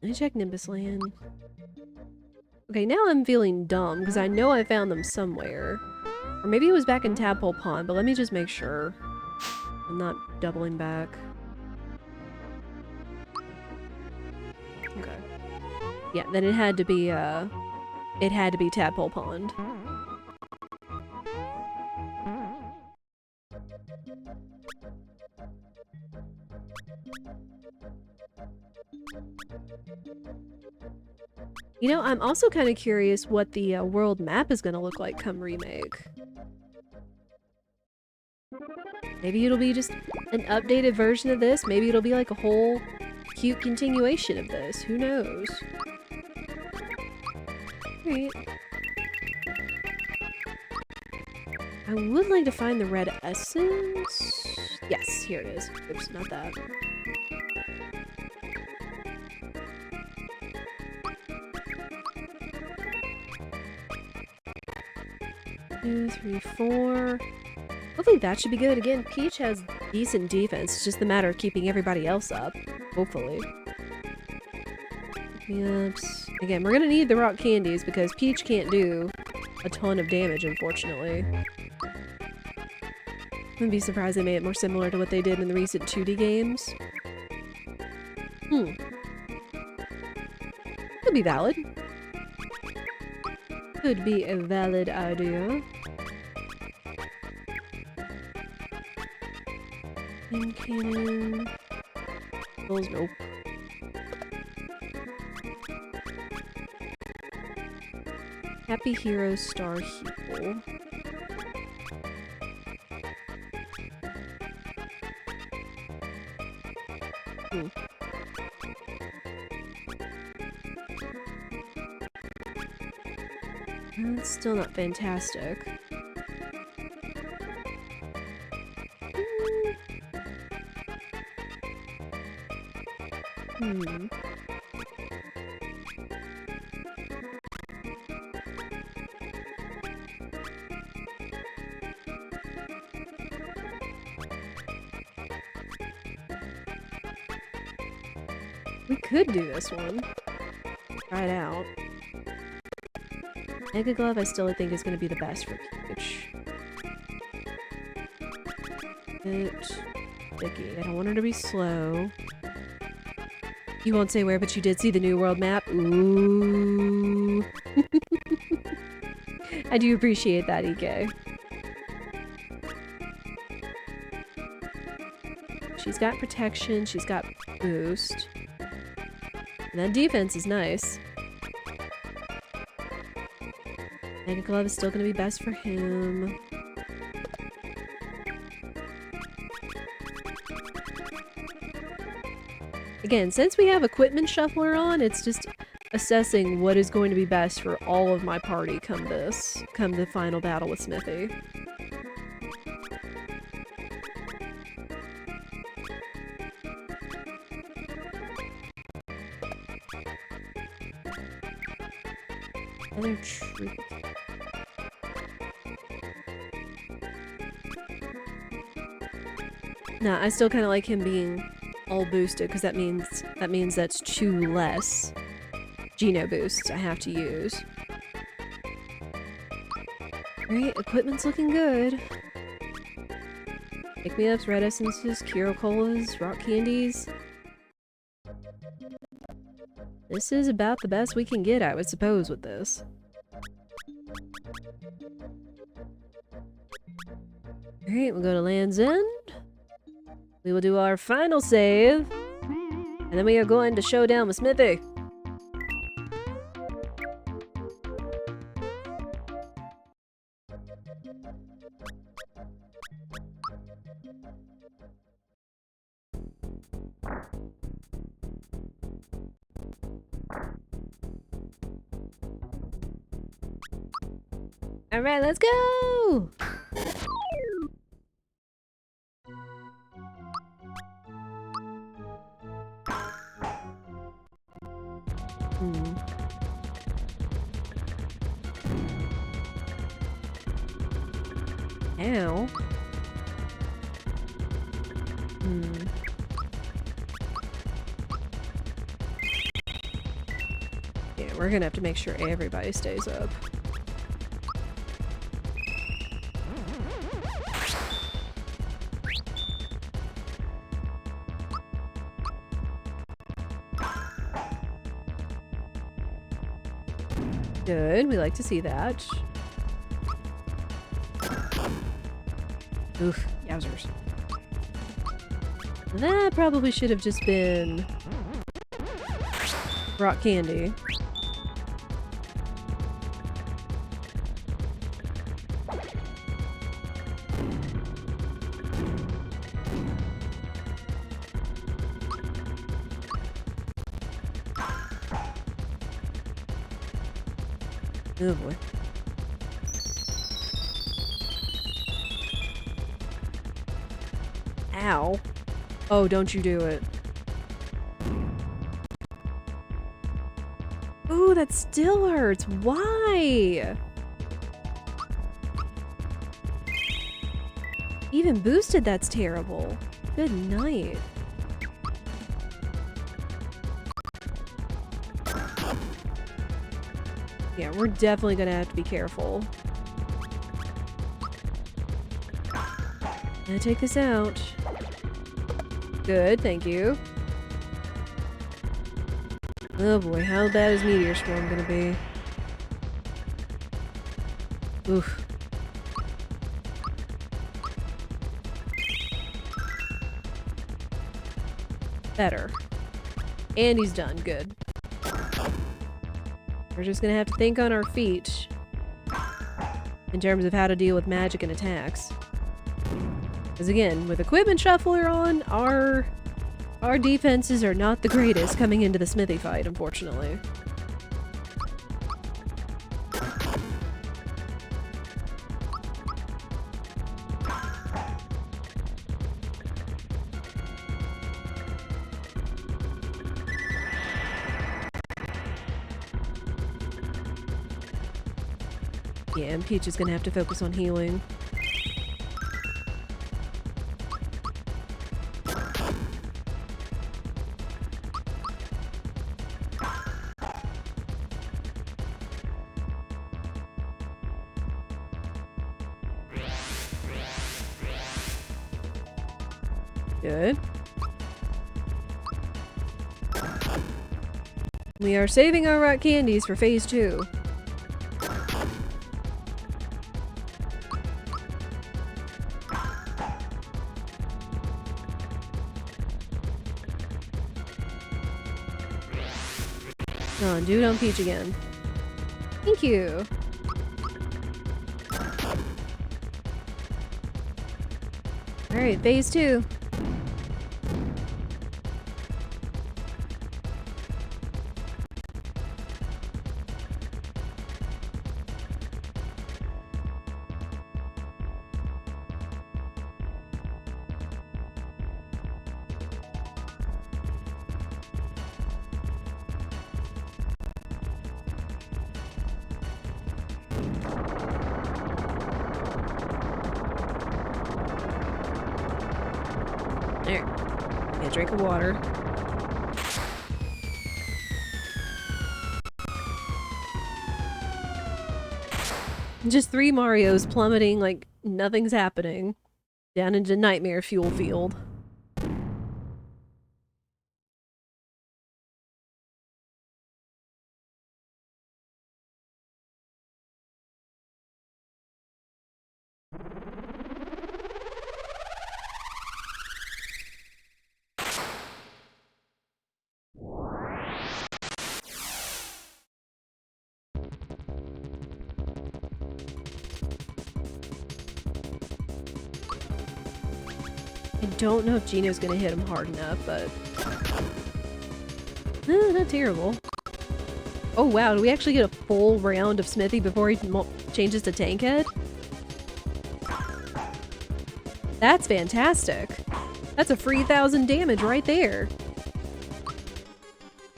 Let me check Nimbus Land. Okay, now I'm feeling dumb because I know I found them somewhere. Or maybe it was back in Tadpole Pond, but let me just make sure I'm not doubling back. Okay. Yeah, then it had to be Tadpole Pond. You know, I'm also kind of curious what the world map is going to look like come remake. Maybe it'll be just an updated version of this. Maybe it'll be like a whole cute continuation of this. Who knows? Alright. I would like to find the red essence. Yes, here it is. Oops, not that. 2, 3, 4. Hopefully that should be good. Again, Peach has decent defense. It's just the matter of keeping everybody else up. Hopefully. Yep. Again, we're gonna need the rock candies because Peach can't do a ton of damage, unfortunately. Wouldn't be surprised they made it more similar to what they did in the recent 2D games. Could be valid. Could be a valid idea. Cannon. Bulls, nope. Happy Hero Star Heal. That's still not fantastic. We could do this one. Try it out. Mega Glove I still think is going to be the best for Peach. Bit sticky. I don't want her to be slow. You won't say where, but you did see the New World map. Ooh. I do appreciate that, EK. She's got protection, she's got boost. And that defense is nice. Mega Glove is still going to be best for him. Again, since we have Equipment Shuffler on, it's just assessing what is going to be best for all of my party come the final battle with Smithy. Another truth. Nah, I still kind of like him being all boosted because that means that's 2 less Geno boosts I have to use. Alright, equipment's looking good. Pick-me-ups, red essences, Kiro Colas, rock candies. This is about the best we can get, I would suppose, with this. Alright, we'll go to Land's End. We will do our final save. And then we are going to showdown with Smithy. Alright, let's go! Ow. Yeah, we're gonna have to make sure everybody stays up. Good, we like to see that. Oof, yowzers. That probably should have just been rock candy. Oh boy. Ow. Oh, don't you do it. Ooh, that still hurts. Why? Even Even boosted, that's terrible. Good night. Yeah, we're definitely gonna have to be careful. Gonna take this out. Good, thank you. Oh boy, how bad is Meteor Swarm gonna be? Oof. Better. And he's done. Good. We're just gonna have to think on our feet in terms of how to deal with magic and attacks. Because again, with Equipment Shuffler on, our defenses are not the greatest coming into the smithy fight, unfortunately. Yeah, and Peach is gonna have to focus on healing. Good. We are saving our rock candies for phase 2. Come on, do it on Peach again. Thank you. Alright, phase 2. There. Yeah, drink of water. Just 3 Marios plummeting like nothing's happening. Down into Nightmare Fuel Field. I don't know if Gino's gonna hit him hard enough, but... not terrible. Oh wow, do we actually get a full round of Smithy before he changes to Tank Head? That's fantastic. That's a free 1,000 damage right there.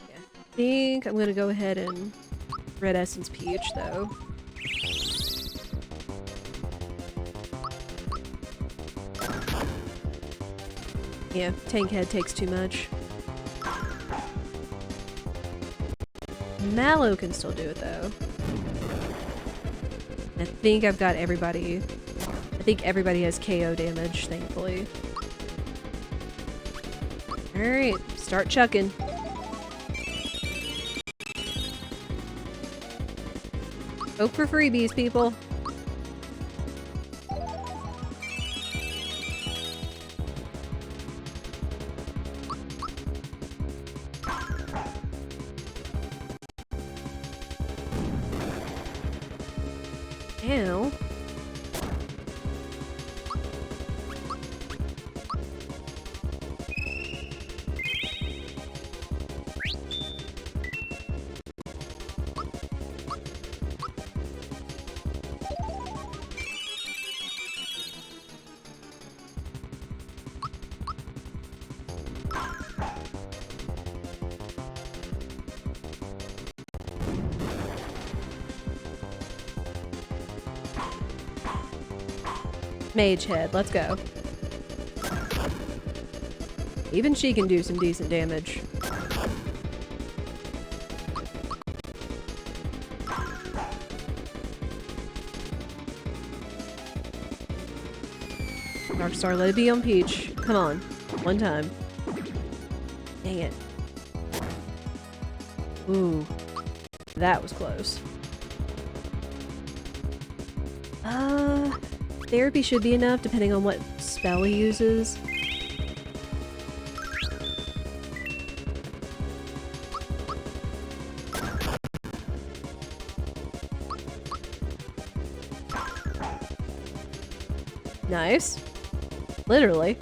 Yeah, I think I'm gonna go ahead and Red Essence Peach, though. Yeah, Tank Head takes too much. Mallow can still do it, though. I think I've got everybody. I think everybody has KO damage, thankfully. Alright, start chucking. Hope for freebies, people. Ow. Mage Head, let's go. even she can do some decent damage. Darkstar, let it be on Peach. Come on. One time. Dang it. Ooh. That was close. Therapy should be enough, depending on what spell he uses. Nice. Literally.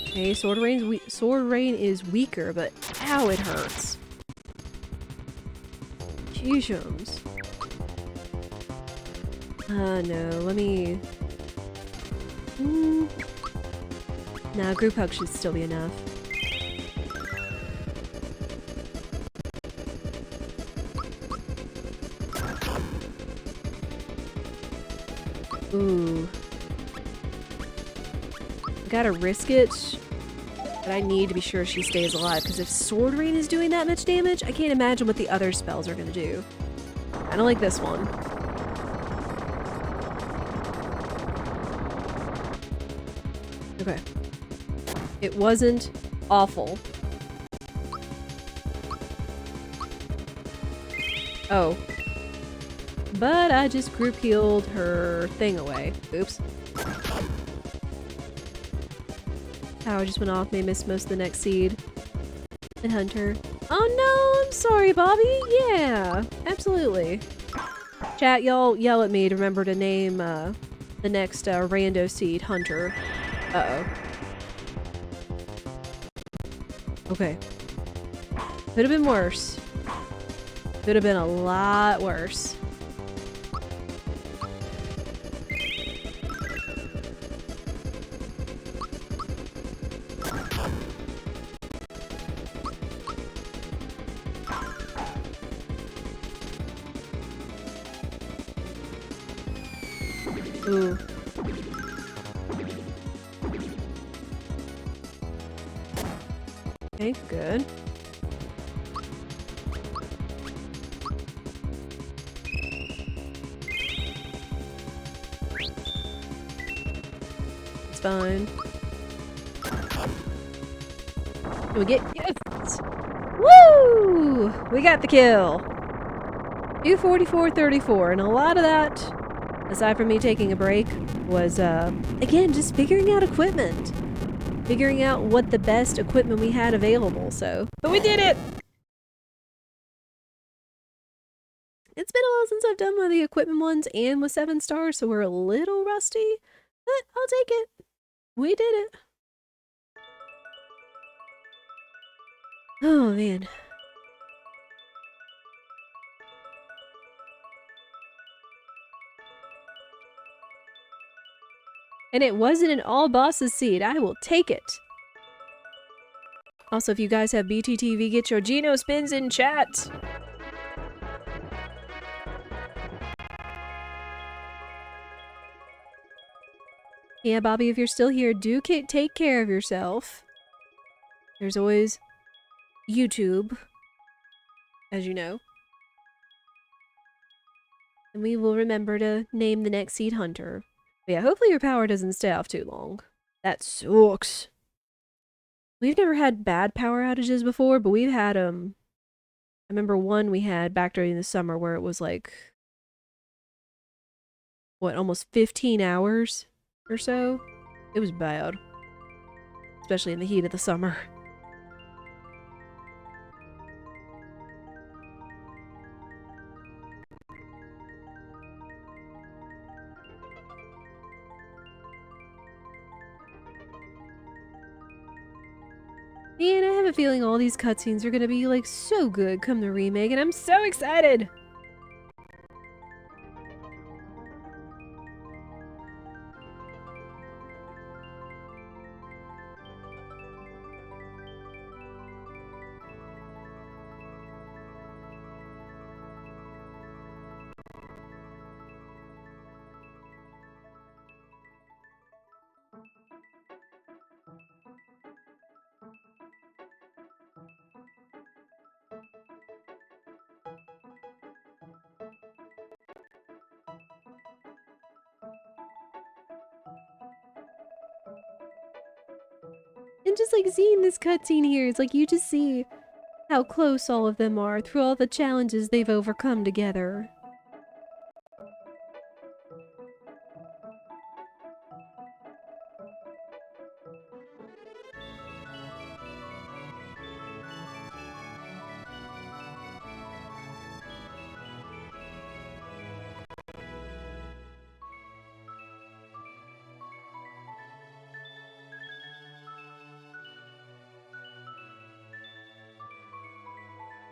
Okay, Sword Rain is weaker, but ow, it hurts. Jeezums. No, let me... Nah, Group Hug should still be enough. Ooh. I gotta risk it, but I need to be sure she stays alive, because if Sword Rain is doing that much damage, I can't imagine what the other spells are gonna do. I don't like this one. Okay. It wasn't awful. Oh. But I just group healed her thing away. Oops. Power just went off, may miss most of the next seed. And Hunter. Oh no, I'm sorry, Bobby. Yeah, absolutely. Chat, y'all yell at me to remember to name the next rando seed Hunter. Uh-oh. Okay. Could have been worse. Could have been a lot worse. Ooh. Okay, good. It's fine. We get yes! Woo! We got the kill. 244.34, and a lot of that, aside from me taking a break, was again just figuring out equipment. Figuring out what the best equipment we had available, so. But we did it! It's been a while since I've done one of the equipment ones and with 7 stars, so we're a little rusty, but I'll take it. We did it. Oh, man. And it wasn't an all bosses seed. I will take it. Also, if you guys have BTTV, get your Geno spins in chat. Yeah, Bobby, if you're still here, do take care of yourself. There's always YouTube, as you know. And we will remember to name the next seed Hunter. But yeah, hopefully your power doesn't stay off too long. That sucks. We've never had bad power outages before, but we've had, I remember one we had back during the summer where it was like, what, almost 15 hours or so? It was bad. Especially in the heat of the summer. Man, I have a feeling all these cutscenes are gonna be like so good come the remake, and I'm so excited! even just like seeing this cutscene here, it's like you just see how close all of them are through all the challenges they've overcome together.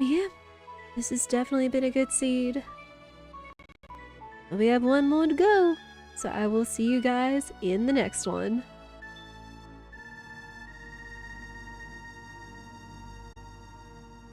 Yeah, this has definitely been a good seed. We have one more to go, so I will see you guys in the next one.